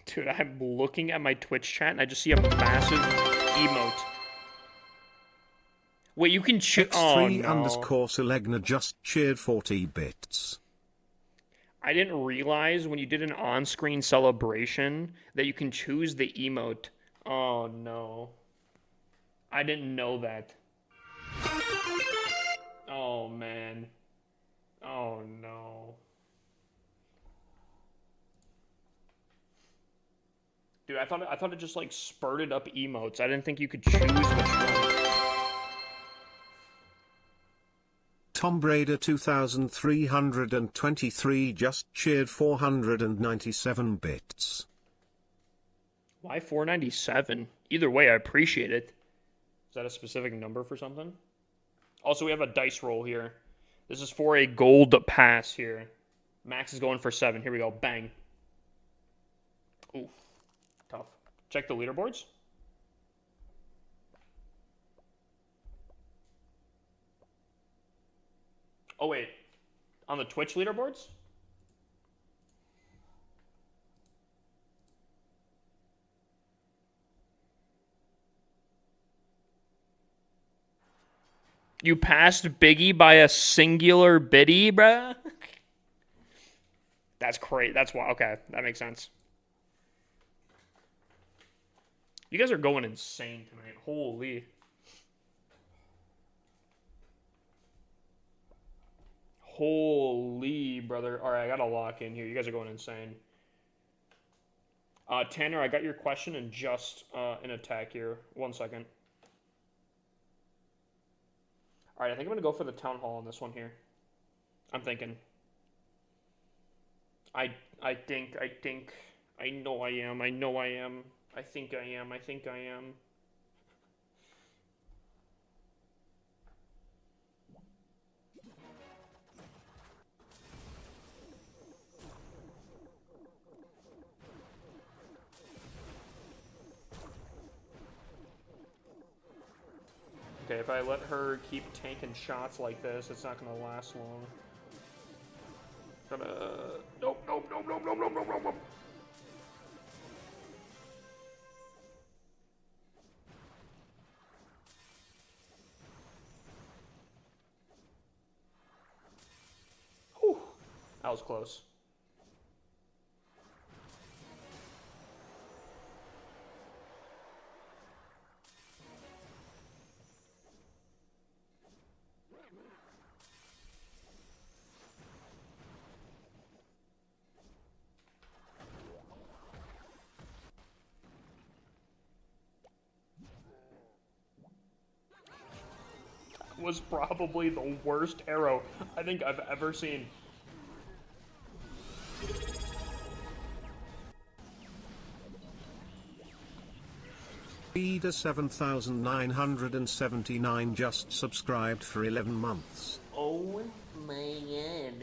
Dude, I'm looking at my Twitch chat and I just see a massive emote. Wait, you can choose. Oh, no. X3_Selegna just cheered 40 bits. I didn't realize when you did an on-screen celebration that you can choose the emote. Oh, no. I didn't know that. Oh, man. Oh, no. Dude, I thought it just, like, spurted up emotes. I didn't think you could choose which one. Tom Brady 2323 just cheered 497 bits. Why 497? Either way, I appreciate it. Is that a specific number for something? Also, we have a dice roll here. This is for a gold pass here. Max is going for 7. Here we go. Bang. Ooh, tough. Check the leaderboards. Oh, wait. On the Twitch leaderboards? You passed Biggie by a singular biddy, bruh? That's great. That's why. Okay, that makes sense. You guys are going insane tonight. Holy. Holy, brother. All right, I got to lock in here. You guys are going insane. Tanner, I got your question in just an attack here. 1 second. All right, I think I'm going to go for the town hall on this one here. I'm thinking. I think, I know I am. I know I am. I think I am. I think I am. Okay, if I let her keep tanking shots like this, it's not gonna last long. Nope, nope, nope, nope, nope, nope, nope, nope, nope. Whew. That was close. Was probably the worst arrow I think I've ever seen. Eda 7979 just subscribed for 11 months. Oh my god.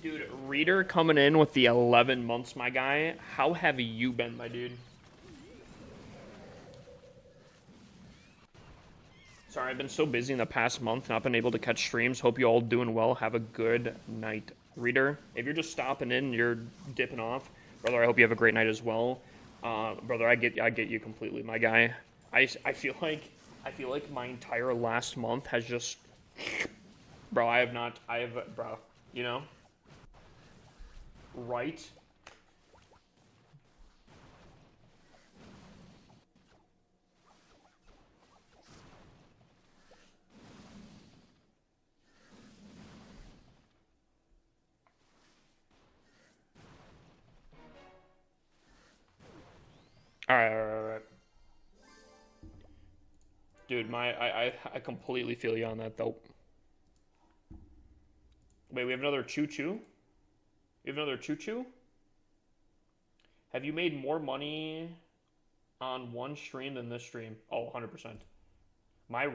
Dude, Reader coming in with the 11 months, my guy. How have you been, my dude? Sorry, I've been so busy in the past month, not been able to catch streams. Hope you all doing well. Have a good night. Reader, if you're just stopping in, you're dipping off. Brother, I hope you have a great night as well. Brother, I get you completely, my guy. I feel like my entire last month has just, bro, bro, you know? Right? All right. Dude, I completely feel you on that, though. Wait, we have another choo-choo? We have another choo-choo? Have you made more money on one stream than this stream? Oh, 100%. My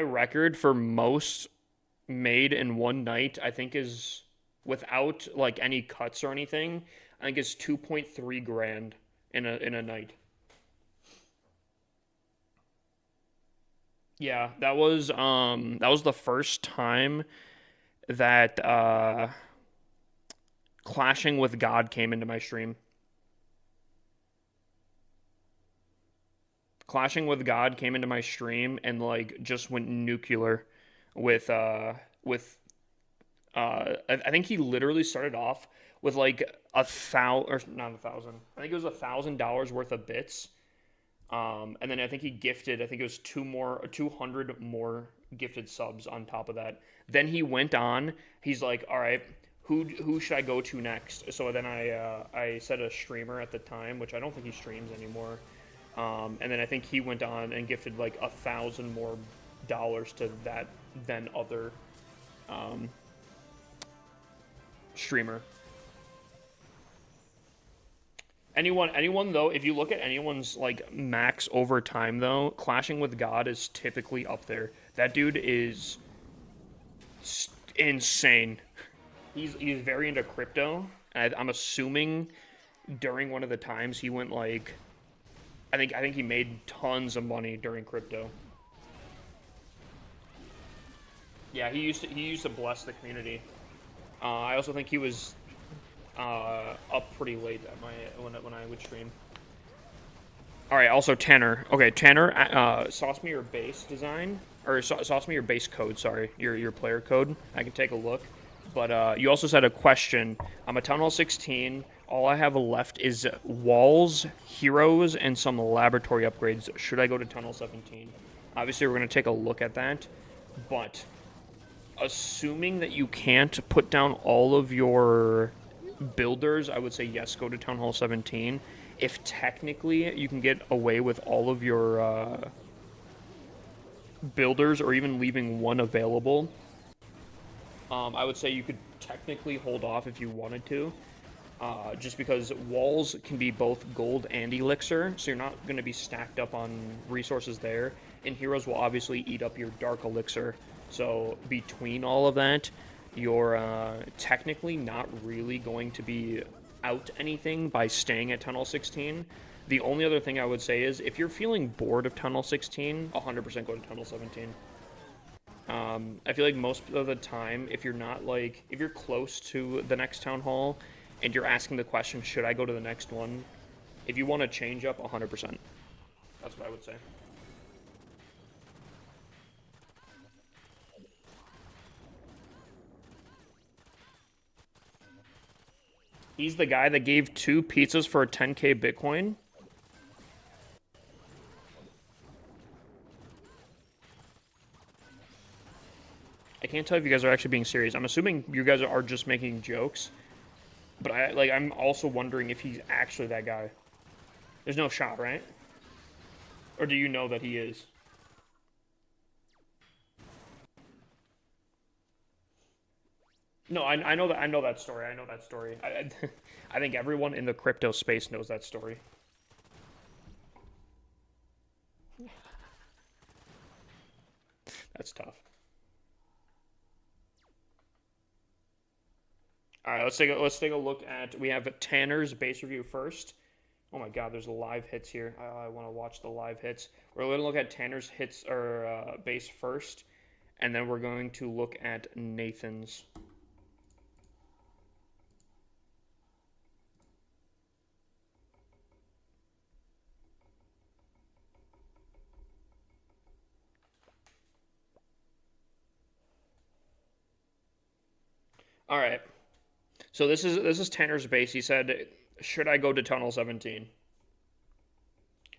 record for most made in one night, I think is without like any cuts or anything, I think is 2.3 grand in a night. Yeah, that was the first time that Clashing with God came into my stream. Clashing with God came into my stream and like just went nuclear with I think he literally started off with like or not 1,000. I think it was $1,000 worth of bits, And then I think he gifted, I think it was 200 more gifted subs on top of that. Then he went on. He's like, all right, who should I go to next? So then I said a streamer at the time, which I don't think he streams anymore. And then I think he went on and gifted like 1,000 more dollars to that then other streamer. Anyone though, if you look at anyone's like max over time though, Clashing with God is typically up there. That dude is insane. He's very into crypto. I'm assuming during one of the times he went like, I think he made tons of money during crypto. Yeah, he used to bless the community. I also think he was up pretty late at when I would stream. All right. Also, Tanner. Okay, Tanner. Sauce me your base design or sauce me your base code. Sorry, your player code. I can take a look. But you also said a question. I'm a Town Hall 16. All I have left is walls, heroes, and some laboratory upgrades. Should I go to Town Hall 17? Obviously, we're gonna take a look at that. But assuming that you can't put down all of your builders, I would say yes, go to Town Hall 17. If technically you can get away with all of your builders or even leaving one available, I would say you could technically hold off if you wanted to. Just because walls can be both gold and elixir, so you're not going to be stacked up on resources there. And heroes will obviously eat up your dark elixir. So between all of that, you're technically not really going to be out anything by staying at Tunnel 16. The only other thing I would say is if you're feeling bored of Tunnel 16, 100% go to Tunnel 17. I feel like most of the time, if you're close to the next town hall and you're asking the question, should I go to the next one? If you want to change up, 100%. That's what I would say. He's the guy that gave 2 pizzas for a 10k Bitcoin. I can't tell if you guys are actually being serious. I'm assuming you guys are just making jokes. But I'm also wondering if he's actually that guy. There's no shot, right? Or do you know that he is? No, I know that story. I know that story. I think everyone in the crypto space knows that story. That's tough. All right, let's take a look at. We have Tanner's base review first. Oh my God, there's live hits here. I want to watch the live hits. We're going to look at Tanner's hits or base first, and then we're going to look at Nathan's. All right. So this is Tanner's base. He said, "Should I go to Tunnel 17?"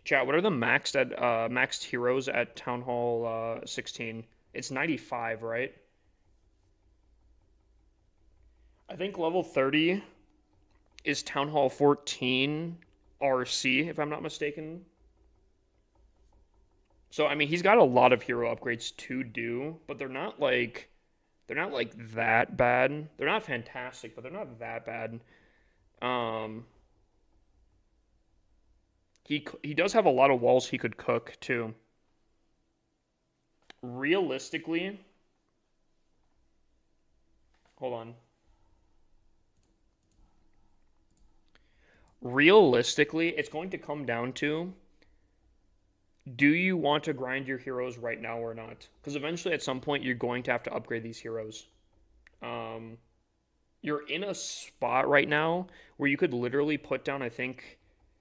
Chat. What are the maxed heroes at Town Hall 16? It's 95, right? I think level 30 is Town Hall 14 RC, if I'm not mistaken. So I mean, he's got a lot of hero upgrades to do, but they're not like that bad. They're not fantastic, but they're not that bad. Um, he does have a lot of walls he could cook too. Realistically, hold on. Realistically, it's going to come down to do you want to grind your heroes right now or not? Because eventually, at some point, you're going to have to upgrade these heroes. Um, you're in a spot right now where you could literally put down, I think,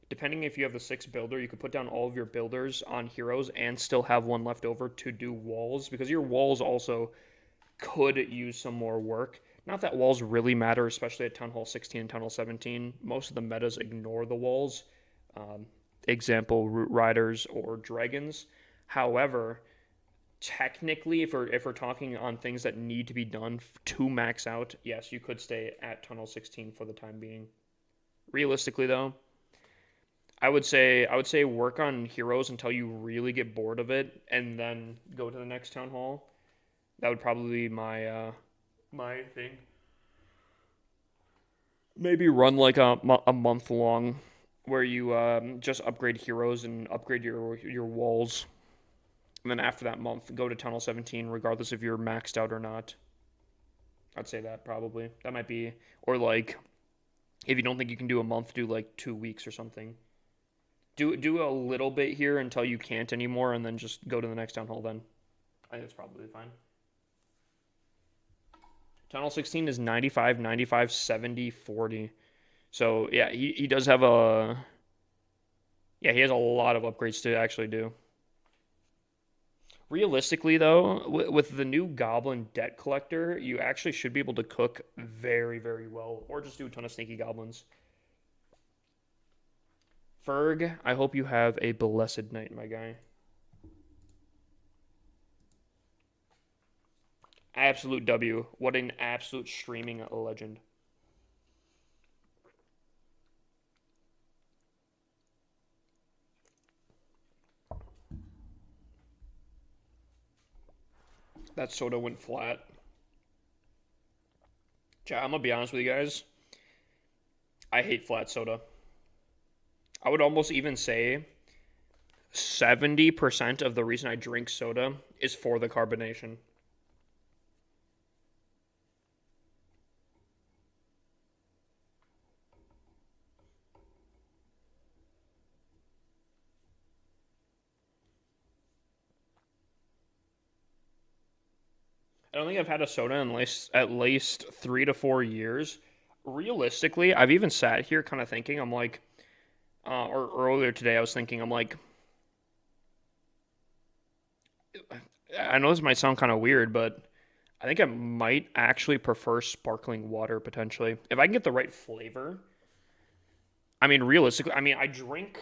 depending if you have the 6 builder, you could put down all of your builders on heroes and still have one left over to do walls because your walls also could use some more work. Not that walls really matter, especially at Town Hall 16 and Town Hall 17. Most of the metas ignore the walls. Um, example, Root Riders or Dragons. However, technically, if we're talking on things that need to be done to max out, yes, you could stay at Tunnel 16 for the time being. Realistically, though, I would say work on heroes until you really get bored of it, and then go to the next town hall. That would probably be my thing. Maybe run like a month long, where you just upgrade heroes and upgrade your walls, and then after that month, go to Tunnel 17, regardless if you're maxed out or not. I'd say that probably. That might be, or like if you don't think you can do a month, do like 2 weeks or something. Do a little bit here until you can't anymore, and then just go to the next town hall. Then I think that's probably fine. Tunnel 16 is 95, 95, 70, 40. So yeah, he does have a yeah, he has a lot of upgrades to actually do. Realistically, though, with the new Goblin Debt Collector, you actually should be able to cook very, very well, or just do a ton of sneaky goblins. Ferg, I hope you have a blessed night, my guy. Absolute W. What an absolute streaming legend. That soda went flat. I'm gonna be honest with you guys. I hate flat soda. I would almost even say 70% of the reason I drink soda is for the carbonation. I don't think I've had a soda in at least 3 to 4 years. Realistically, I've even sat here kind of thinking, I'm like, or earlier today, I was thinking, I'm like, I know this might sound kind of weird, but I think I might actually prefer sparkling water potentially. If I can get the right flavor. I mean, realistically, I mean, I drink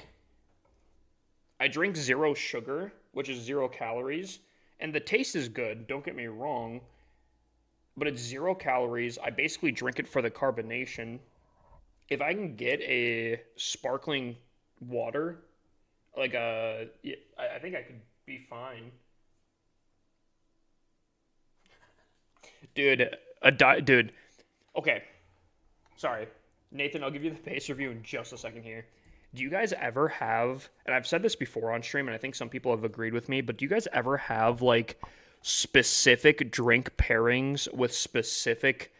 zero sugar, which is 0 calories, and the taste is good, don't get me wrong, but it's 0 calories. I basically drink it for the carbonation. If I can get a sparkling water, like yeah, I think I could be fine. Dude, okay, sorry. Nathan, I'll give you the pace review in just a second here. Do you guys ever have, and I've said this before on stream, and I think some people have agreed with me, but do you guys ever have like specific drink pairings with specific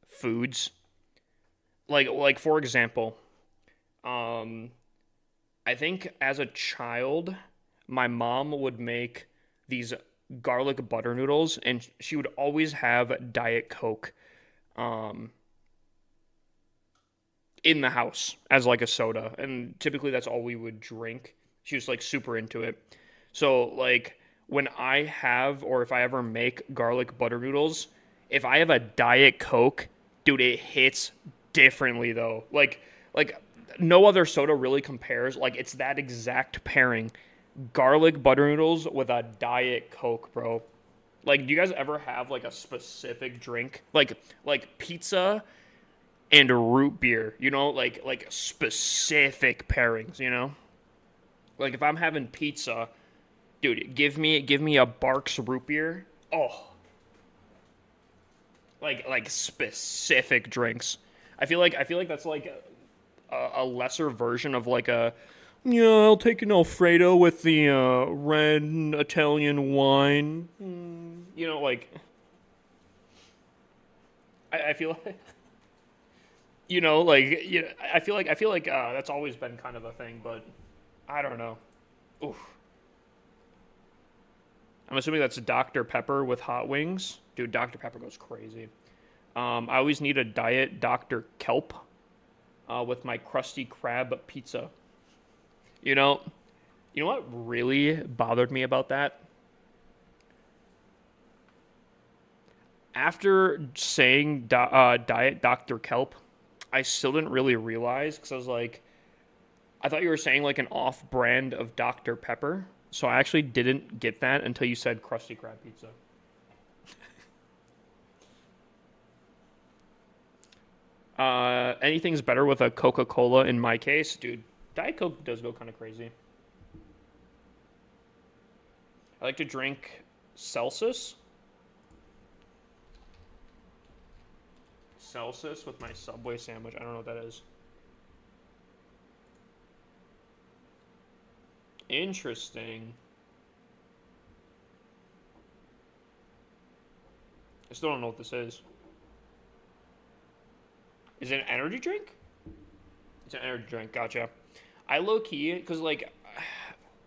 foods? Like for example, um, I think as a child, my mom would make these garlic butter noodles, and she would always have Diet Coke. Um, in the house as like a soda, and typically that's all we would drink. She was like super into it. So like when I have, or if I ever make garlic butter noodles, if I have a Diet Coke, dude, it hits differently though. Like no other soda really compares. Like it's that exact pairing. Garlic butter noodles with a Diet Coke, bro. Like, do you guys ever have like a specific drink? Like pizza and root beer, like specific pairings, Like if I'm having pizza, dude, give me a Barks root beer. Oh, like specific drinks. I feel like that's like a lesser version of like a yeah, I'll take an Alfredo with the red Italian wine. Like I feel like I feel like that's always been kind of a thing, but I don't know. Oof. I'm assuming that's Dr. Pepper with hot wings. Dude, Dr. Pepper goes crazy. I always need a diet Dr. Kelp with my Krusty Krab pizza. You know, you know what really bothered me about that? After saying diet Dr. Kelp, I still didn't really realize because I was like, I thought you were saying like an off-brand of Dr. Pepper, so I actually didn't get that until you said Krusty Krab pizza. Anything's better with a Coca-Cola in my case, dude. Diet Coke does go kind of crazy. I like to drink Celsius. Celsius with my Subway sandwich. I don't know what that is. Interesting. I still don't know what this is. Is it an energy drink? It's an energy drink. Gotcha. I low key, because like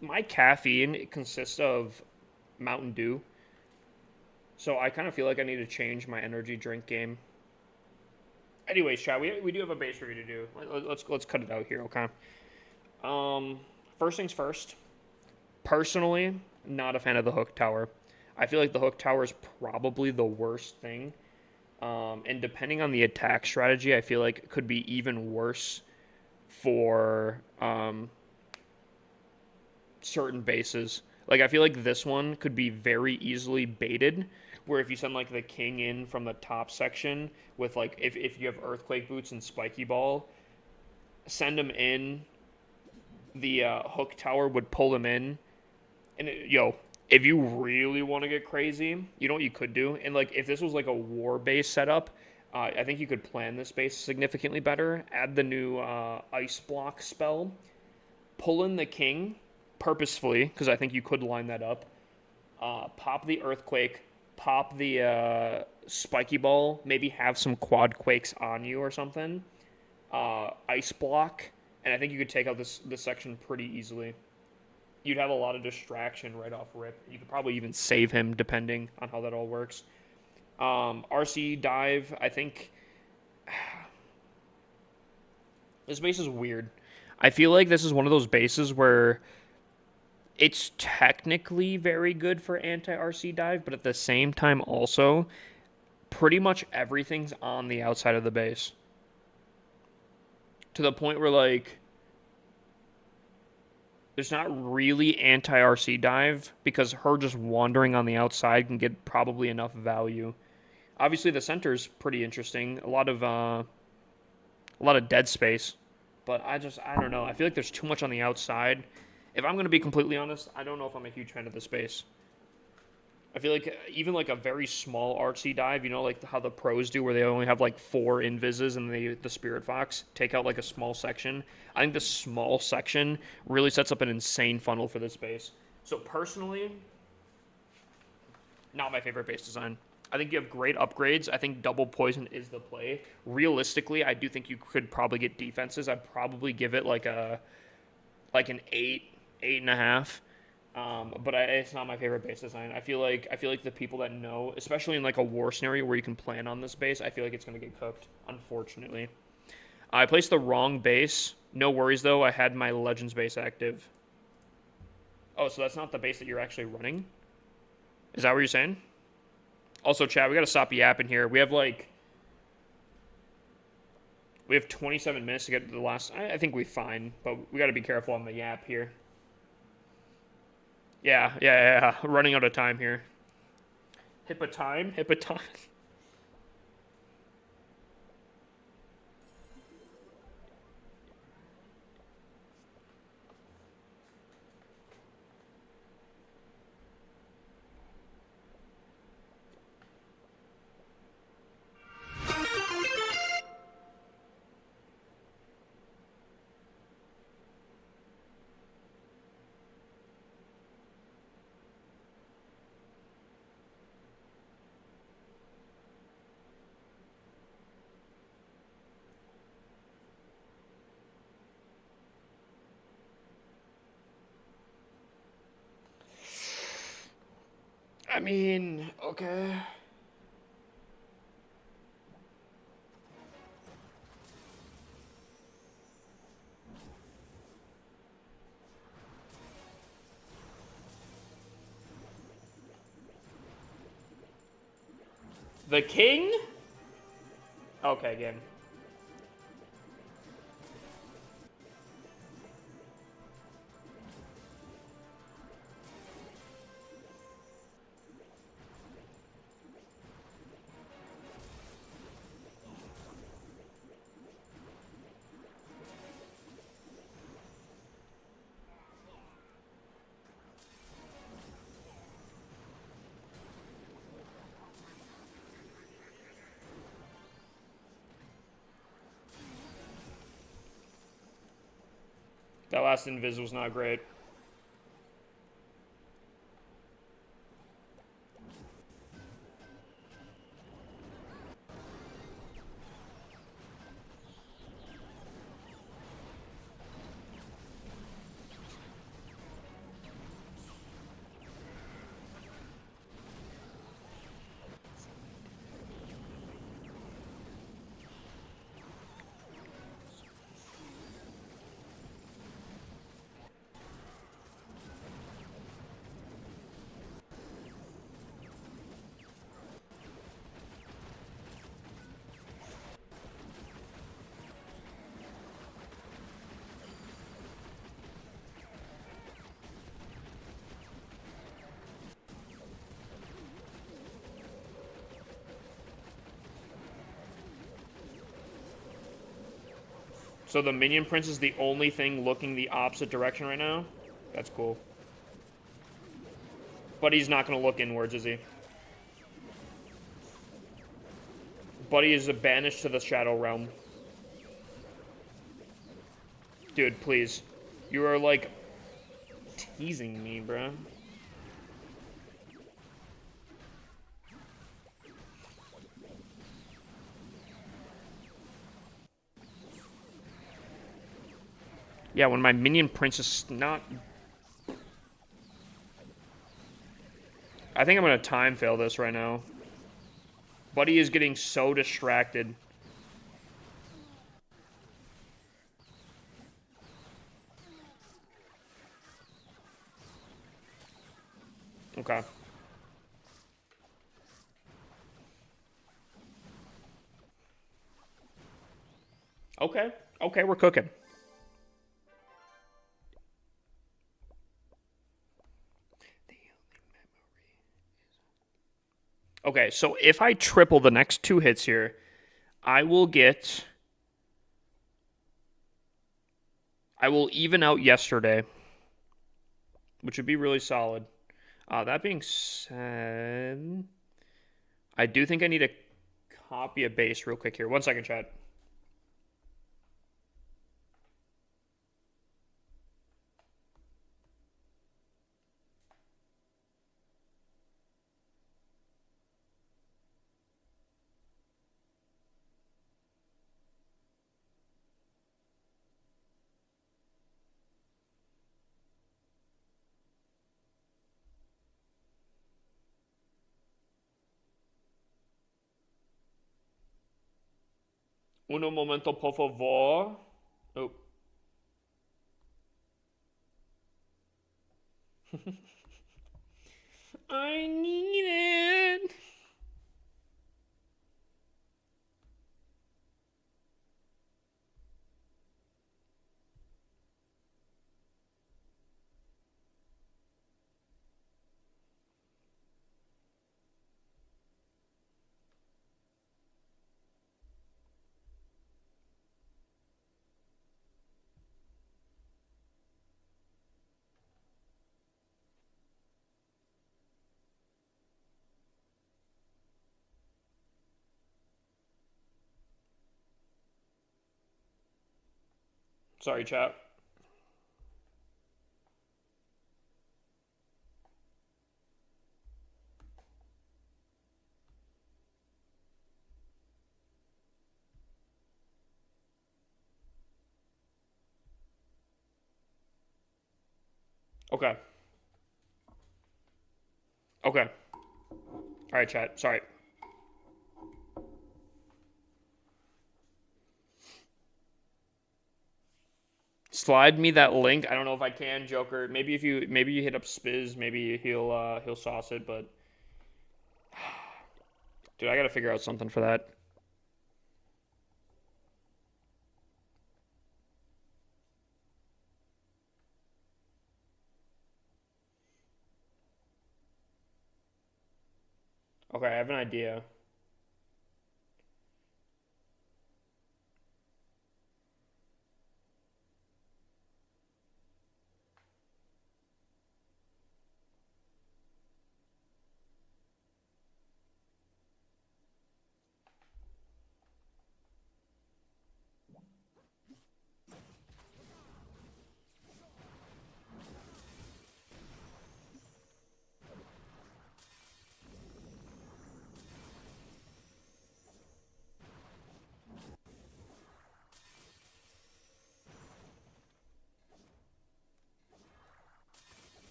my caffeine consists of Mountain Dew. So I kind of feel like I need to change my energy drink game. Anyways, chat, we do have a base review to do. Let's cut it out here, okay? First things first. Personally, not a fan of the hook tower. I feel like the hook tower is probably the worst thing. And depending on the attack strategy, I feel like it could be even worse for certain bases. Like, I feel like this one could be very easily baited, where if you send, like, the king in from the top section with, like, if you have Earthquake Boots and Spiky Ball, send him in, the hook tower would pull him in, and, if you really want to get crazy, you know what you could do? And, like, if this was, like, a war base setup, I think you could plan this base significantly better. Add the new Ice Block spell. Pull in the king purposefully, because I think you could line that up. Pop the Earthquake. Pop the Spiky Ball. Maybe have some Quad Quakes on you or something. Ice Block. And I think you could take out this section pretty easily. You'd have a lot of distraction right off rip. You could probably even save him, depending on how that all works. RC dive, I think this base is weird. I feel like this is one of those bases where it's technically very good for anti-RC dive, but at the same time also pretty much everything's on the outside of the base. To the point where, like, there's not really anti-RC dive because her just wandering on the outside can get probably enough value. Obviously, the center's pretty interesting. A lot of dead space, but I don't know. I feel like there's too much on the outside. If I'm gonna be completely honest, I don't know if I'm a huge fan of the space. I feel like even like a very small RC dive, like how the pros do, where they only have like 4 invises and the Spirit Fox take out like a small section. I think the small section really sets up an insane funnel for this base. So personally, not my favorite base design. I think you have great upgrades. I think double poison is the play. Realistically, I do think you could probably get defenses. I'd probably give it like an 8.5. But it's not my favorite base design. I feel like the people that know, especially in like a war scenario where you can plan on this base, I feel like it's gonna get cooked. Unfortunately, I placed the wrong base. No worries though. I had my Legends base active. Oh, so that's not the base that you're actually running? Is that what you're saying? Also, chat, we gotta stop yapping here. We have 27 minutes to get to the last. I think we're fine, but we gotta be careful on the yap here. Yeah. Running out of time here. Hippa time. I mean, okay. The king? Okay, again. That last invis was not great. So the Minion Prince is the only thing looking the opposite direction right now? That's cool. But he's not going to look inwards, is he? Buddy is banished to the Shadow Realm. Dude, please. You are, like, teasing me, bro. Yeah, when my Minion Prince is not... I think I'm going to time fail this right now. Buddy is getting so distracted. Okay. Okay. Okay, we're cooking. Okay, so if I triple the next 2 hits here, I will even out yesterday, which would be really solid. That being said, I do think I need to copy a base real quick here. 1 second, chat. Uno momento, por favor. Oh. I need it. Sorry, chat. Okay. Okay. All right, chat. Sorry. Slide me that link. I don't know if I can, Joker. Maybe you hit up Spiz, maybe he'll sauce it, but dude, I gotta figure out something for that. Okay, I have an idea.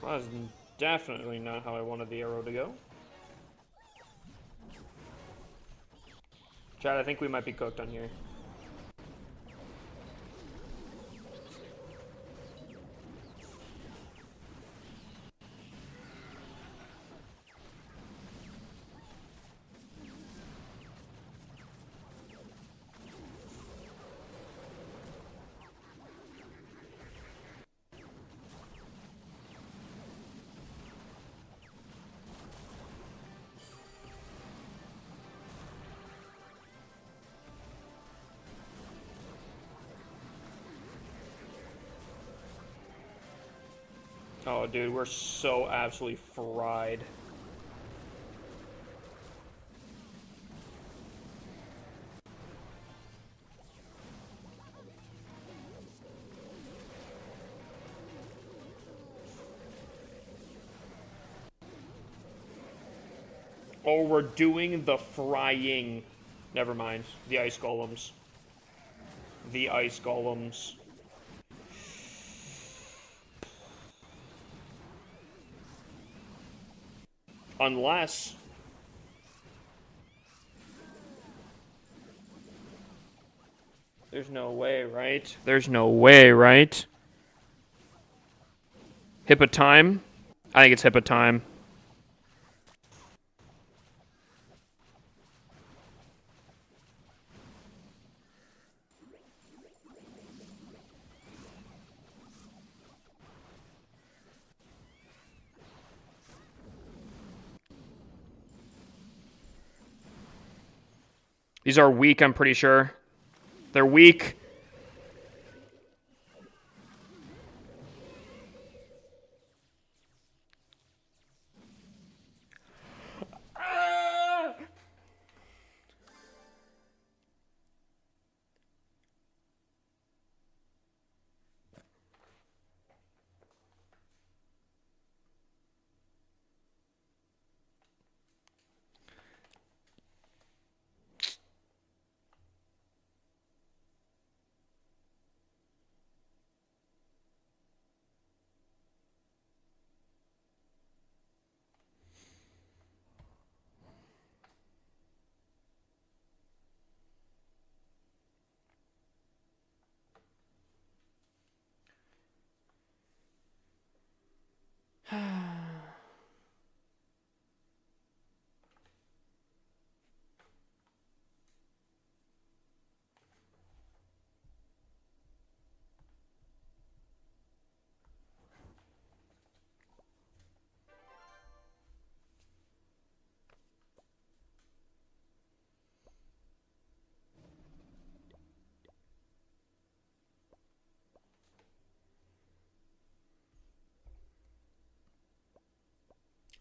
Well, that's definitely not how I wanted the arrow to go. Chad, I think we might be cooked on here. Oh, dude, we're so absolutely fried. Oh, we're doing the frying. Never mind. The ice golems. The ice golems. Unless... There's no way, right? There's no way, right? Hippo time? I think it's Hippo time. These are weak, I'm pretty sure. They're weak.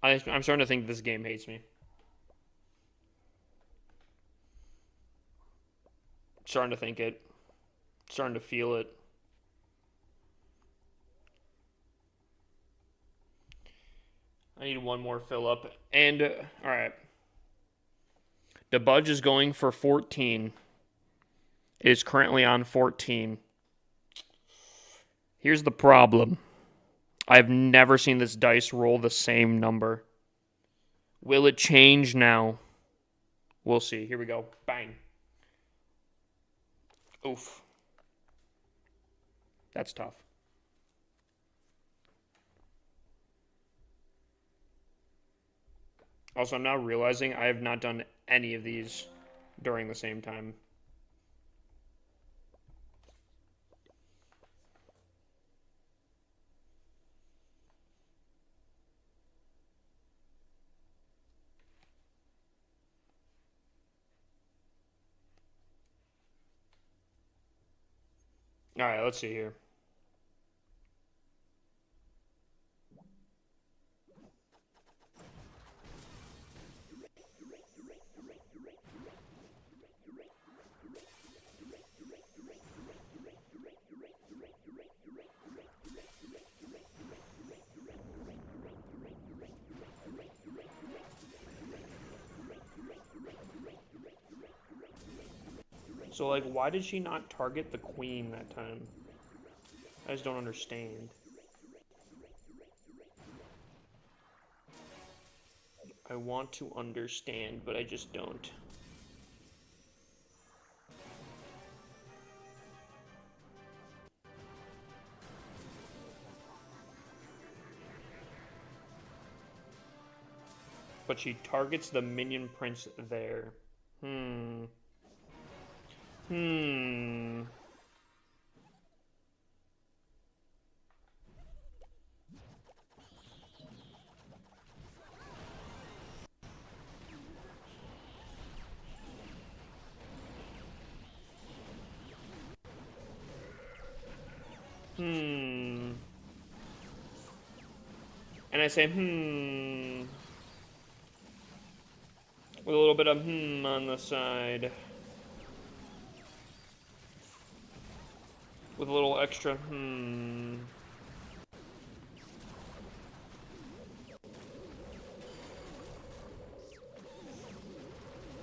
I'm starting to think this game hates me. Starting to think it. Starting to feel it. I need one more fill up. And, alright. The Budge is going for 14. It is currently on 14. Here's the problem. I've never seen this dice roll the same number. Will it change now? We'll see. Here we go. Bang. Oof. That's tough. Also, I'm now realizing I have not done any of these during the same time. Alright, let's see here. So, like, why did she not target the queen that time? I just don't understand. I want to understand, but I just don't. But she targets the minion prince there. Hmm. Hmm. Hmm. And I say, with a little bit of on the side. With a little extra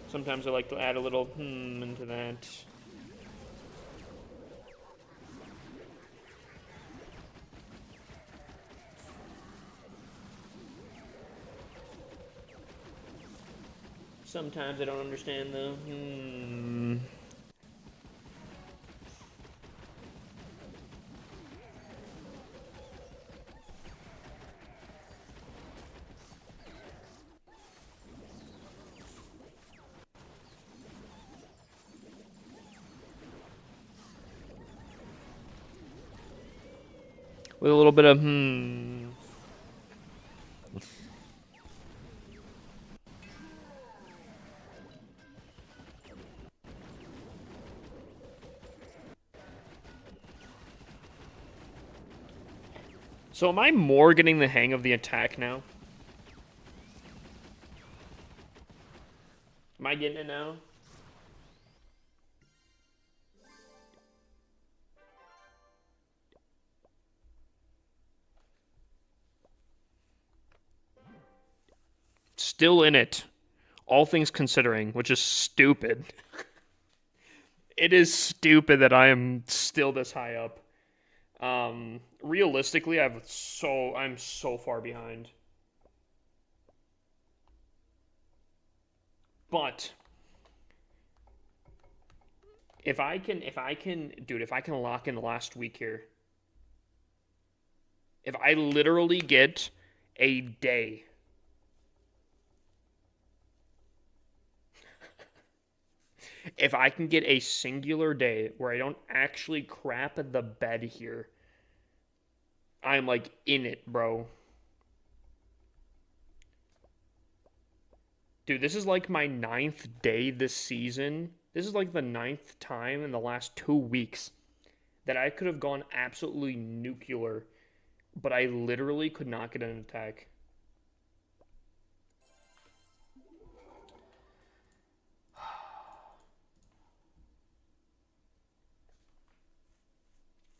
Sometimes I like to add a little into that. Sometimes I don't understand the with a little bit of So am I more getting the hang of the attack now? Am I getting it now? Still in it. All things considering, which is stupid. It is stupid that I am still this high up. Realistically, I'm so far behind. But if I can, dude, if I can lock in the last week here, if I literally get a day, if I can get a singular day where I don't actually crap the bed here, I'm like in it, bro. Dude, this is like my 9th day this season. This is like the 9th time in the last 2 weeks that I could have gone absolutely nuclear, but I literally could not get an attack.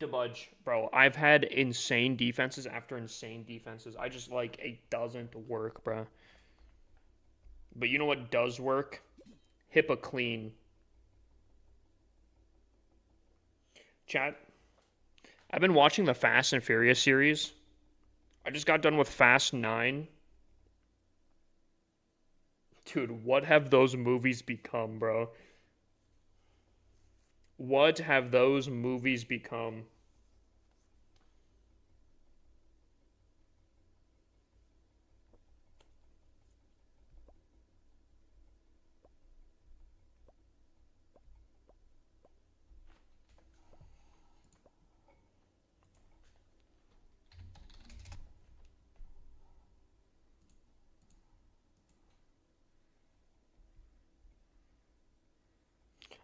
Debudge, bro. I've had insane defenses after insane defenses. I just like it doesn't work, bro. But you know what does work? HIPAA clean. Chat. I've been watching the Fast and Furious series. I just got done with Fast 9. Dude, what have those movies become, bro? What have those movies become?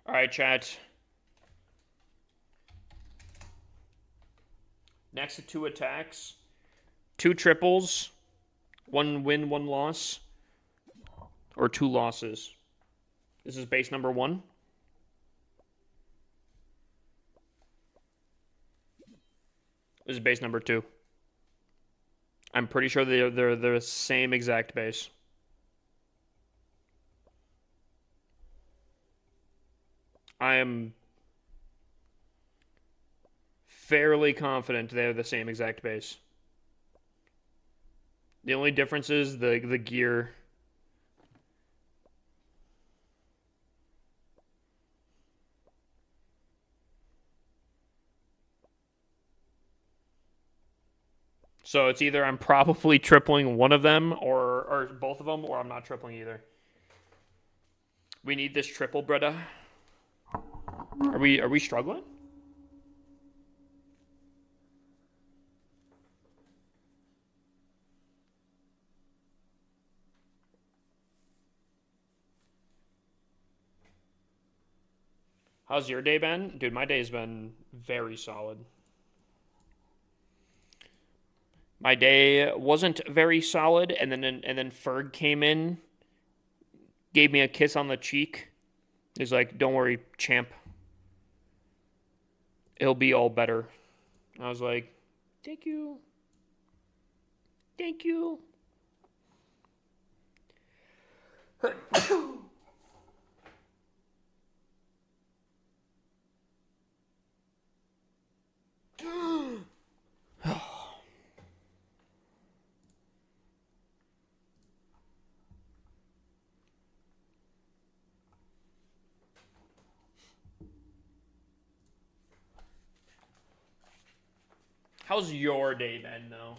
All right, chat. Next to 2 attacks, 2 triples, 1 win, 1 loss, or 2 losses. This is base number 1. This is base number 2. I'm pretty sure they're the same exact base. I am fairly confident they're the same exact base. The only difference is the gear So it's either I'm probably tripling one of them or both of them, or I'm not tripling either. We need this triple, Bretta. Are we struggling? How's your day been? Dude, my day's been very solid. My day wasn't very solid, and then Ferg came in, gave me a kiss on the cheek. He's like, "Don't worry, champ. It'll be all better." I was like, "Thank you. Thank you." How's your day been, though?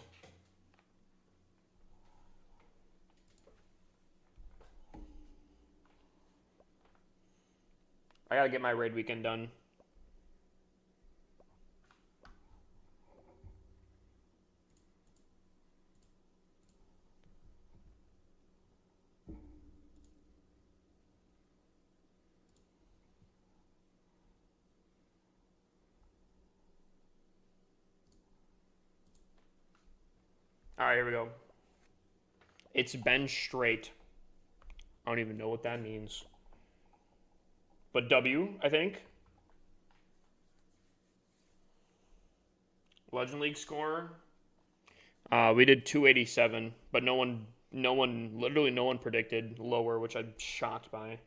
I gotta get my raid weekend done. All right, here we go. It's been straight. I don't even know what that means. But W, I think. Legend League score. We did 287, but literally no one predicted lower, which I'm shocked by.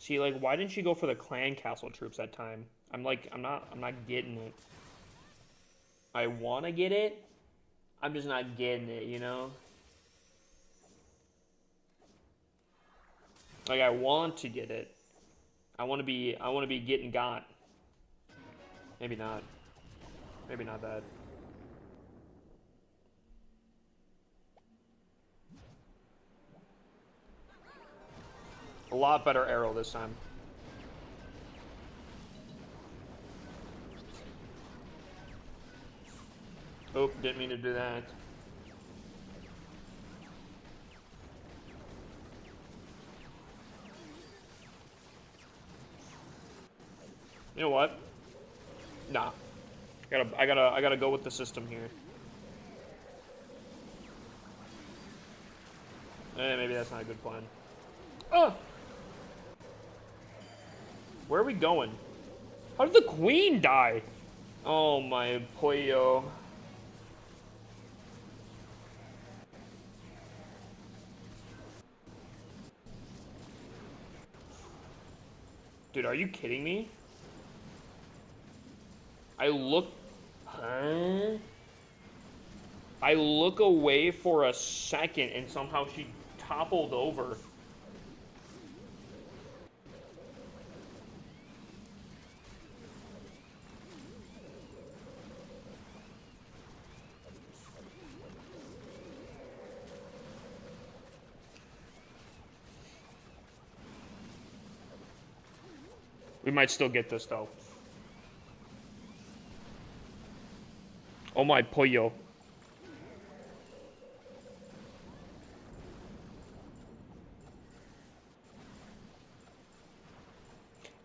See, like, why didn't she go for the clan castle troops that time? I'm not getting it. I want to get it. I'm just not getting it, you know? Like, I want to get it. I want to be getting got. Maybe not. Maybe not that. A lot better arrow this time. Oh, didn't mean to do that. You know what? Nah. I gotta go with the system here. Maybe that's not a good plan. Oh! Where are we going? How did the queen die? Oh my pollo. Dude, are you kidding me? I look away for a second and somehow she toppled over. We might still get this though. Oh my pollo.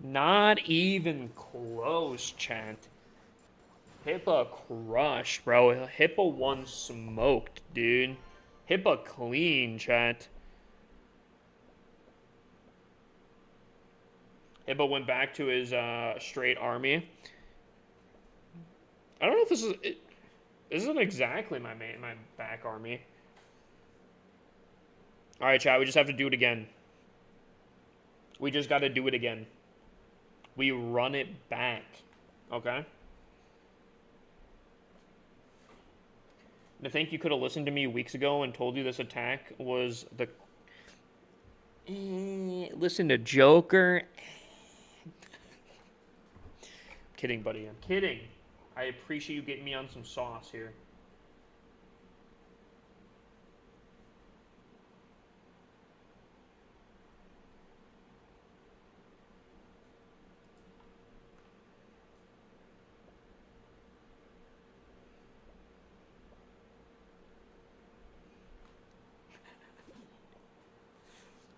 Not even close, Chant. Hippa crushed, bro. Hippa one smoked, dude. Hippa clean, Chant. Hippo went back to his straight army. I don't know if this is... This isn't exactly my back army. Alright, chat, we just have to do it again. We just got to do it again. We run it back. Okay? And I think you could have listened to me weeks ago and told you this attack was the... listen to Joker. Kidding, buddy. I'm kidding. I appreciate you getting me on some sauce here.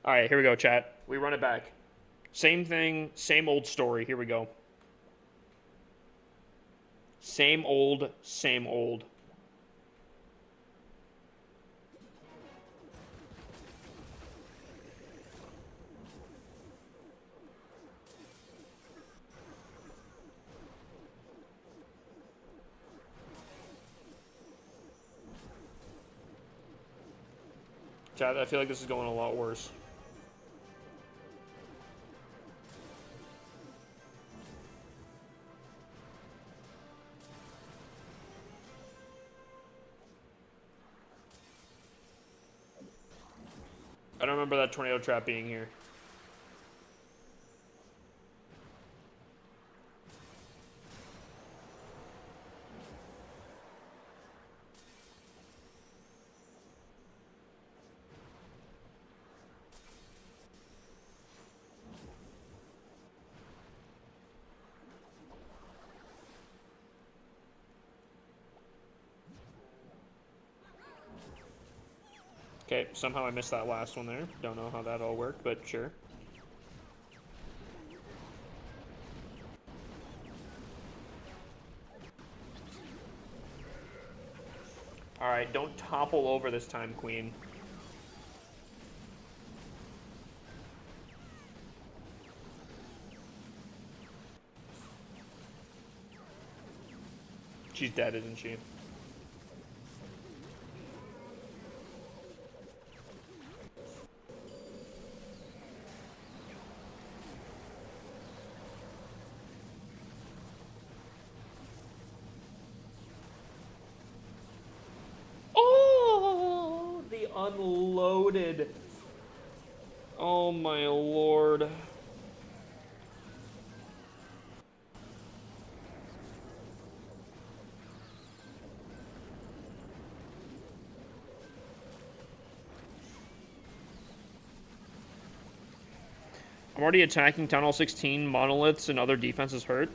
All right, here we go, chat. We run it back. Same thing, same old story. Here we go. Same old, same old. Chat, I feel like this is going a lot worse. I don't remember that tornado trap being here. Okay, somehow I missed that last one there. Don't know how that all worked, but sure. Alright, don't topple over this time, Queen. She's dead, isn't she? Oh, the unloaded. Oh my lord. I'm already attacking Town Hall 16 monoliths and other defenses hurt.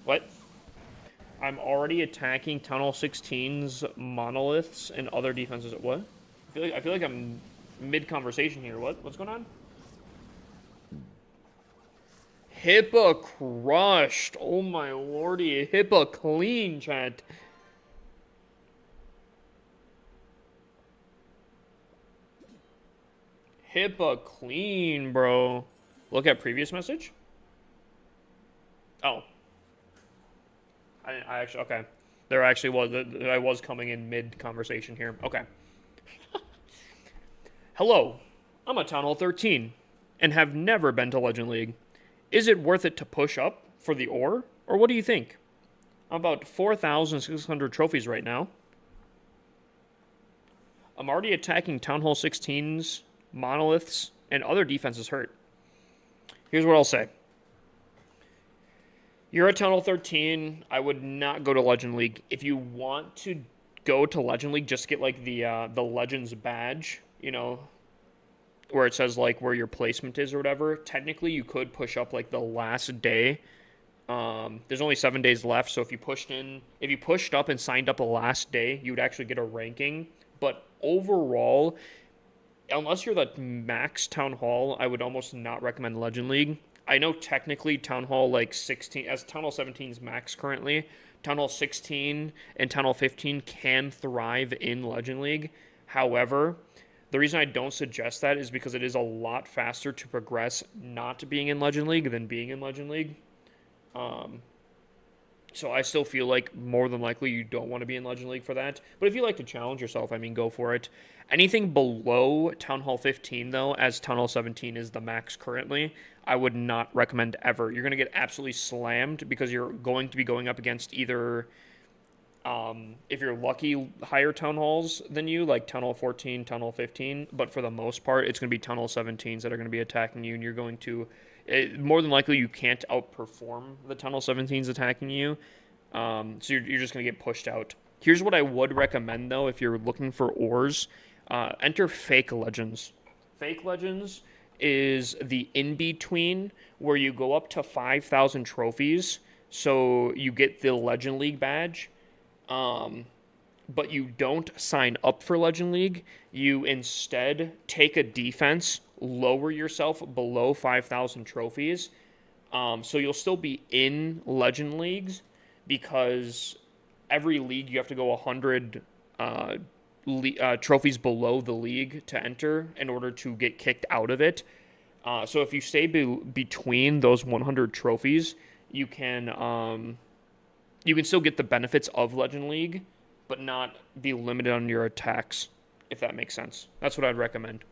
What? I'm already attacking Town Hall 16's monoliths and other defenses. What? I feel like I'm mid-conversation here. What's going on? Hippa crushed. Oh my lordy. Hippa clean, chat. Hippa clean, bro. Look at previous message. Oh. I actually, okay. There actually was, I was coming in mid-conversation here. Okay. Hello. I'm a Town Hall 13 and have never been to Legend League. Is it worth it to push up for the ore? Or what do you think? I'm about 4,600 trophies right now. I'm already attacking Town Hall 16's monoliths and other defenses hurt. Here's what I'll say. You're at Town Hall 13. I would not go to Legend League. If you want to go to Legend League, just get like the Legends badge, you know, where it says like where your placement is or whatever. Technically, you could push up like the last day. There's only 7 days left, so if you pushed up and signed up the last day, you would actually get a ranking. But overall, unless you're the max Town Hall, I would almost not recommend Legend League. I know technically Town Hall like 16, as Town Hall 17's max currently, Town Hall 16 and Town Hall 15 can thrive in Legend League. However, The reason I don't suggest that is because it is a lot faster to progress not being in Legend League than being in Legend League. So I still feel like more than likely you don't want to be in Legend League for that. But if you like to challenge yourself, I mean, go for it. Anything below Town Hall 15, though, as Town Hall 17 is the max currently, I would not recommend ever. You're going to get absolutely slammed because you're going to be going up against either, if you're lucky, higher Town Halls than you, like Town Hall 14, Town Hall 15. But for the most part, it's going to be Town Hall 17s that are going to be attacking you, and you're going to more than likely you can't outperform the Tunnel 17s attacking you. So you're just going to get pushed out. Here's what I would recommend, though, if you're looking for ores. Enter Fake Legends. Fake Legends is the in-between where you go up to 5,000 trophies, so you get the Legend League badge. But you don't sign up for Legend League. You instead take a defense, lower yourself below 5,000 trophies. So you'll still be in Legend Leagues because every league you have to go 100 trophies below the league to enter in order to get kicked out of it. So if you stay between those 100 trophies, you can still get the benefits of Legend League, but not be limited on your attacks, if that makes sense. That's what I'd recommend.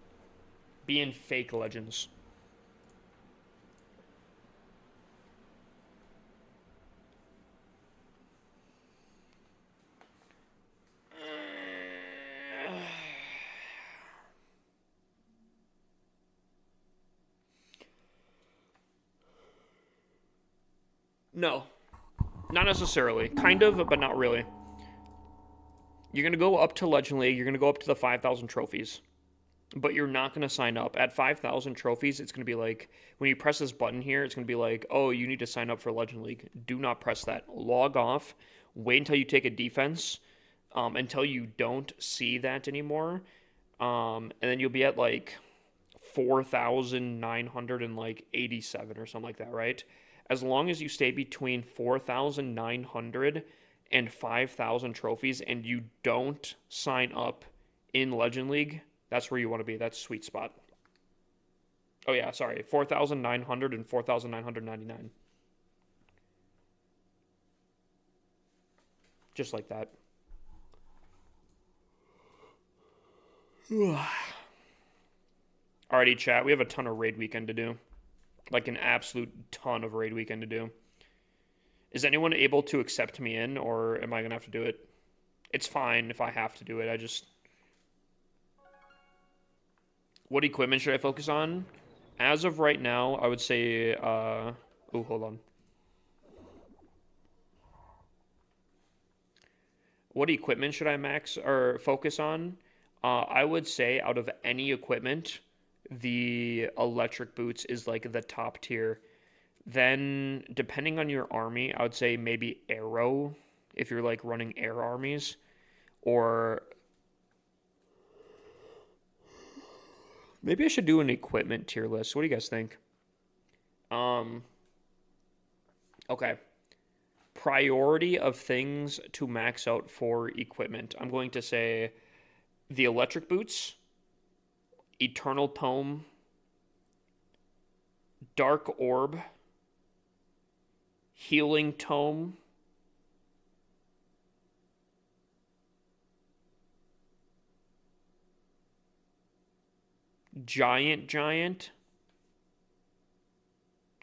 Be in Fake Legends. No. Not necessarily. Kind of, but not really. You're going to go up to Legend League. You're going to go up to the 5,000 trophies. But you're not going to sign up. At 5,000 trophies, it's going to be like, when you press this button here, it's going to be like, oh, you need to sign up for Legend League. Do not press that. Log off. Wait until you take a defense. Until you don't see that anymore. And then you'll be at like 4,987 or something like that, right? As long as you stay between 4,900 and 5,000 trophies and you don't sign up in Legend League, that's where you want to be. That's sweet spot. Oh yeah, sorry. 4,900 and 4,999. Just like that. Alrighty, chat. We have a ton of raid weekend to do. Like an absolute ton of raid weekend to do. Is anyone able to accept me in, or am I going to have to do it? It's fine if I have to do it. I just... What equipment should I focus on? As of right now, I would say... Oh, hold on. What equipment should I max or focus on? I would say out of any equipment, the electric boots is like the top tier. Then, depending on your army, I would say maybe arrow, if you're like running air armies, or maybe I should do an equipment tier list. What do you guys think? Okay. Priority of things to max out for equipment. I'm going to say the electric boots, Eternal Tome, Dark Orb, Healing Tome, Giant,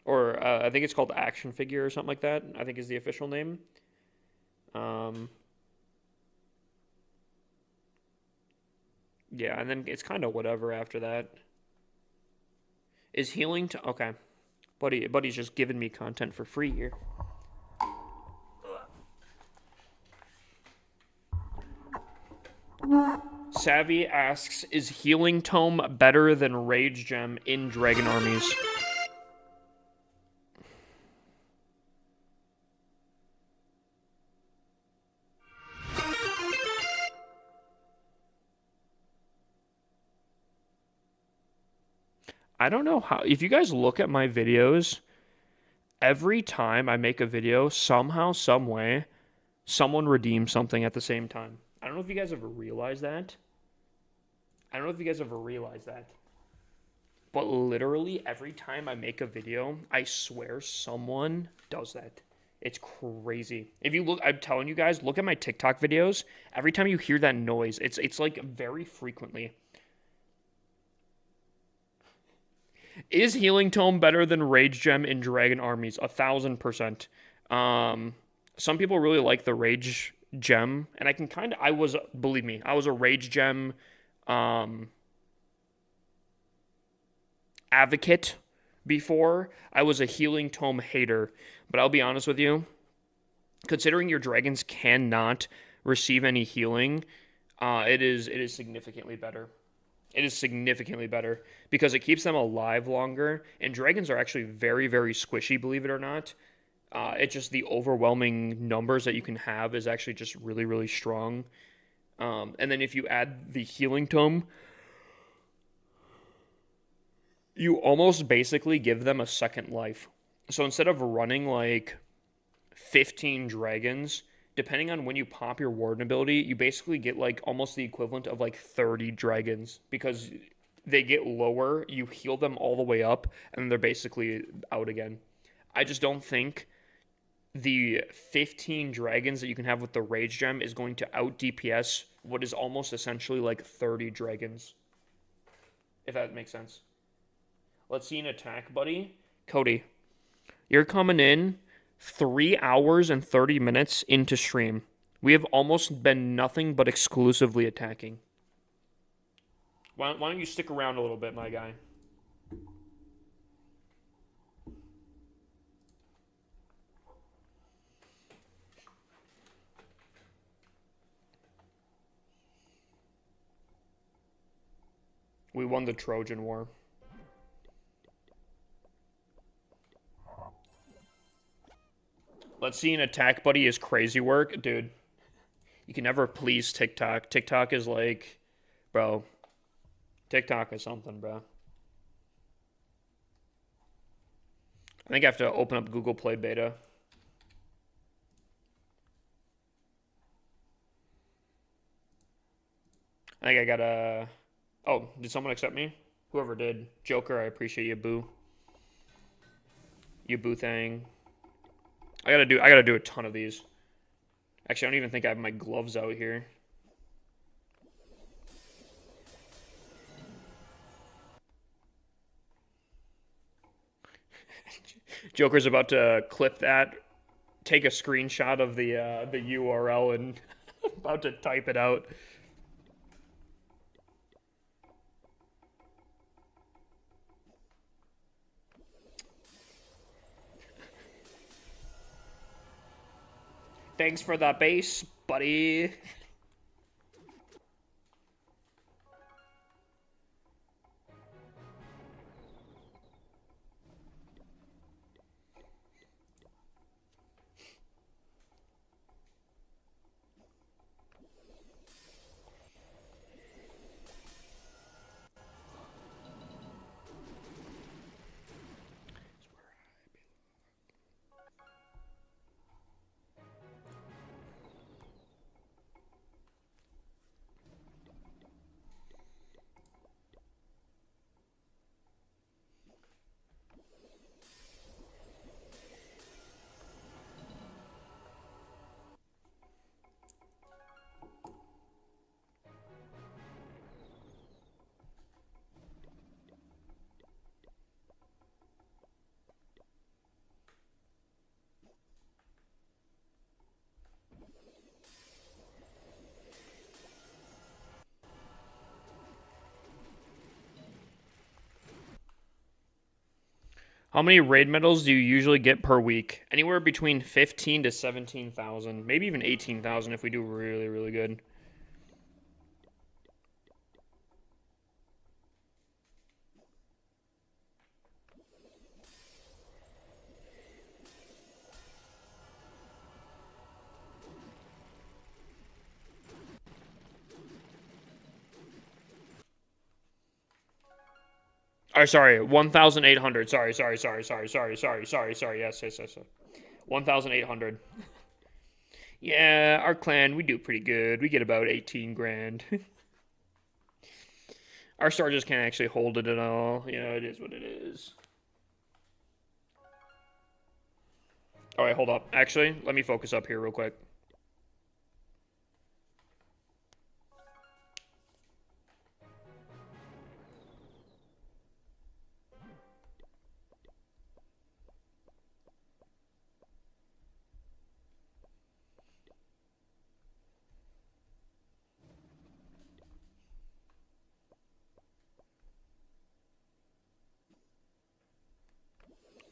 or I think it's called Action Figure or something like that, I think is the official name. Yeah, and then it's kind of whatever after that. Is healing to... Okay. Buddy's just giving me content for free here. Savvy asks, is Healing Tome better than Rage Gem in Dragon Armies? I don't know how... If you guys look at my videos, every time I make a video, somehow, some way, someone redeems something at the same time. I don't know if you guys ever realize that. I don't know if you guys ever realized that. But literally every time I make a video, I swear someone does that. It's crazy. If you look, I'm telling you guys, look at my TikTok videos. Every time you hear that noise, it's like very frequently. Is Healing Tome better than Rage Gem in Dragon Armies? 1,000%. Some people really like the Rage Gem, and I can kind of, believe me, I was a Rage Gem um, advocate before. I was a Healing Tome hater, but I'll be honest with you, considering your dragons cannot receive any healing, it is significantly better. It is significantly better because it keeps them alive longer, and dragons are actually very, very squishy, believe it or not. It's just the overwhelming numbers that you can have is actually just really, really strong. And then if you add the healing tome, you almost basically give them a second life. So instead of running like 15 dragons, depending on when you pop your warden ability, you basically get like almost the equivalent of like 30 dragons because they get lower, you heal them all the way up, and they're basically out again. I just don't think the 15 dragons that you can have with the Rage Gem is going to out DPS what is almost essentially like 30 dragons. If that makes sense. Let's see an attack, buddy. Cody, you're coming in 3 hours and 30 minutes into stream. We have almost been nothing but exclusively attacking. Why don't you stick around a little bit, my guy? We won the Trojan War. Let's see an attack, buddy, is crazy work. Dude, you can never please TikTok. TikTok is like, bro, TikTok is something, bro. I think I have to open up Google Play Beta. I think I gotta... Oh, did someone accept me? Whoever did. Joker, I appreciate you, boo. You boo thing. I gotta do a ton of these. Actually, I don't even think I have my gloves out here. Joker's about to clip that, take a screenshot of the URL and about to type it out. Thanks for the base, buddy. How many raid medals do you usually get per week? Anywhere between 15 to 17,000, maybe even 18,000 if we do really, really good. Or sorry, 1,800. Sorry. Yes. 1,800. Yeah, our clan, we do pretty good. We get about 18 grand. Our star just can't actually hold it at all. You know, it is what it is. All right, hold up. Actually, let me focus up here real quick.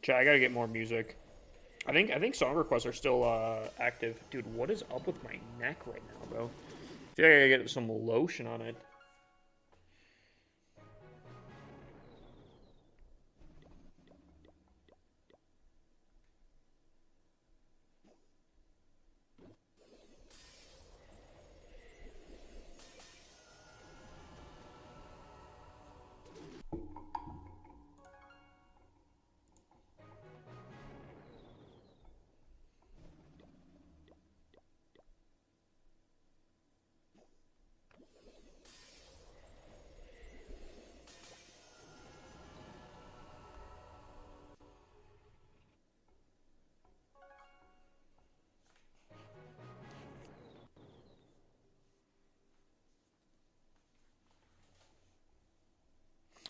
Chat, I gotta get more music. I think song requests are still active. Dude, what is up with my neck right now, bro? I feel like I gotta get some lotion on it.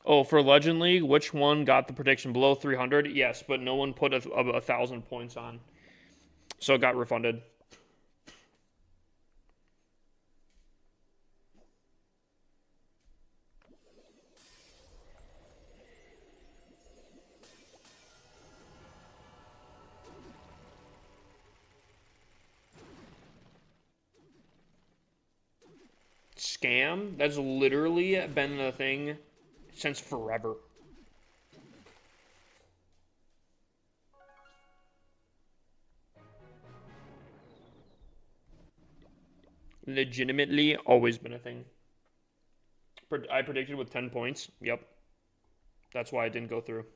Oh, for Legend League, which one got the prediction below 300? Yes, but no one put a 1,000 points on, so it got refunded. Scam? That's literally been the thing since forever. Legitimately always been a thing. I predicted with 10 points. Yep. That's why it didn't go through.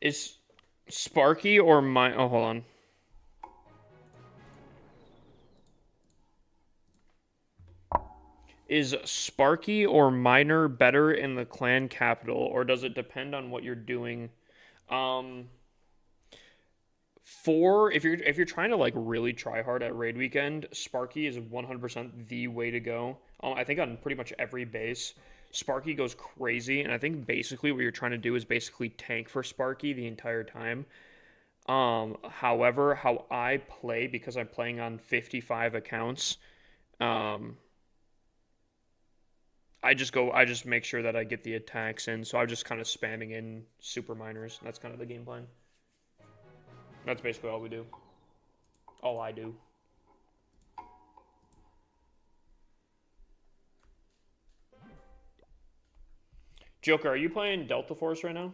Is Sparky or my... Oh, hold on. Is Sparky or Miner better in the clan capital, or does it depend on what you're doing? If you're trying to like really try hard at raid weekend, Sparky is 100% the way to go. I think on pretty much every base, Sparky goes crazy, and I think basically what you're trying to do is basically tank for Sparky the entire time. However, how I play, because I'm playing on 55 accounts, I just make sure that I get the attacks in. So I'm just kind of spamming in super miners. That's kind of the game plan. That's basically all we do. All I do. Joker, are you playing Delta Force right now?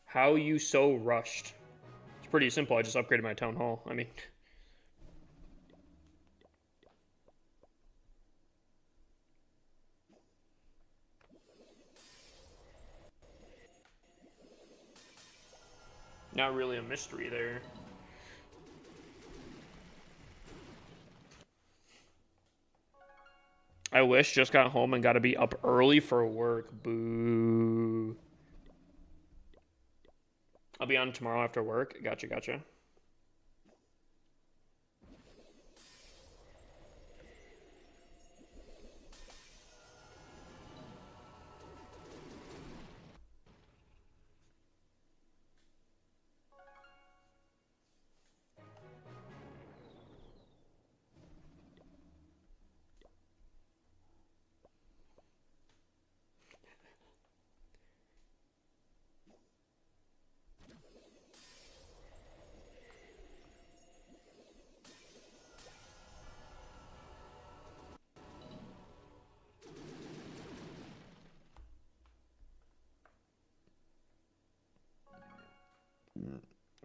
How you so rushed? It's pretty simple. I just upgraded my town hall. I mean, not really a mystery there. I wish. Just got home and got to be up early for work. Boo. I'll be on tomorrow after work. Gotcha.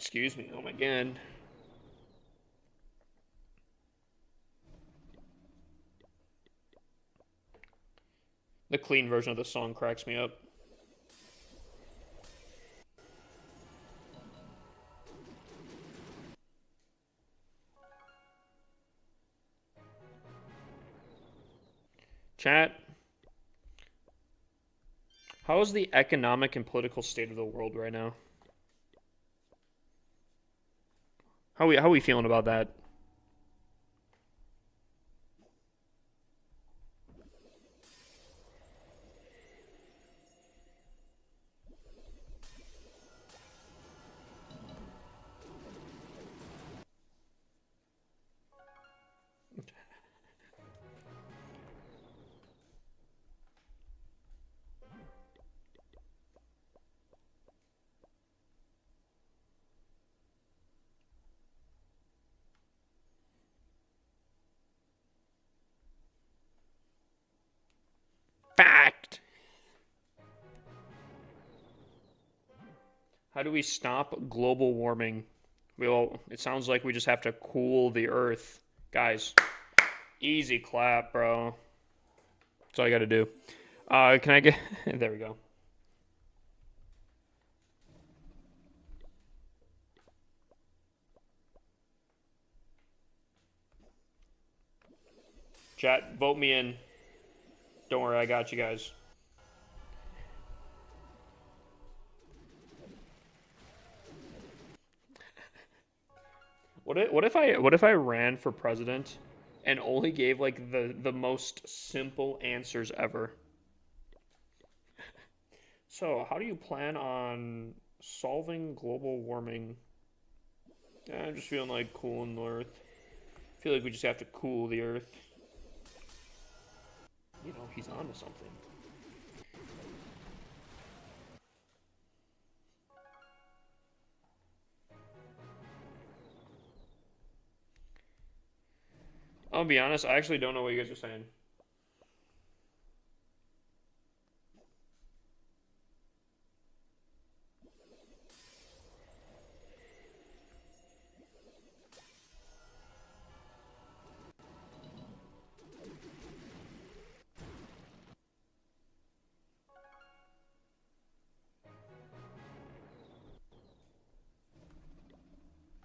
Excuse me. Oh my god. The clean version of the song cracks me up. Chat. How is the economic and political state of the world right now? How we feeling about that? Fact. How do we stop global warming? Well, it sounds like we just have to cool the earth. Guys, easy clap, bro. That's all I gotta do. Can I get... There we go. Chat, vote me in. Don't worry, I got you guys. What if I ran for president and only gave like the most simple answers ever? So, how do you plan on solving global warming? I'm just feeling like cooling the earth. I feel like we just have to cool the earth. You know, he's onto something. I'll be honest, I actually don't know what you guys are saying.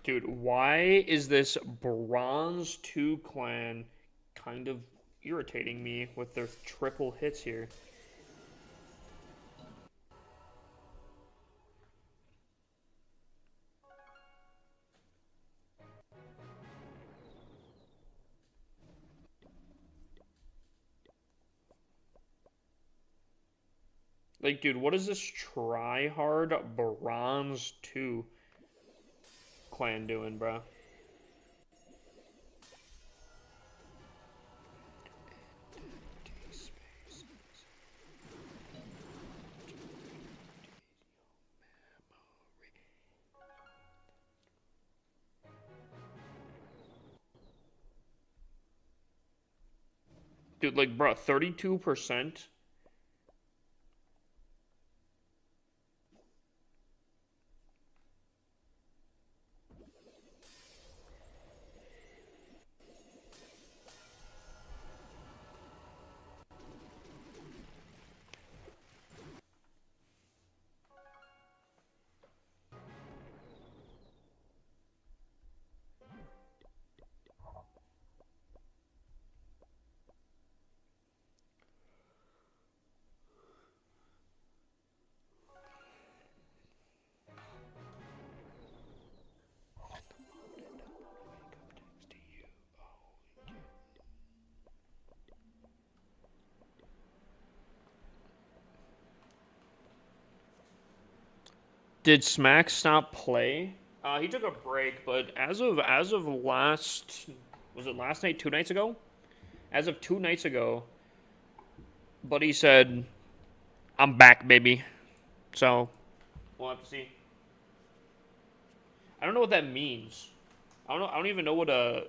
Dude, why is this Bronze 2 clan kind of irritating me with their triple hits here? Like, dude, what is this try-hard Bronze 2 clan doing, bro? Dude, like, bro, 32%? Did Smack stop play? He took a break, but as of last, was it last night, 2 nights ago? As of 2 nights ago, Buddy said, "I'm back, baby." So we'll have to see. I don't know what that means. I don't know. I don't even know what a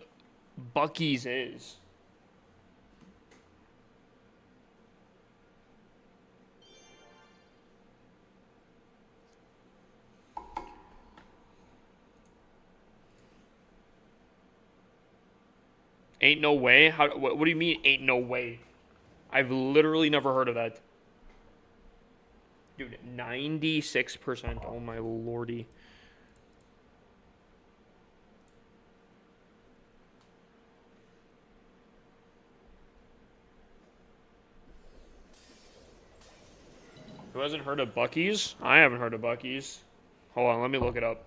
Bucky's is. Ain't no way? What do you mean, ain't no way? I've literally never heard of that. Dude, 96%. Oh, my lordy. Who hasn't heard of Buc-ee's? I haven't heard of Buc-ee's. Hold on, let me look it up.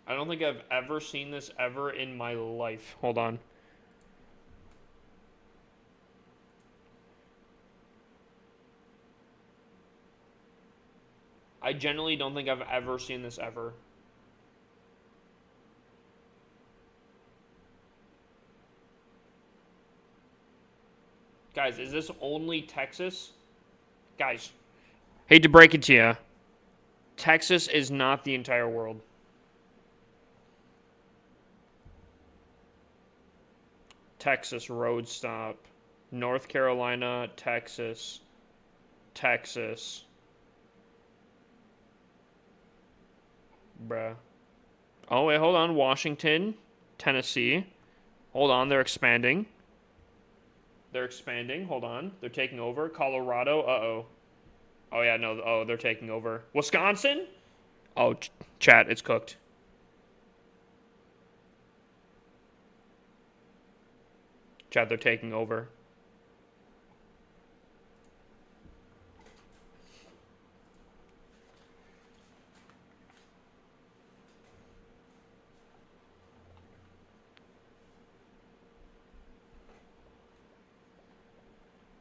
I don't think I've ever seen this ever in my life. Hold on. I genuinely don't think I've ever seen this ever. Guys, is this only Texas? Guys, hate to break it to you. Texas is not the entire world. Texas road stop. North Carolina, Texas. Texas. Bruh. Oh, wait, hold on. Washington, Tennessee. Hold on, they're expanding. They're expanding. Hold on. They're taking over. Colorado. Uh-oh. Oh, yeah, no. Oh, they're taking over. Wisconsin? Oh, chat, it's cooked. Chat, they're taking over.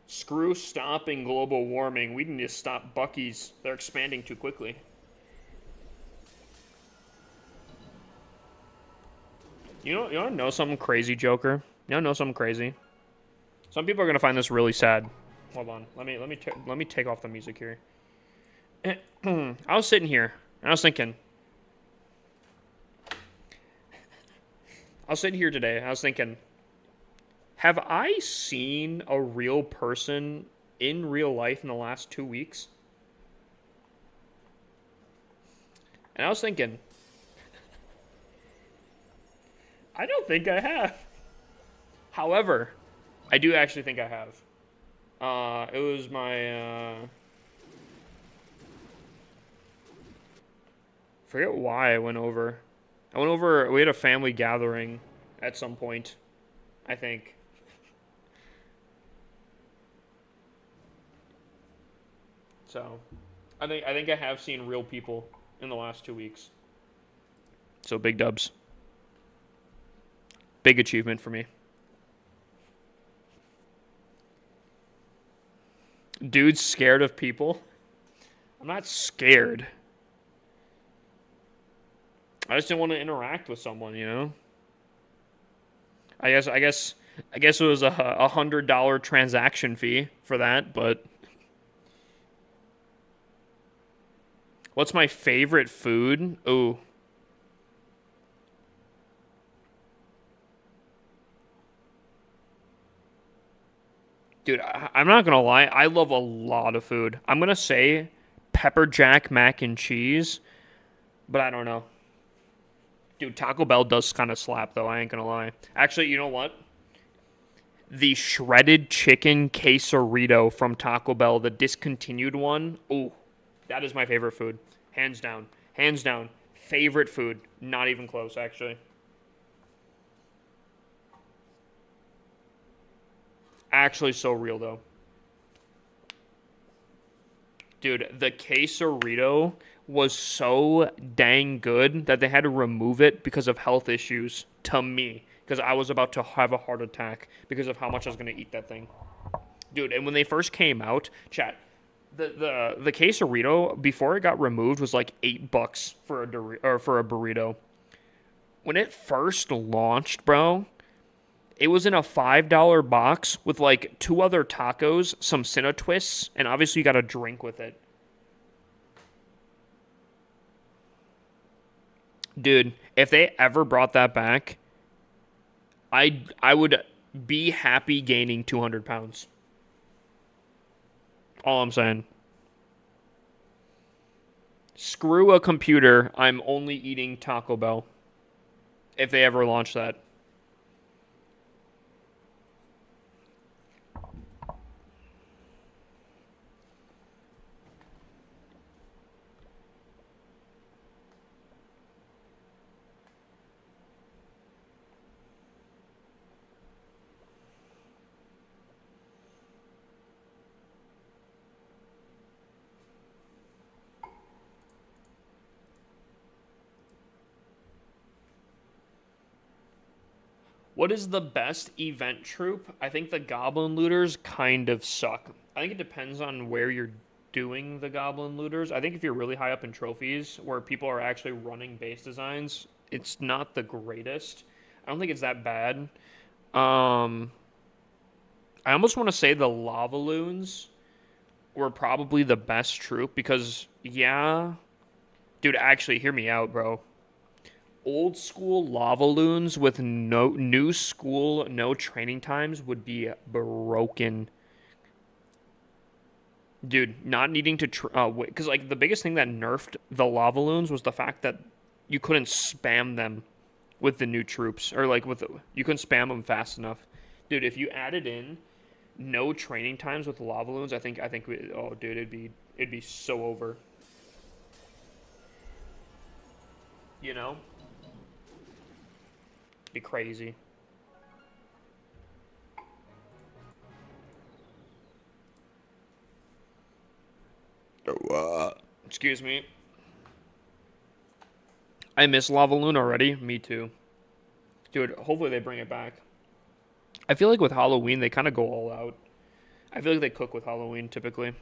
Screw stopping global warming. We need to stop Buc-ee's. They're expanding too quickly. You want to know something crazy, Joker? You want to know something crazy? Some people are gonna find this really sad. Hold on. Let me take off the music here. I was sitting here and I was thinking. I was sitting here today. I was thinking. Have I seen a real person in real life in the last 2 weeks? And I was thinking, I don't think I have. However, I do actually think I have. It was my, forget why I went over. We had a family gathering at some point, I think. So, I think I have seen real people in the last 2 weeks. So big dubs. Big achievement for me. Dude's scared of people. I'm not scared. I just didn't want to interact with someone, you know? I guess it was a $100 transaction fee for that, but what's my favorite food? Ooh. Dude, I'm not gonna lie. I love a lot of food. I'm gonna say pepper jack mac and cheese, but I don't know. Dude, Taco Bell does kind of slap, though. I ain't gonna lie. Actually, you know what? The shredded chicken quesarito from Taco Bell, the discontinued one. Ooh, that is my favorite food. Hands down. Hands down. Favorite food. Not even close, actually. Actually, so real, though. Dude, the quesarito was so dang good that they had to remove it because of health issues to me. Because I was about to have a heart attack because of how much I was going to eat that thing. Dude, and when they first came out, chat, the quesarito, before it got removed, was like $8 for a burrito. When it first launched, bro, It was in a $5 box with like 2 other tacos, some Cinna twists, and obviously you got a drink with it. Dude, if they ever brought that back, I would be happy gaining 200 pounds. All I'm saying. Screw a computer. I'm only eating Taco Bell. If they ever launch that. What is the best event troop? I think the Goblin Looters kind of suck. I think it depends on where you're doing the Goblin Looters. I think if you're really high up in trophies, where people are actually running base designs, it's not the greatest. I don't think it's that bad. Um, I almost want to say the Lava Loons were probably the best troop because, yeah, dude, actually, hear me out, bro. Old school lava loons with no new school, no training times would be broken. Dude, not needing to because like the biggest thing that nerfed the lava loons was the fact that you couldn't spam them with the new troops or like you couldn't spam them fast enough. Dude, if you added in no training times with the lava loons, oh dude, it'd be so over. You know? Be crazy. Excuse me. I miss Lava Loon already. Me too. Dude, hopefully they bring it back. I feel like with Halloween, they kind of go all out. I feel like they cook with Halloween typically.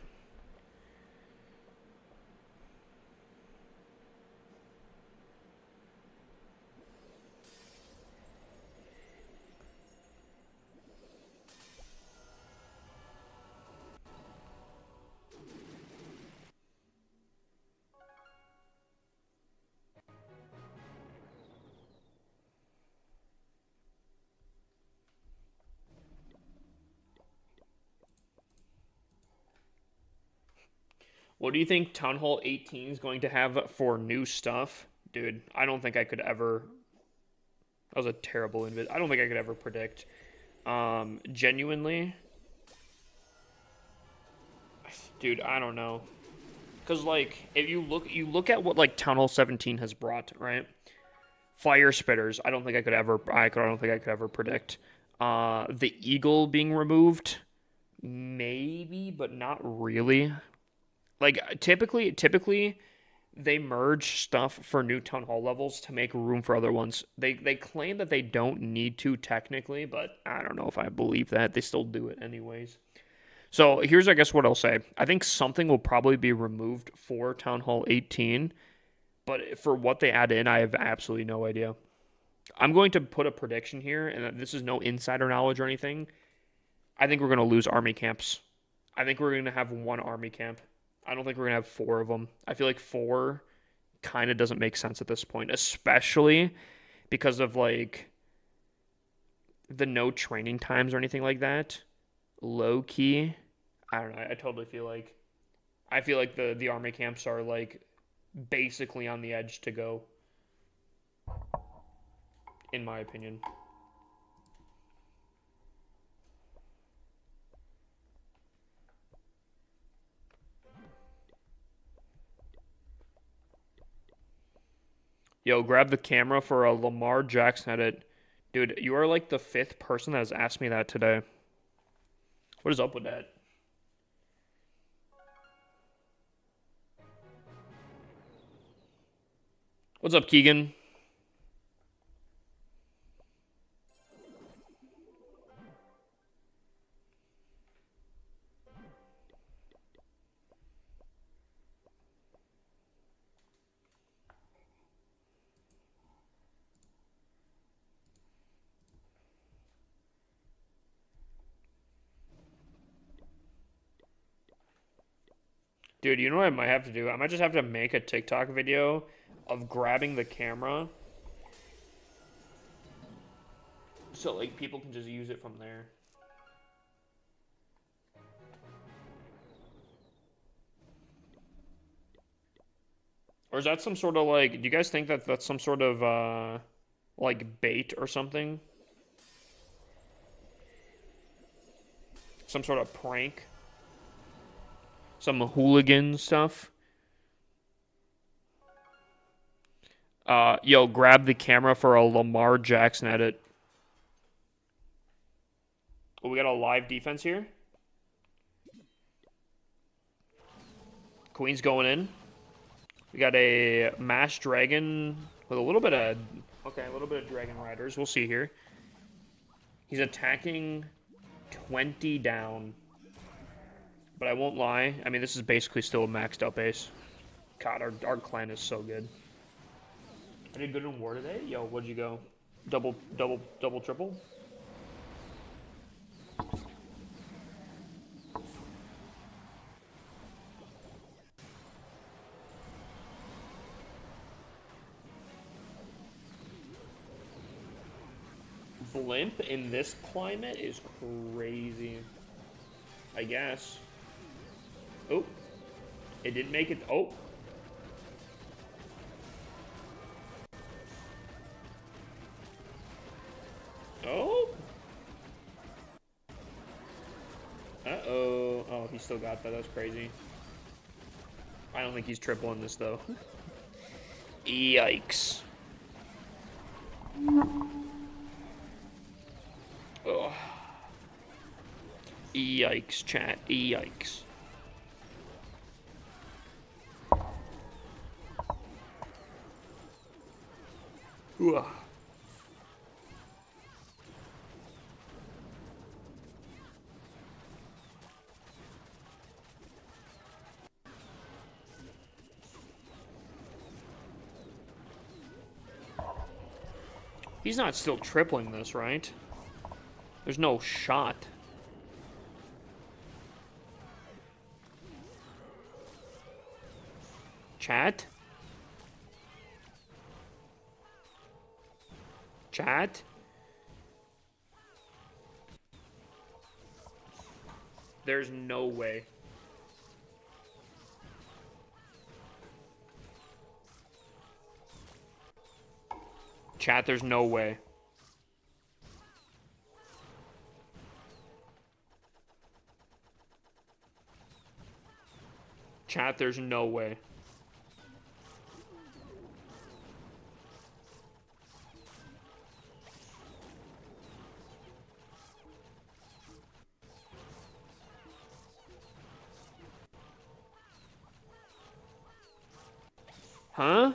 What do you think Town Hall 18 is going to have for new stuff? Dude, I don't think I could ever. That was a terrible invid. I don't think I could ever predict. Genuinely, dude, I don't know. Cause like, if you look at what like Town Hall 17 has brought, right? Fire spitters. I don't think I could ever. I don't think I could ever predict. The eagle being removed, maybe, but not really. Like typically they merge stuff for new town hall levels to make room for other ones. They claim that they don't need to technically, but I don't know if I believe that. They still do it anyways. So here's I guess what I'll say. I think something will probably be removed for Town Hall 18, but for what they add in, I have absolutely no idea. I'm going to put a prediction here, and this is no insider knowledge or anything. I think we're going to lose army camps. I think we're going to have one army camp. I don't think we're going to have 4 of them. I feel like 4 kind of doesn't make sense at this point, especially because of like the no training times or anything like that. Low key, I don't know. I totally feel like the army camps are like basically on the edge to go, in my opinion. Yo, grab the camera for a Lamar Jackson edit. Dude, you are like the 5th person that has asked me that today. What is up with that? What's up, Keegan? Dude, you know what I might have to do? I might just have to make a TikTok video of grabbing the camera so like people can just use it from there. Or is that some sort of like, do you guys think that that's some sort of like bait or something? Some sort of prank? Some hooligan stuff? Yo, grab the camera for a Lamar Jackson edit. Oh, we got a live defense here. Queen's going in. We got a Mass Dragon with a little bit of... Okay, a little bit of Dragon Riders. We'll see here. He's attacking 20 down. But I won't lie. I mean, this is basically still a maxed up ace. God, our clan is so good. I did good in war today? Yo, what'd you go? Double, triple? Blimp in this climate is crazy. I guess. Oh. It didn't make it. Oh. Oh. Uh-oh. Oh, he still got that. That's crazy. I don't think he's tripling this, though. Yikes. Oh. Yikes, chat. Yikes. Ugh. He's not still tripling this, right? There's no shot. Chat? Chat? There's no way. Chat, there's no way. Chat, there's no way. Huh?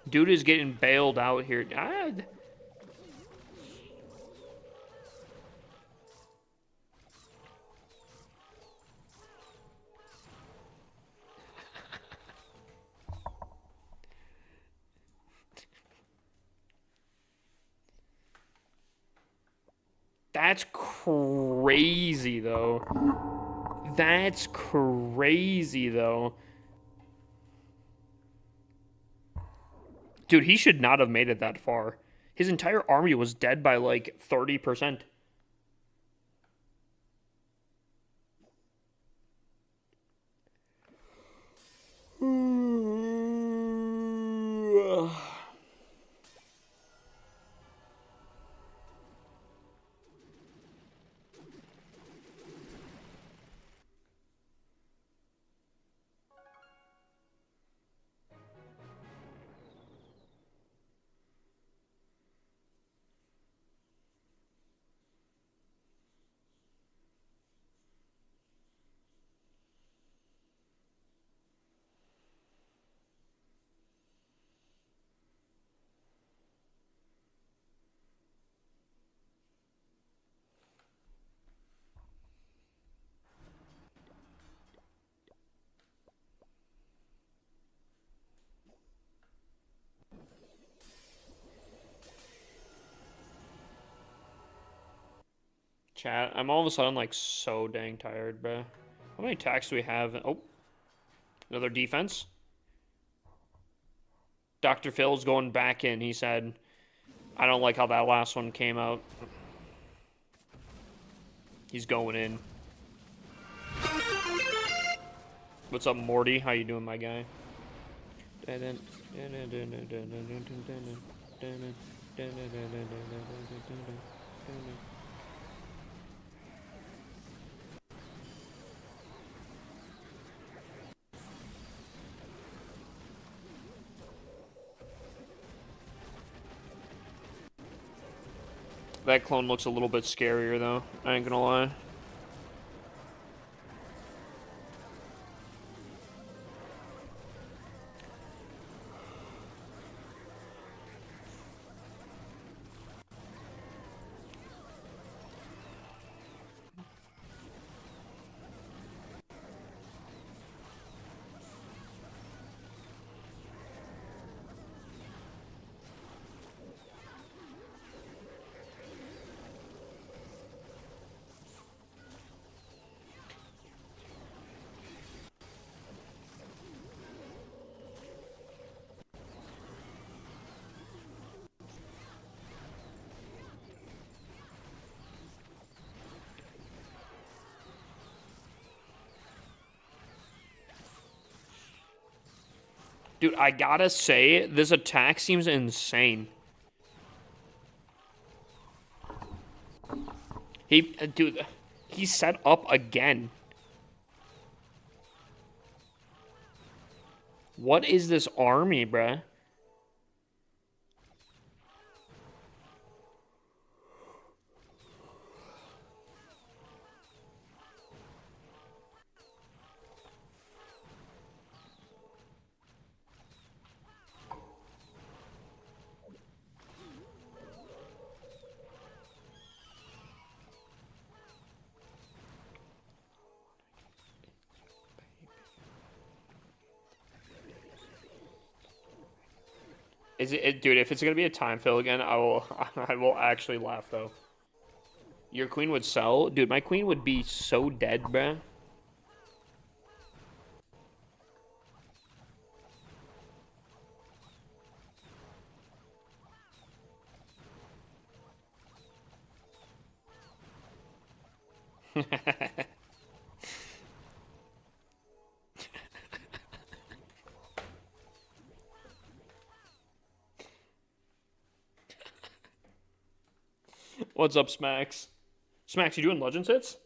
Dude is getting bailed out here. That's crazy, though. That's crazy, though. Dude, he should not have made it that far. His entire army was dead by like 30%. Chat, I'm all of a sudden like so dang tired, bro. How many attacks do we have? Oh, another defense. Dr. Phil's going back in. He said, I don't like how that last one came out. He's going in. What's up, Morty? How you doing, my guy? That clone looks a little bit scarier, though. I ain't gonna lie. Dude, I gotta say, this attack seems insane. Dude, he set up again. What is this army, bruh? Dude, if it's gonna be a time fill again, I will actually laugh though. Your queen would sell? Dude, my queen would be so dead, bruh. What's up, Smacks? Smacks, you doing Legends hits?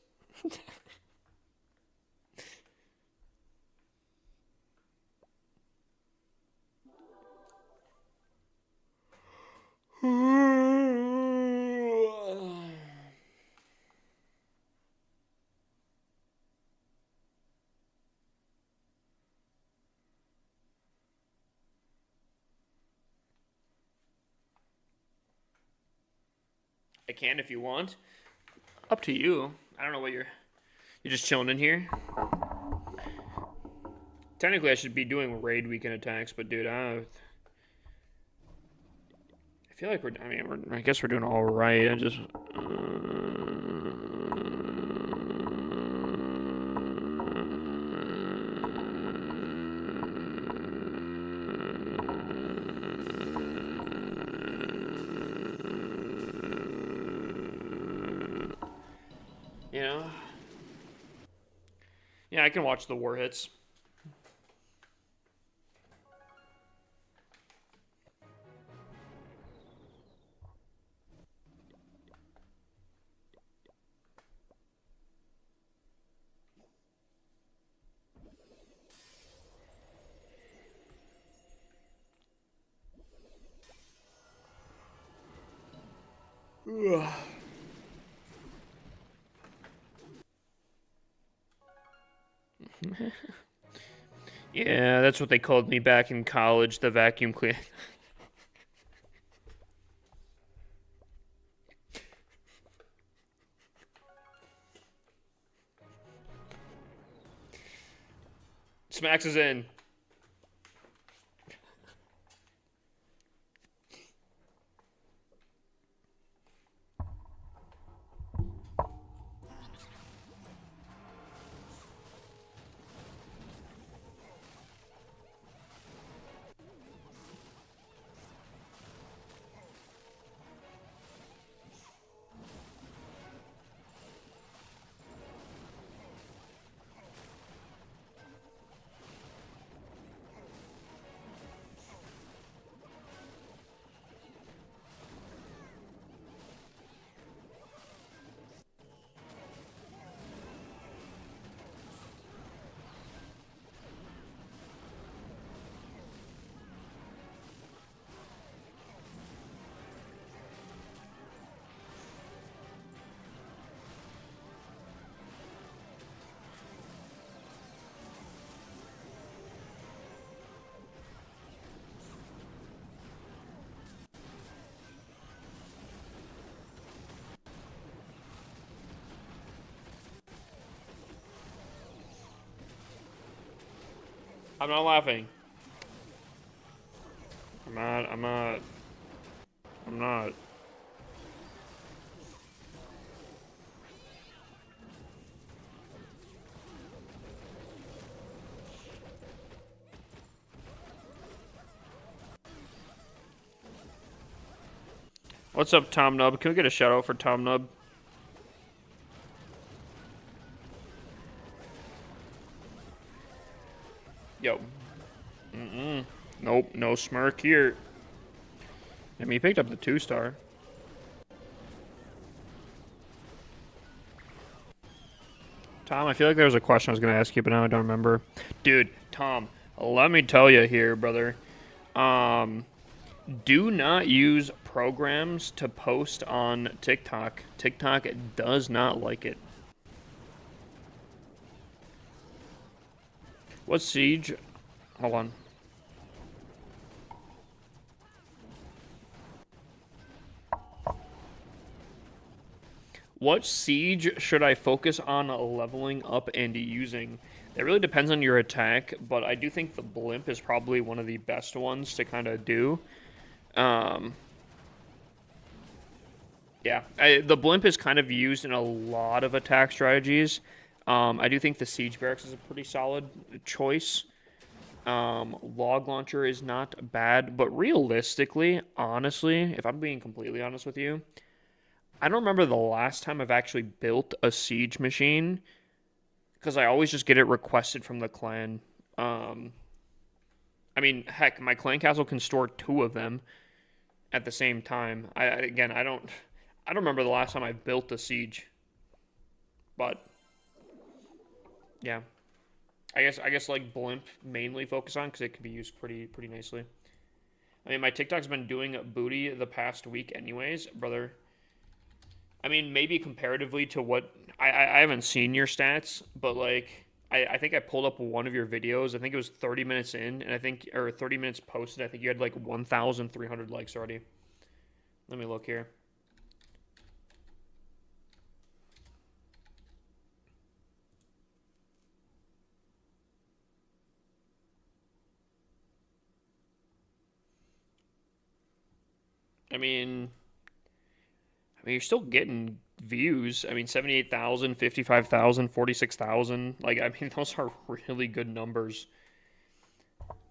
I can if you want. Up to you. I don't know what you're just chilling in here. Technically, I should be doing raid weekend attacks, but dude, I feel like I guess we're doing all right. I just. You know? Yeah, I can watch the war hits. Ugh. Yeah, that's what they called me back in college, the vacuum cleaner. Smacks is in. I'm not laughing. I'm not. What's up, Tom Nub? Can we get a shout out for Tom Nub? Yo. Nope, no smirk here. I mean, he picked up the 2-star. Tom, I feel like there was a question I was going to ask you, but now I don't remember. Dude, Tom, let me tell you here, brother. Do not use programs to post on TikTok. TikTok does not like it. What's Siege? Hold on. What Siege should I focus on leveling up and using? It really depends on your attack, but I do think the Blimp is probably one of the best ones to kind of do. Yeah, the Blimp is kind of used in a lot of attack strategies. I do think the Siege Barracks is a pretty solid choice. Log Launcher is not bad, but realistically, honestly, if I'm being completely honest with you, I don't remember the last time I've actually built a Siege machine, because I always just get it requested from the clan. I mean, heck, my clan castle can store 2 of them at the same time. I don't remember the last time I built a Siege. But yeah, I guess like Blimp mainly focus on, because it can be used pretty nicely. I mean, my TikTok's been doing booty the past week anyways, brother. I mean, maybe comparatively to what I haven't seen your stats, but like I think I pulled up one of your videos. I think it was 30 minutes in, and 30 minutes posted. I think you had like 1,300 likes already. Let me look here. I mean, you're still getting views. I mean, 78,000, 55,000, 46,000. Like, I mean, those are really good numbers.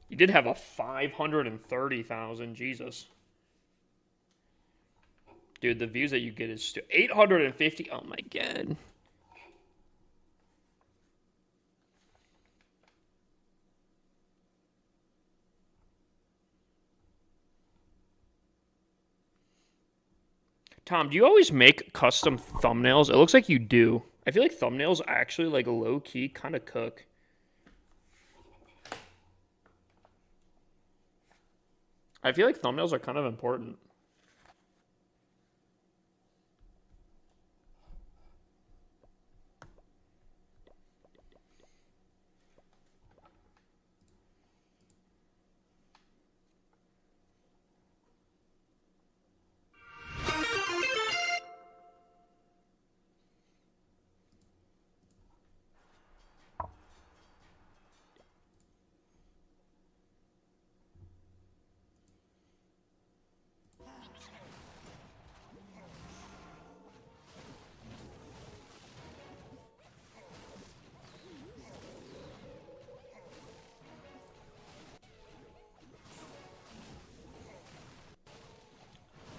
You did have a 530,000. Jesus. Dude, the views that you get is 850. Oh, my God. Tom, do you always make custom thumbnails? It looks like you do. I feel like thumbnails actually, like, low-key kind of cook. I feel like thumbnails are kind of important.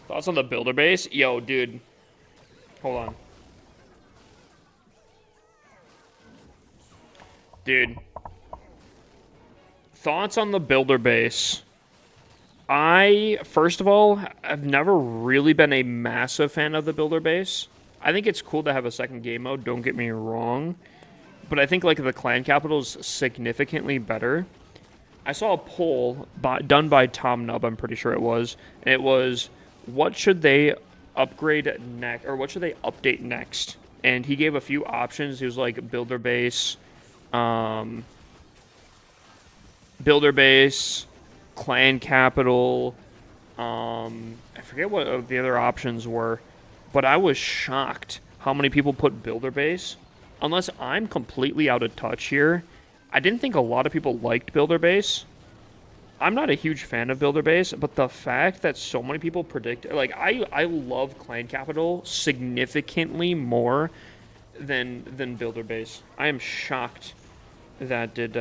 Thoughts on the builder base? Yo, dude. Hold on. Dude. Thoughts on the builder base? First of all, I've never really been a massive fan of the builder base. I think it's cool to have a second game mode, don't get me wrong. But I think, like, the clan capital is significantly better. I saw a poll done by Tom Nub, I'm pretty sure it was. And it was, what should they upgrade next, or what should they update next? And he gave a few options. He was like, builder base, clan capital, I forget what the other options were, but I was shocked how many people put builder base. Unless I'm completely out of touch here, I didn't think a lot of people liked Builder Base. I'm not a huge fan of Builder Base, but the fact that so many people predict, like, I love Clan Capital significantly more than Builder Base. I am shocked that did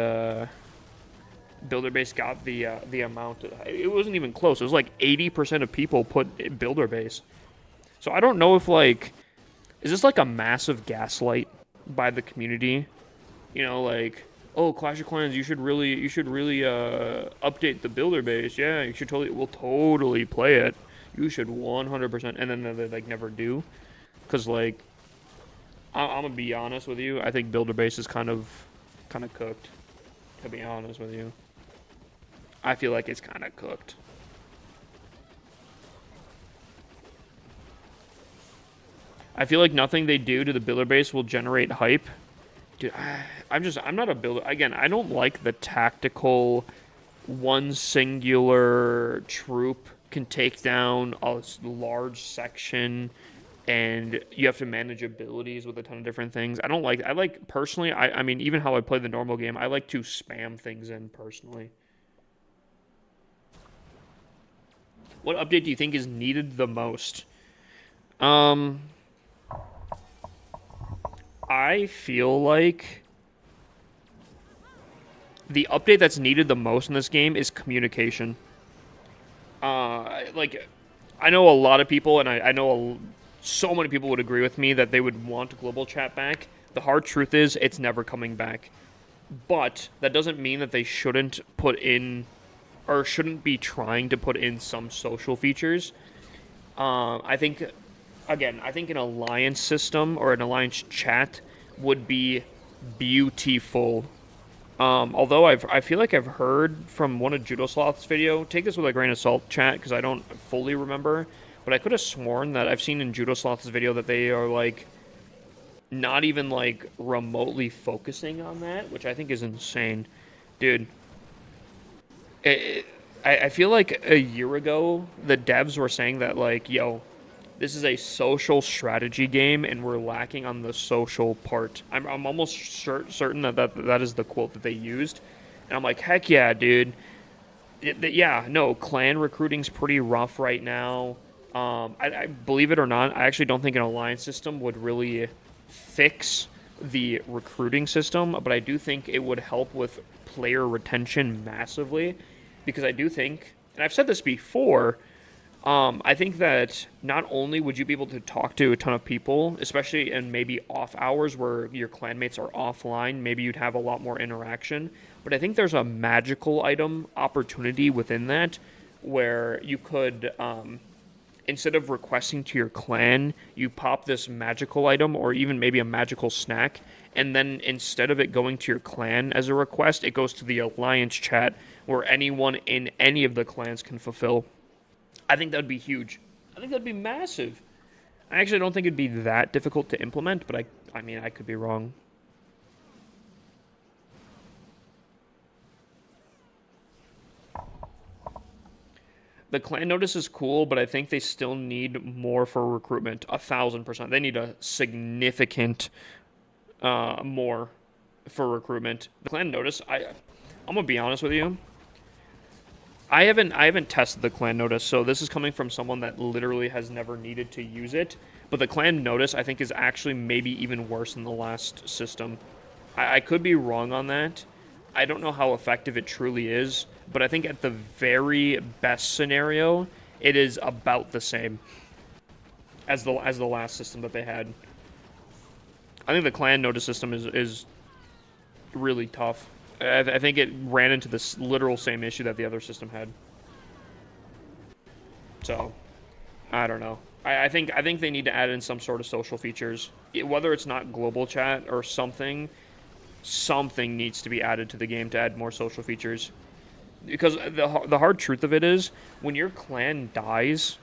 Builder Base got the amount. It wasn't even close. It was like 80% of people put Builder Base. So I don't know if, like, is this like a massive gaslight by the community? You know, like, oh, Clash of Clans, you should really update the Builder Base. Yeah, you should totally, we'll totally play it. You should 100%, and then they like never do, because like, I'm gonna be honest with you. I think Builder Base is kind of cooked. To be honest with you, I feel like it's kind of cooked. I feel like nothing they do to the Builder Base will generate hype. Dude, I'm not a builder. Again, I don't like the tactical, one singular troop can take down a large section, and you have to manage abilities with a ton of different things. I like, personally, I mean, even how I play the normal game, I like to spam things in, personally. What update do you think is needed the most? I feel like the update that's needed the most in this game is communication. Like, I know a lot of people, and I know so many people would agree with me that they would want global chat back. The hard truth is, it's never coming back. But that doesn't mean that they shouldn't put in, or shouldn't be trying to put in some social features. I think an alliance system or an alliance chat would be beautiful. Although I feel like I've heard from one of Judosloth's video, take this with a grain of salt, chat, because I don't fully remember, but I could have sworn that I've seen in Judosloth's video that they are, like, not even, like, remotely focusing on that, which I think is insane. Dude, I feel like a year ago, the devs were saying that, like, yo, this is a social strategy game, and we're lacking on the social part. I'm almost certain that is the quote that they used. And I'm like, heck yeah, dude. Yeah, no, clan recruiting's pretty rough right now. I believe it or not, I actually don't think an alliance system would really fix the recruiting system, but I do think it would help with player retention massively. Because I do think, and I've said this before, I think that not only would you be able to talk to a ton of people, especially in maybe off hours where your clanmates are offline, maybe you'd have a lot more interaction, but I think there's a magical item opportunity within that where you could, instead of requesting to your clan, you pop this magical item or even maybe a magical snack, and then instead of it going to your clan as a request, it goes to the alliance chat where anyone in any of the clans can fulfill. I think that would be huge. I think that would be massive. I actually don't think it'd be that difficult to implement, but I mean, I could be wrong. The clan notice is cool, but I think they still need more for recruitment. 1,000%. They need a significant more for recruitment. The clan notice, I'm gonna be honest with you. I haven't tested the clan notice, so this is coming from someone that literally has never needed to use it. But the clan notice, I think, is actually maybe even worse than the last system. I could be wrong on that. I don't know how effective it truly is, but I think at the very best scenario, it is about the same as the last system that they had. I think the clan notice system is really tough. I think it ran into this literal same issue that the other system had. So, I don't know. I think they need to add in some sort of social features. Whether it's not global chat or something needs to be added to the game to add more social features. Because the hard truth of it is, when your clan dies,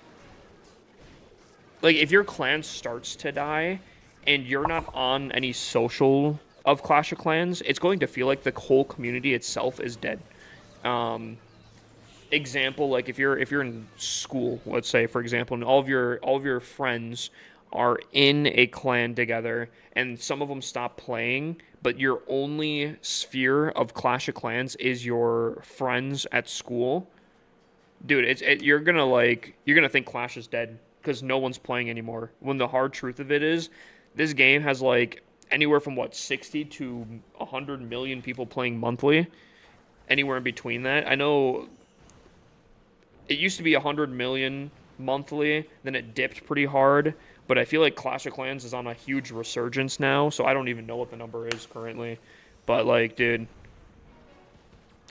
like, if your clan starts to die and you're not on any social of Clash of Clans, it's going to feel like the whole community itself is dead. Example, like if you're in school, let's say, for example, and all of your friends are in a clan together and some of them stop playing, but your only sphere of Clash of Clans is your friends at school, dude, you're gonna think Clash is dead because no one's playing anymore. When the hard truth of it is, this game has like anywhere from what 60 to 100 million people playing monthly, anywhere in between that. I know it used to be 100 million monthly, then it dipped pretty hard, but I feel like Clash of Clans is on a huge resurgence now, so I don't even know what the number is currently. But like, dude,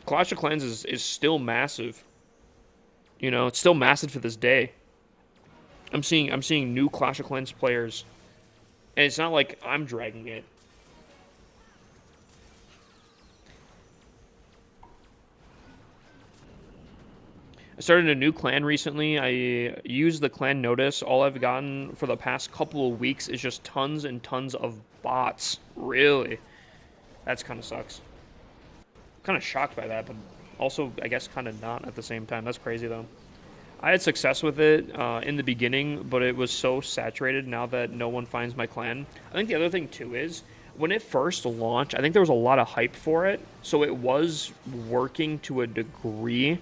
Clash of Clans is still massive. You know, it's still massive to this day. I'm seeing new Clash of Clans players, and it's not like I'm dragging it. I started a new clan recently. I used the clan notice. All I've gotten for the past couple of weeks is just tons and tons of bots. Really? That's kind of sucks. Kind of shocked by that, but also, I guess, kind of not at the same time. That's crazy, though. I had success with it in the beginning, but it was so saturated now that no one finds my clan. I think the other thing, too, is when it first launched, I think there was a lot of hype for it, so it was working to a degree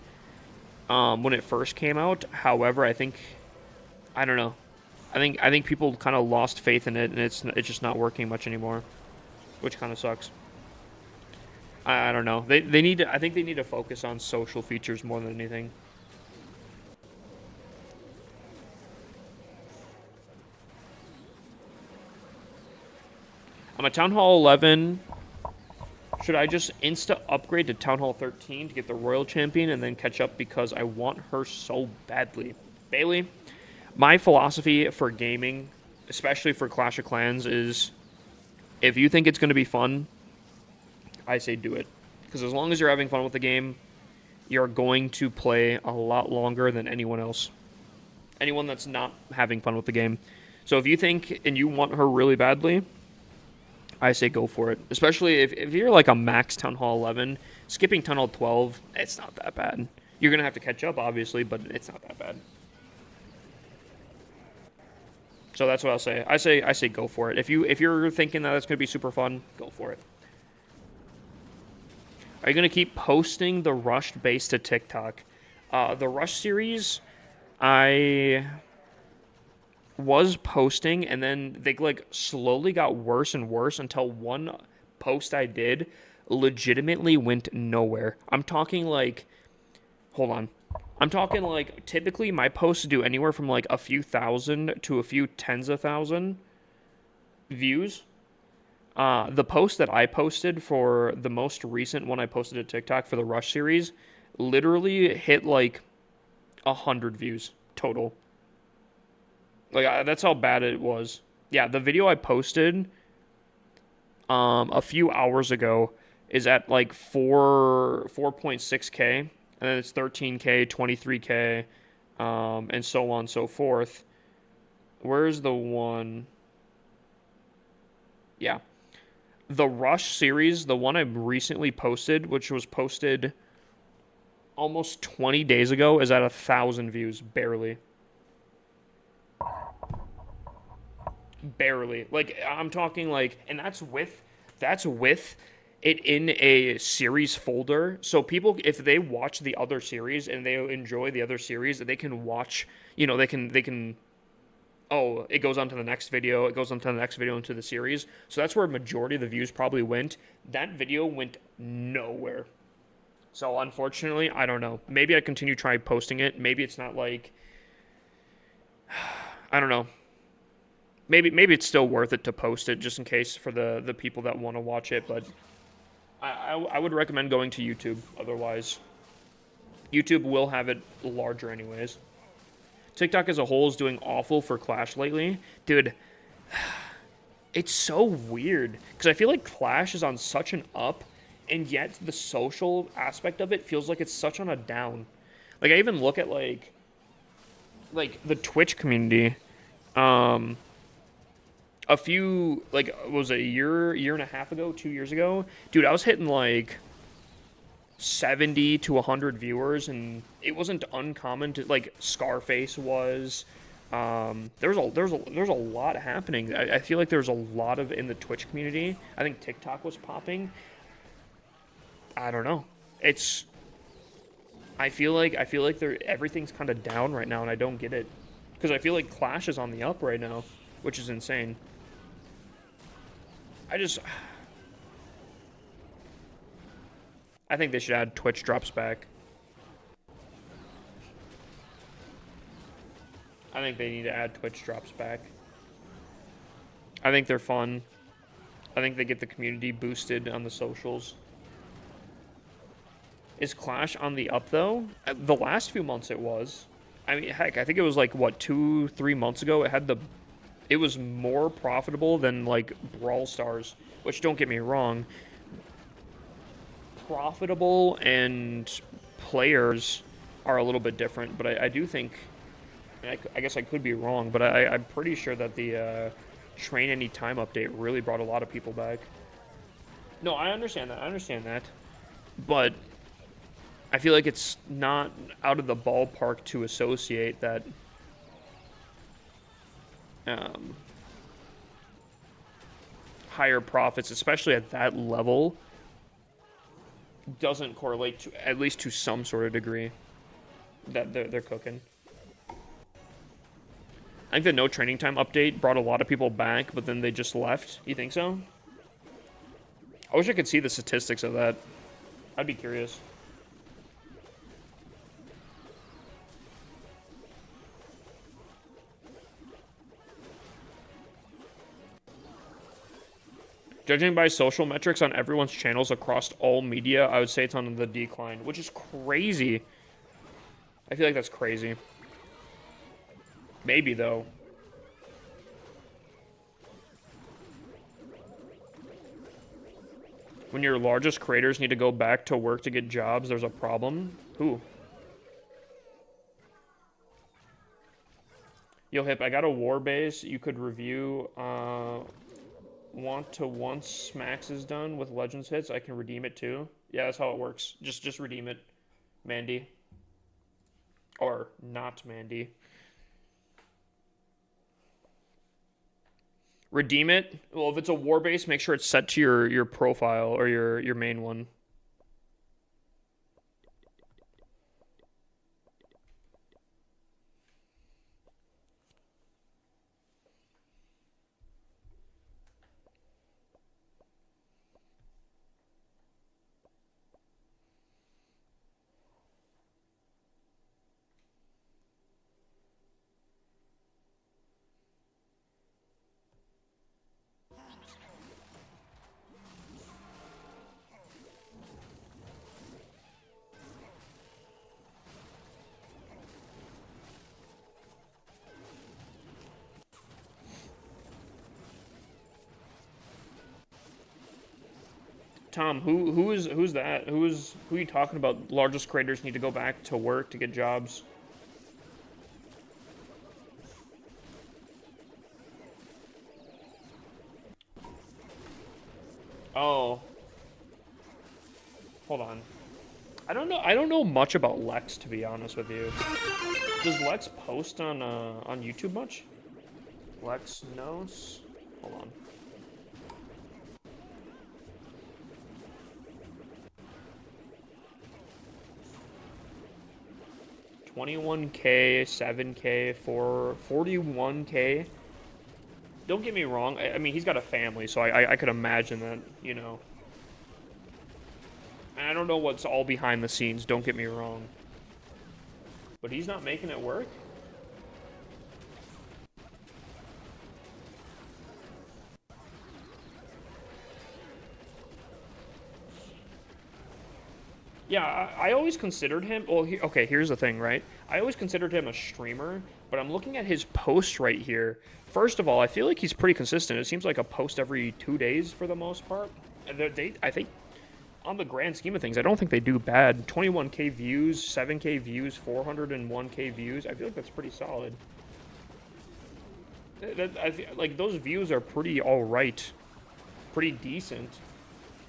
when it first came out. However, I don't know. I think people kind of lost faith in it, and it's just not working much anymore, which kind of sucks. I don't know. They need to. I think they need to focus on social features more than anything. I'm at Town Hall 11. Should I just insta upgrade to Town Hall 13 to get the Royal Champion and then catch up because I want her so badly? Bailey, my philosophy for gaming, especially for Clash of Clans, is if you think it's going to be fun, I say do it. Because as long as you're having fun with the game, you're going to play a lot longer than anyone else. Anyone that's not having fun with the game. So if you think and you want her really badly, I say go for it. Especially if you're like a max Town Hall 11, skipping Town Hall 12, it's not that bad. You're going to have to catch up, obviously, but it's not that bad. So that's what I'll say. I say go for it. If you're thinking that it's going to be super fun, go for it. Are you going to keep posting the Rushed base to TikTok? The Rush series, I was posting, and then they like slowly got worse and worse until one post I did legitimately went nowhere. I'm talking like, hold on. I'm talking like typically my posts do anywhere from like a few thousand to a few tens of thousand views. The post that I posted for the most recent one I posted to TikTok for the Rush series literally hit like 100 views total. Like, that's how bad it was. Yeah, the video I posted a few hours ago is at like 4.6K, and then it's 13K, 23K, and so on and so forth. Where's the one? Yeah. The Rush series, the one I recently posted, which was posted almost 20 days ago, is at 1,000 views, barely. Barely. Like, I'm talking like, and that's with it in a series folder. So people, if they watch the other series and they enjoy the other series, they can watch, they can, oh, it goes on to the next video, it goes on to the next video into the series. So that's where a majority of the views probably went. That video went nowhere. So unfortunately, I don't know. Maybe I continue trying posting it. Maybe it's not like, I don't know. Maybe it's still worth it to post it just in case for the people that want to watch it, but I would recommend going to YouTube otherwise. YouTube will have it larger anyways. TikTok as a whole is doing awful for Clash lately. Dude, it's so weird because I feel like Clash is on such an up, and yet the social aspect of it feels like it's such on a down. Like, I even look at like the Twitch community. A few, like, was it a year and a half ago, 2 years ago? Dude, I was hitting, like, 70 to 100 viewers, and it wasn't uncommon to, like, Scarface was, There's a lot happening. I feel like there's a lot of in the Twitch community. I think TikTok was popping. I don't know. It's I feel like everything's kind of down right now, and I don't get it because I feel like Clash is on the up right now, which is insane. I just I think they should add Twitch drops back. I think they need to add Twitch drops back. I think they're fun. I think they get the community boosted on the socials. Is Clash on the up though? The last few months it was. I mean, heck, I think it was like what 2-3 months ago. It was more profitable than like Brawl Stars. Which don't get me wrong, profitable and players are a little bit different. But I do think, I guess I could be wrong, but I'm pretty sure that the Train Anytime update really brought a lot of people back. No, I understand that. I understand that, but I feel like it's not out of the ballpark to associate that um, higher profits, especially at that level, doesn't correlate to at least to some sort of degree that they're cooking. I think the no training time update brought a lot of people back, but then they just left. You think so? I wish I could see the statistics of that. I'd be curious. Judging by social metrics on everyone's channels across all media, I would say it's on the decline, which is crazy. I feel like that's crazy. Maybe, though. When your largest creators need to go back to work to get jobs, there's a problem? Who? Yo, Hip, I got a war base. You could review, want to once Max is done with Legends hits, I can redeem it too. Yeah, that's how it works. Just redeem it, Mandy. Or not Mandy. Redeem it. Well, if it's a war base, make sure it's set to your profile or your main one. Tom, who's that? Who are you talking about? Largest creators need to go back to work to get jobs. Oh. Hold on. I don't know much about Lex, to be honest with you. Does Lex post on YouTube much? Lex knows. Hold on. 21K, 7K, 41K. Don't get me wrong. I mean, he's got a family, so I could imagine that, you know. And I don't know what's all behind the scenes. Don't get me wrong. But he's not making it work? Yeah, I always considered him. Well, okay, here's the thing, right? I always considered him a streamer, but I'm looking at his posts right here. First of all, I feel like he's pretty consistent. It seems like a post every 2 days for the most part. And I think, on the grand scheme of things, I don't think they do bad. 21K views, 7K views, 401K views. I feel like that's pretty solid. I feel like those views are pretty all right, pretty decent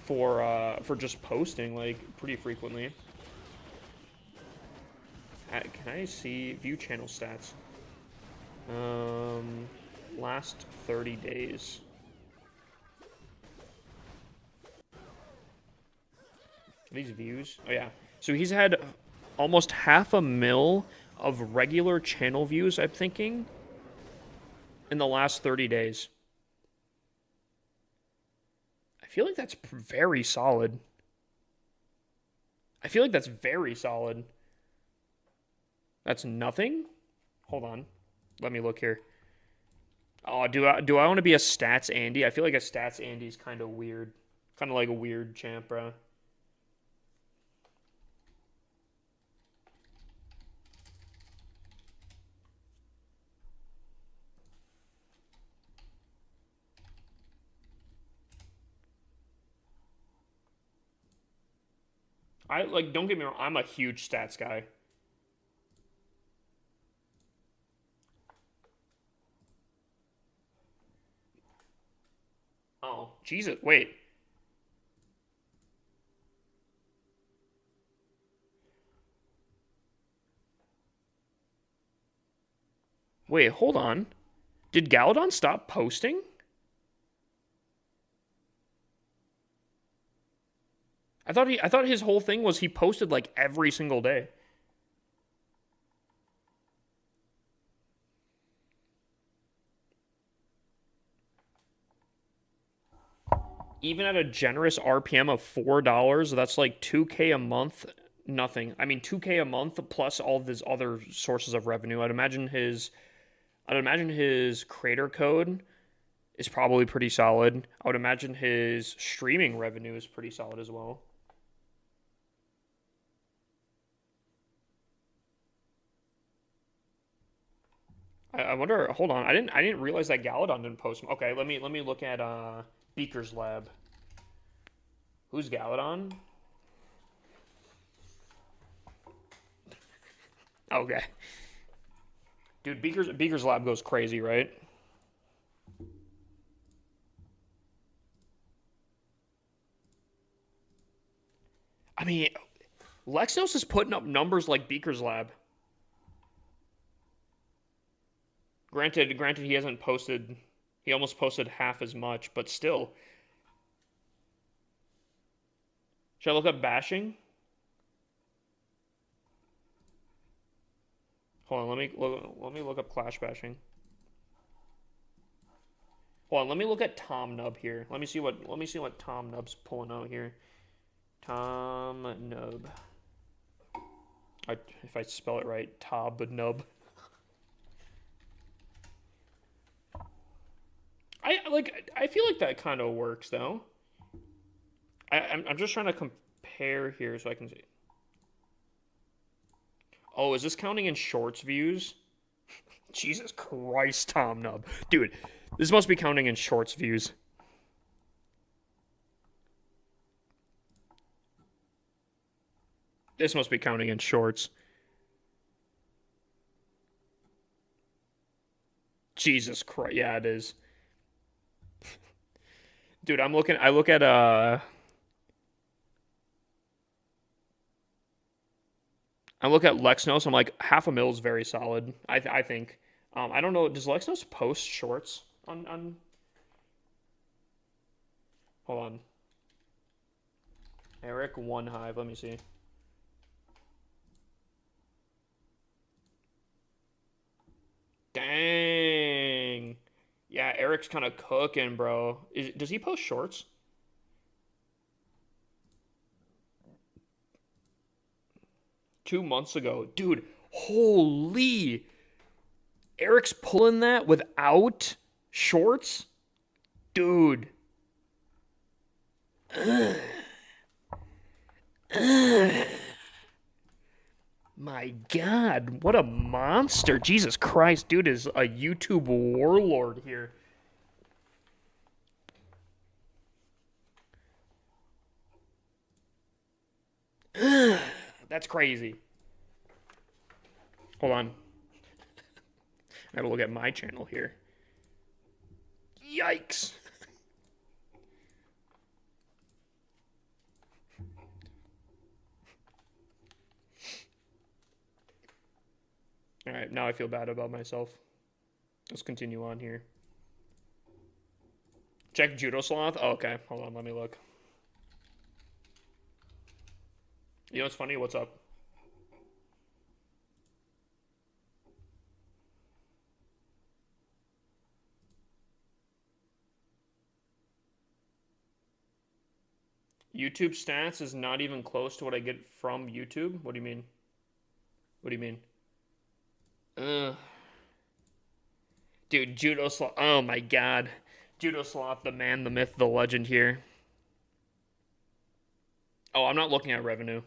for just posting like pretty frequently. Can I see view channel stats? Last 30 days. These views? Oh, yeah. So he's had almost 500,000 of regular channel views, I'm thinking, in the last 30 days. I feel like that's very solid. I feel like that's very solid. That's nothing? Hold on. Let me look here. Oh, do I want to be a Stats Andy? I feel like a Stats Andy's kind of weird. Kind of like a weird champ, bro. Don't get me wrong, I'm a huge stats guy. Oh, Jesus, wait. Wait, hold on. Did Galadon stop posting? I thought his whole thing was he posted like every single day. Even at a generous RPM of $4, that's like 2K a month. Nothing. I mean, 2K a month plus all of his other sources of revenue. I'd imagine his creator code is probably pretty solid. I would imagine his streaming revenue is pretty solid as well. I wonder. Hold on. I didn't realize that Galadon didn't post. Okay, let me look at Beaker's Lab. Who's Galadon? Okay. Dude, Beaker's Lab goes crazy, right? I mean, Lexnos is putting up numbers like Beaker's Lab. Granted, he hasn't posted. He almost posted half as much, but still. Should I look up bashing? Hold on, let me look up Clash bashing. Hold on, let me look at Tom Nub here. Let me see what Tom Nub's pulling out here. Tom Nub. If I spell it right, Tob Nub. I feel like that kind of works though. I'm just trying to compare here so I can see. Oh, is this counting in shorts views? Jesus Christ, Tom Nub. Dude, this must be counting in shorts views. This must be counting in shorts. Jesus Christ. Yeah, it is. Dude, I look at Lexnos. I'm like 500,000 is very solid. I think. I don't know. Does Lexnos post shorts on? Hold on. Eric One Hive. Let me see. Dang. Yeah, Eric's kind of cooking, bro. Does he post shorts? $2 months ago. Dude, holy. Eric's pulling that without shorts? Dude. Ugh. Ugh. My God, what a monster. Jesus Christ, dude is a YouTube warlord here. Ugh. That's crazy. Hold on. I gotta look at my channel here. Yikes. All right, now I feel bad about myself. Let's continue on here. Check Judo Sloth. Oh, okay, hold on, let me look. You know what's funny? What's up? YouTube stats is not even close to what I get from YouTube. What do you mean? What do you mean? Dude, Judo Sloth. Oh my god. Judo Sloth, the man, the myth, the legend here. Oh, I'm not looking at revenue.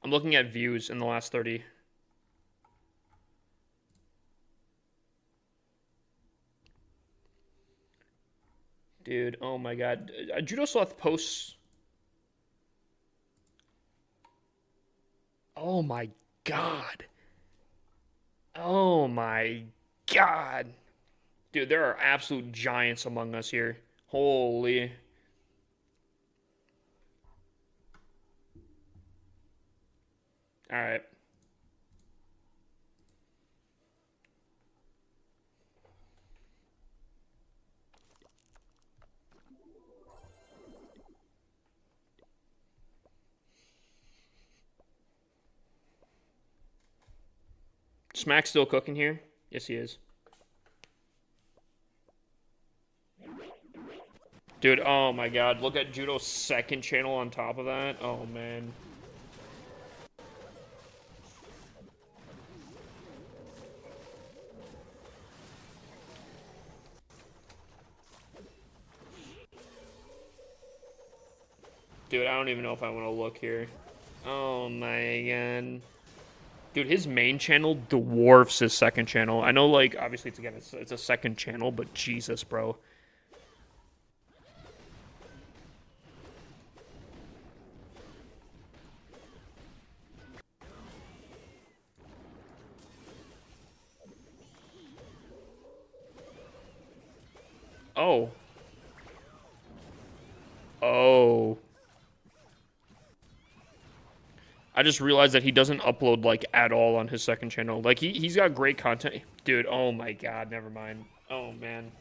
I'm looking at views in the last 30. Dude, oh my god. Judo Sloth posts. Oh my god. Oh my god. Dude, there are absolute giants among us here. Holy. Alright. Smack's still cooking here? Yes, he is. Dude, oh my god. Look at Judo's second channel on top of that. Oh, man. Dude, I don't even know if I want to look here. Oh my god. Dude, his main channel dwarfs his second channel. I know, like, obviously, it's a second channel, but Jesus, bro. Oh. Oh. I just realized that he doesn't upload, like, at all on his second channel. Like, he's got great content. Dude, oh my god, never mind. Oh, man.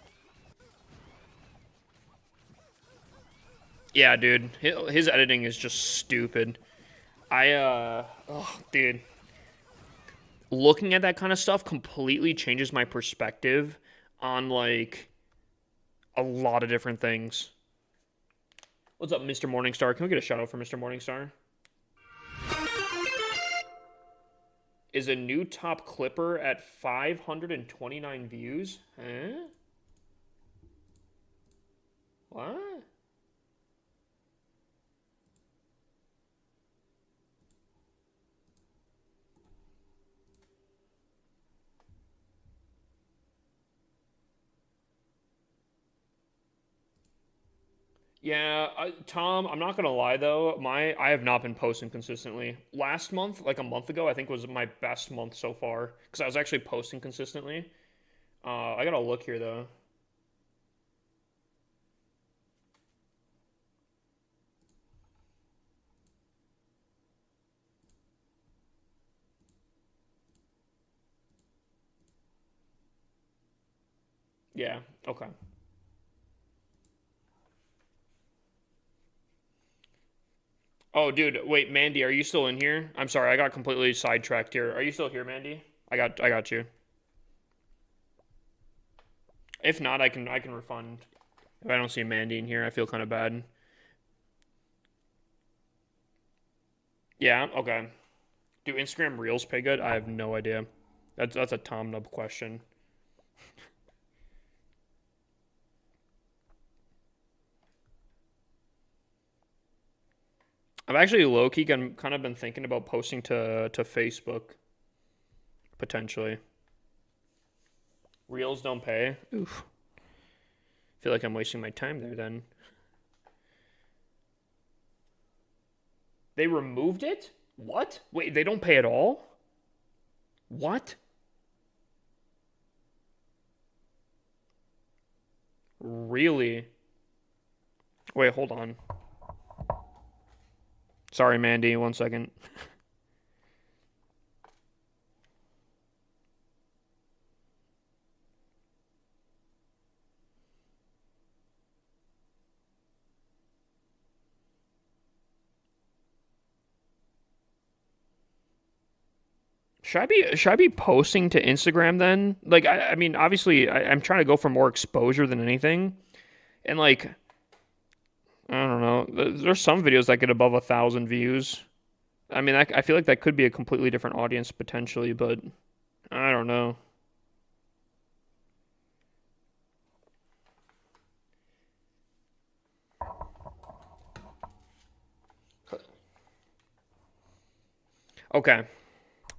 Yeah, dude. His editing is just stupid. Oh, dude. Looking at that kind of stuff completely changes my perspective on, like, a lot of different things. What's up, Mr. Morningstar? Can we get a shout out for Mr. Morningstar? Is a new top clipper at 529 views? Huh? What? Yeah, Tom, I'm not gonna lie though, I have not been posting consistently. Last month, like a month ago, I think was my best month so far because I was actually posting consistently. I gotta look here though. Yeah, okay. Oh, dude, wait, Mandy, are you still in here? I'm sorry, I got completely sidetracked here. Are you still here, Mandy? I got you. If not, I can refund. If I don't see Mandy in here, I feel kind of bad. Yeah, okay. Do Instagram Reels pay good? I have no idea. That's a Tom Nub question. I've actually low-key kind of been thinking about posting to Facebook, potentially. Reels don't pay? Oof. Feel like I'm wasting my time there then. They removed it? What? Wait, they don't pay at all? What? Really? Wait, hold on. Sorry, Mandy, 1 second. Should I be posting to Instagram then? Like I mean obviously I'm trying to go for more exposure than anything. And like I don't know. There's some videos that get above 1,000 views. I mean I feel like that could be a completely different audience potentially, but I don't know. Okay.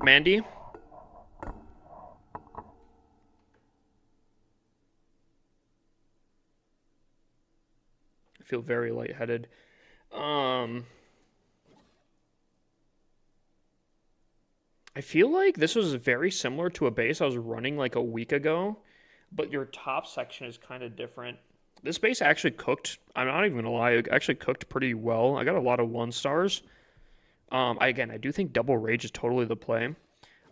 Mandy, I feel very lightheaded. Um I feel like this was very similar to a base I was running like a week ago, but your top section is kind of different. This base actually cooked. I'm not even gonna lie, it actually cooked pretty well. I got a lot of 1 stars. Again, I do think double rage is totally the play.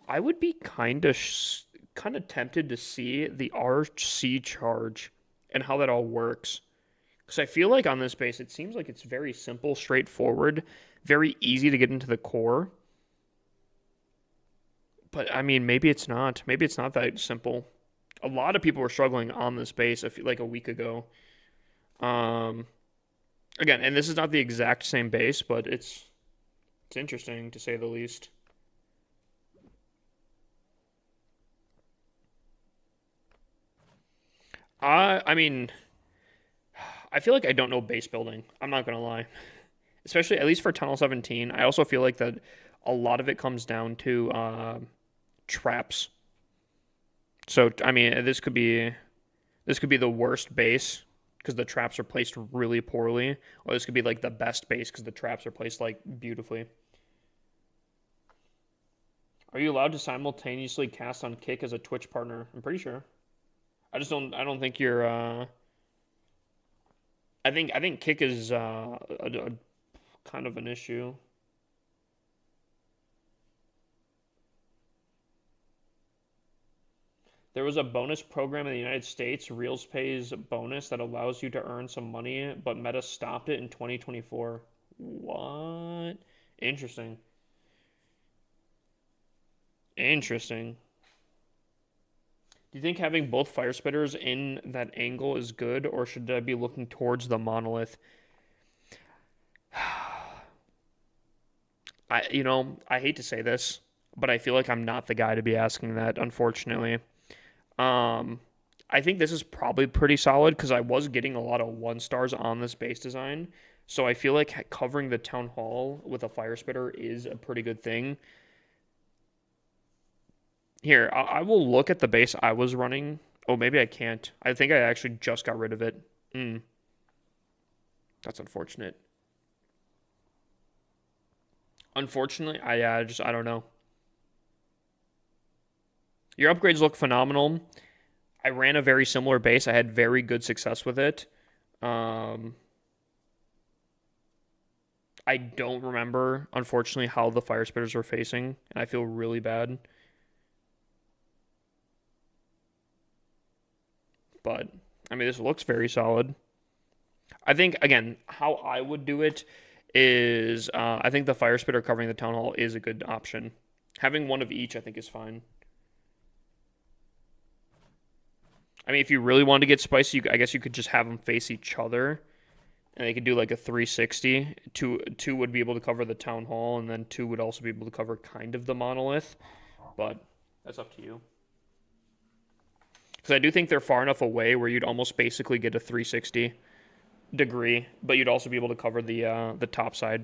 I would be kind of tempted to see the RC charge and how that all works. Because I feel like on this base, it seems like it's very simple, straightforward, very easy to get into the core. But I mean, maybe it's not. Maybe it's not that simple. A lot of people were struggling on this base like a week ago. Um, Again, and this is not the exact same base, but it's interesting to say the least. I mean, I feel like I don't know base building. I'm not gonna lie, especially at least for Tunnel 17. I also feel like that a lot of it comes down to traps. So I mean, this could be the worst base because the traps are placed really poorly, or this could be like the best base because the traps are placed like beautifully. Are you allowed to simultaneously cast on Kick as a Twitch partner? I'm pretty sure. I just don't. I don't think you're. I think Kick is a kind of an issue. There was a bonus program in the United States, Reels Pays bonus, that allows you to earn some money, but Meta stopped it in 2024. What? Interesting. Interesting. Do you think having both fire spitters in that angle is good, or should I be looking towards the monolith? I hate to say this, but I feel like I'm not the guy to be asking that, unfortunately. Um, I think this is probably pretty solid because I was getting a lot of 1 stars on this base design. So I feel like covering the town hall with a fire spitter is a pretty good thing. Here, I will look at the base I was running. Oh, maybe I can't. I think I actually just got rid of it. Hmm, that's unfortunate. Unfortunately, I don't know. Your upgrades look phenomenal. I ran a very similar base. I had very good success with it. Um, I don't remember, unfortunately, how the fire spitters were facing, and I feel really bad. But I mean, this looks very solid. I think again, how I would do it is, I think the fire spitter covering the town hall is a good option. Having one of each, I think, is fine. I mean, if you really wanted to get spicy, I guess you could just have them face each other, and they could do like a 360. Two would be able to cover the town hall, and then two would also be able to cover kind of the monolith. But that's up to you. Because I do think they're far enough away where you'd almost basically get a 360 degree, but you'd also be able to cover the top side.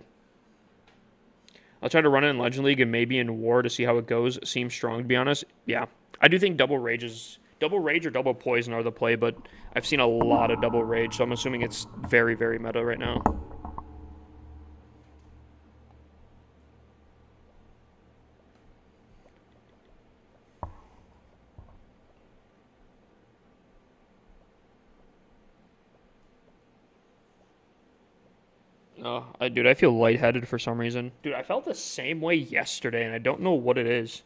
I'll try to run it in Legend League and maybe in War to see how it goes. Seems strong, to be honest. Yeah, I do think double rage or double poison are the play, but I've seen a lot of double rage, so I'm assuming it's very, very meta right now. Dude, I feel lightheaded for some reason. Dude, I felt the same way yesterday, and I don't know what it is.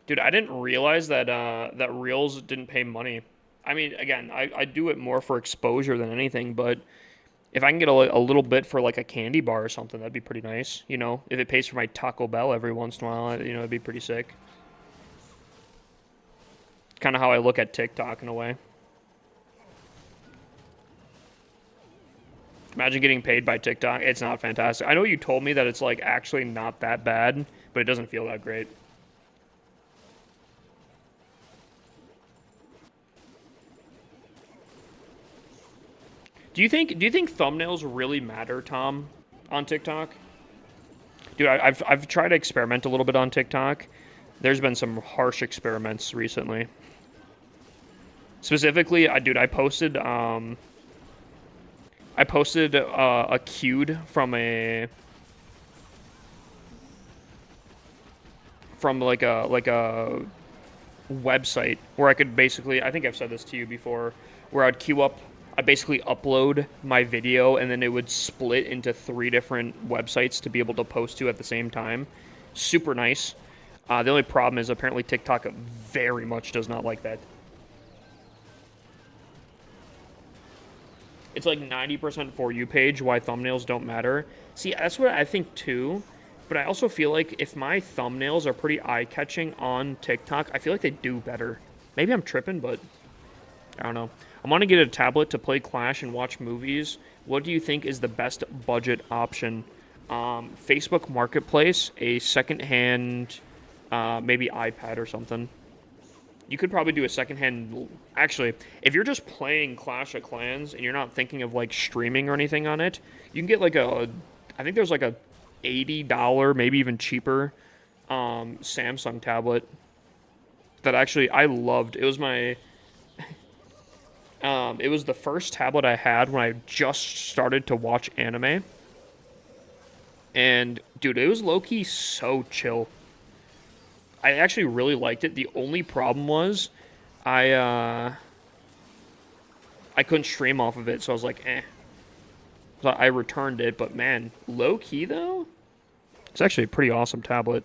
Dude, I didn't realize that that Reels didn't pay money. I mean, again, I do it more for exposure than anything, but if I can get a little bit for like a candy bar or something, that'd be pretty nice. You know, if it pays for my Taco Bell every once in a while, you know, it'd be pretty sick. Kind of how I look at TikTok in a way. Imagine getting paid by TikTok. It's not fantastic. I know you told me that it's like actually not that bad, but it doesn't feel that great. Do you think thumbnails really matter, Tom, on TikTok? Dude, I've tried to experiment a little bit on TikTok. There's been some harsh experiments recently. Specifically, dude, I posted a queued from like a website where I could basically, I think I've said this to you before, where I basically upload my video and then it would split into 3 different websites to be able to post to at the same time. Super nice. The only problem is apparently TikTok very much does not like that. It's like 90% For You page, why thumbnails don't matter. See, that's what I think too. But I also feel like if my thumbnails are pretty eye-catching on TikTok, I feel like they do better. Maybe I'm tripping, but I don't know. I want to get a tablet to play Clash and watch movies. What do you think is the best budget option? Facebook Marketplace, a secondhand, maybe iPad or something. You could probably do a secondhand. Actually, if you're just playing Clash of Clans and you're not thinking of like streaming or anything on it, you can get like I think there's like a $80, maybe even cheaper, Samsung tablet that actually I loved. It was it was the first tablet I had when I just started to watch anime, and dude, it was low key so chill. I actually really liked it. The only problem was I uh I couldn't stream off of it, so I was like, eh. So I returned it, but man, low key though, it's actually a pretty awesome tablet.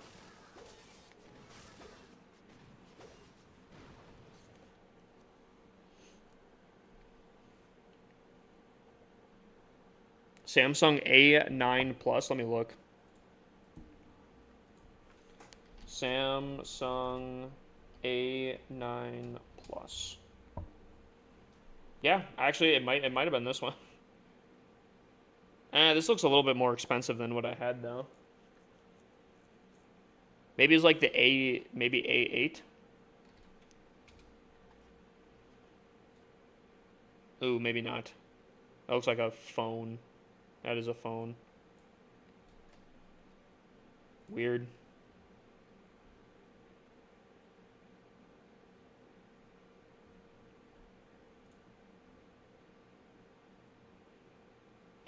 Samsung A9 Plus. Let me look. Samsung A9 Plus. Yeah, actually, it might have been this one. This looks a little bit more expensive than what I had though. Maybe it's like maybe A8. Ooh, maybe not. That looks like a phone. That is a phone. Weird.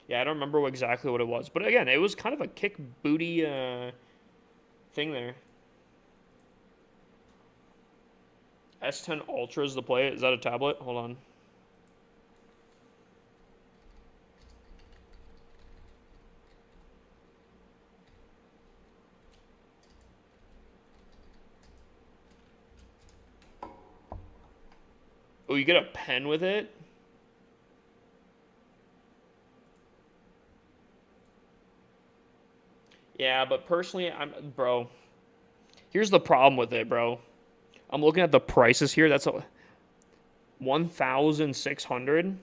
Yeah, I don't remember exactly what it was, but again, it was kind of a kick booty thing there. S10 Ultra is the play. Is that a tablet? Hold on. Oh, you get a pen with it? Yeah, but personally, bro. Here's the problem with it, bro. I'm looking at the prices here. That's a 1,600.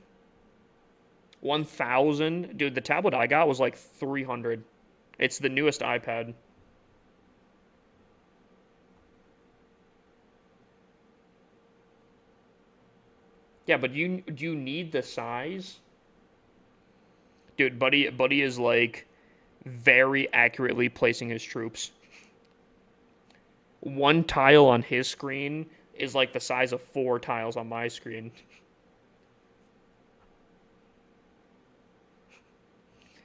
1,000. Dude, the tablet I got was like 300. It's the newest iPad. Yeah, but do you need the size? Dude, buddy is like very accurately placing his troops. One tile on his screen is like the size of 4 tiles on my screen.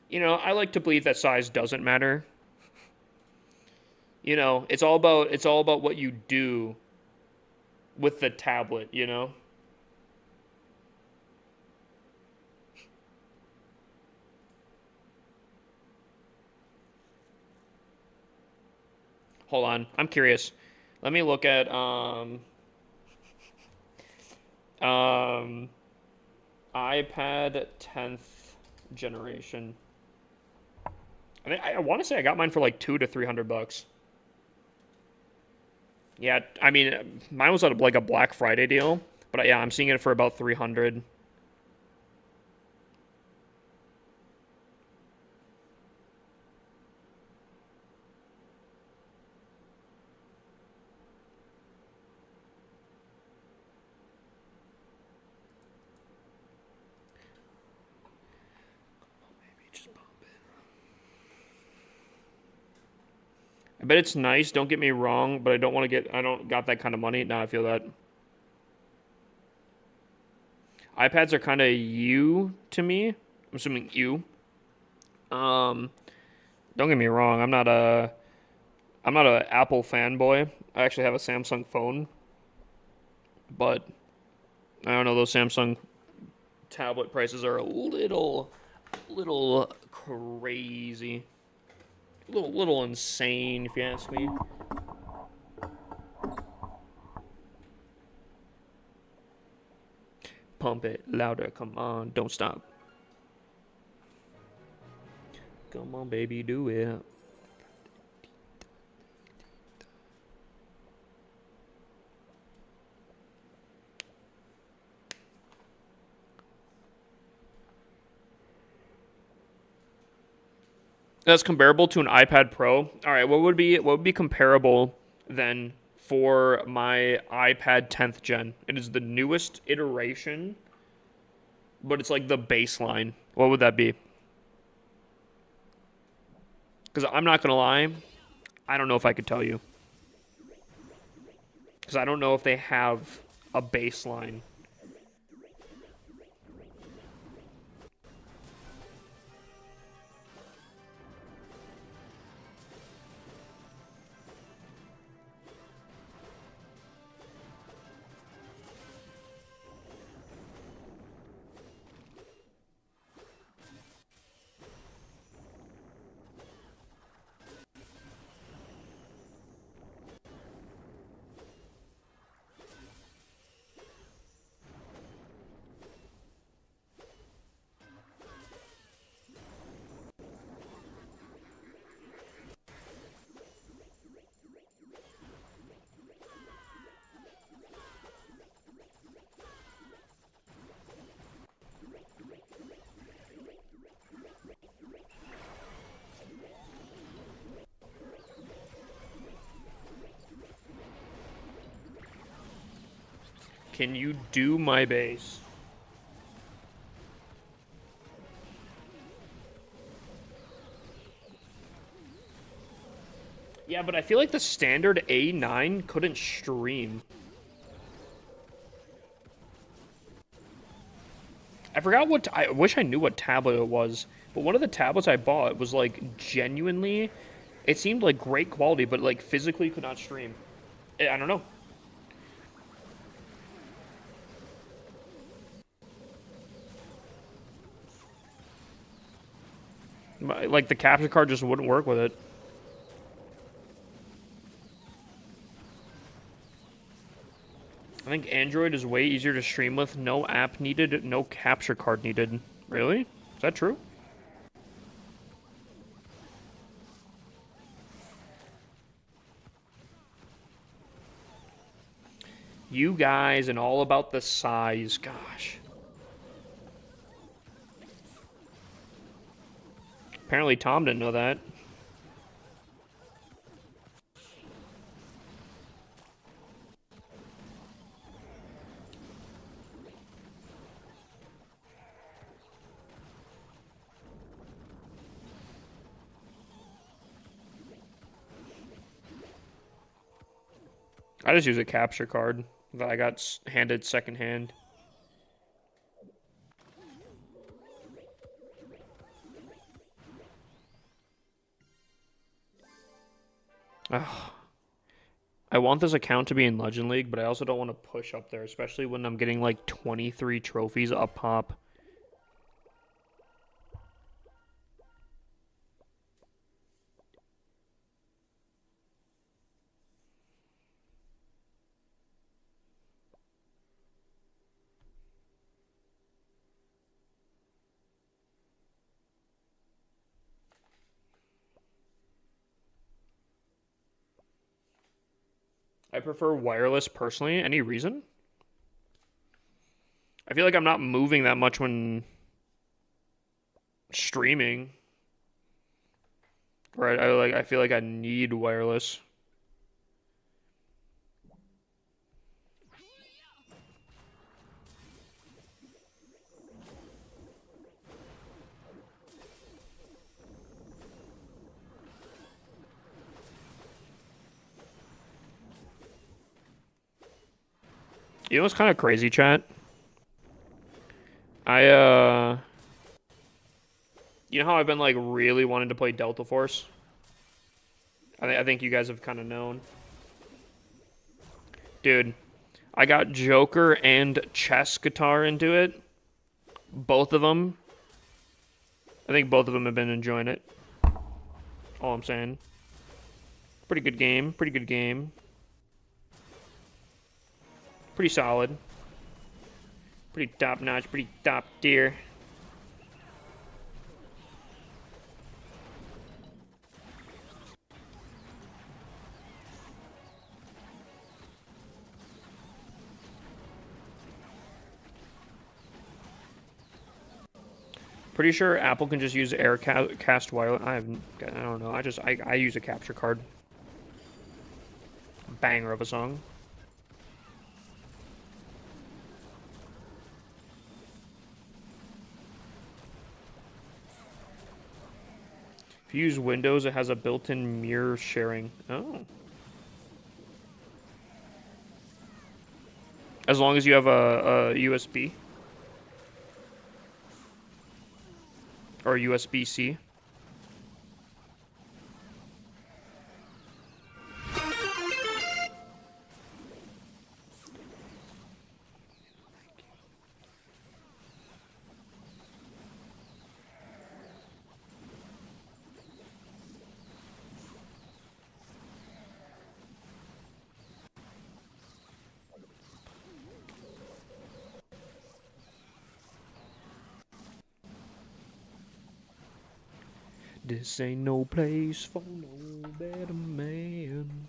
You know, I like to believe that size doesn't matter. You know, it's all about what you do with the tablet, you know? Hold on. I'm curious. Let me look at Um, iPad 10th generation. I want to say I got mine for like 200 to 300 bucks. Yeah, I mean, mine was at like a Black Friday deal, but yeah, I'm seeing it for about 300. I bet it's nice. Don't get me wrong, but I don't want to get. I don't got that kind of money. Now I feel that iPads are kind of you to me. I'm assuming you. Um, don't get me wrong. I'm not a Apple fanboy. I actually have a Samsung phone, but I don't know. Those Samsung tablet prices are a little crazy, little insane if you ask me. Pump it louder, come on, don't stop. Come on, baby, do it. That's comparable to an iPad Pro. All right, what would be comparable then for my iPad 10th gen? It is the newest iteration, but it's like the baseline. What would that be? Because I'm not gonna lie, I don't know if I could tell you. Because I don't know if they have a baseline. Can you do my base? Yeah, but I feel like the standard A9 couldn't stream. I forgot what I wish I knew what tablet it was, but one of the tablets I bought was like genuinely it seemed like great quality, but like physically could not stream. I don't know. Like the capture card just wouldn't work with it. I think Android is way easier to stream with. No app needed, no capture card needed. Really? Is that true? You guys and all about the size. Gosh. Apparently Tom didn't know that. I just use a capture card that I got handed secondhand. Ugh. I want this account to be in Legend League, but I also don't want to push up there, especially when I'm getting like 23 trophies up pop. I prefer wireless personally. Any reason? I feel like I'm not moving that much when streaming. Right? I feel like I need wireless. You know what's kind of crazy, chat? You know how I've been like really wanting to play Delta Force? I think you guys have kind of known. Dude, I got Joker and Chess Guitar into it. Both of them. I think both of them have been enjoying it. All I'm saying. Pretty good game. Pretty good game. Pretty solid. Pretty top notch. Pretty top tier. Pretty sure Apple can just use Aircast wireless. I don't know. I use a capture card. Banger of a song. If you use Windows, it has a built-in mirror sharing. Oh. As long as you have a USB. Or USB-C. This ain't no place for no better man.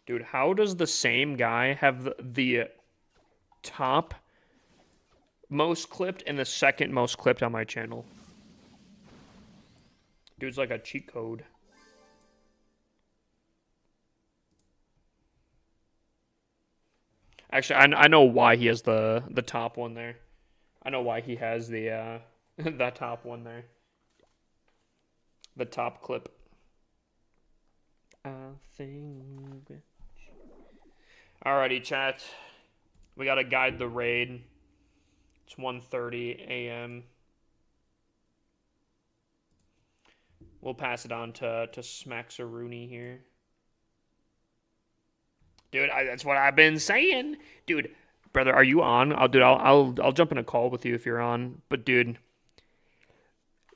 Dude, how does the same guy have the top most clipped and the second most clipped on my channel? Dude's like a cheat code. Actually, I know why he has the top one there. I know why he has the that top one there. The top clip. I think. Alrighty, chat. We gotta guide the raid. It's 1:30 a.m. We'll pass it on to Smaxaroonie here. Dude, that's what I've been saying. Dude, brother, are you on? I'll jump in a call with you if you're on. But dude,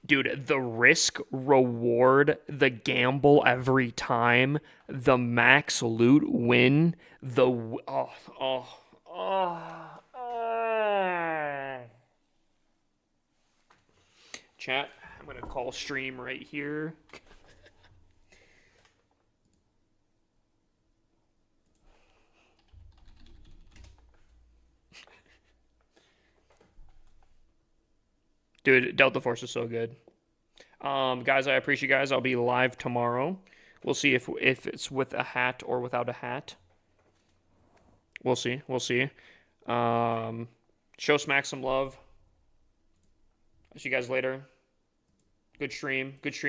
the risk reward, the gamble every time, the max loot win, Chat, I'm gonna call stream right here. Dude, Delta Force is so good. Guys, I appreciate you guys. I'll be live tomorrow. We'll see if it's with a hat or without a hat. We'll see. We'll see. Show Smack some love. I'll see you guys later. Good stream. Good stream.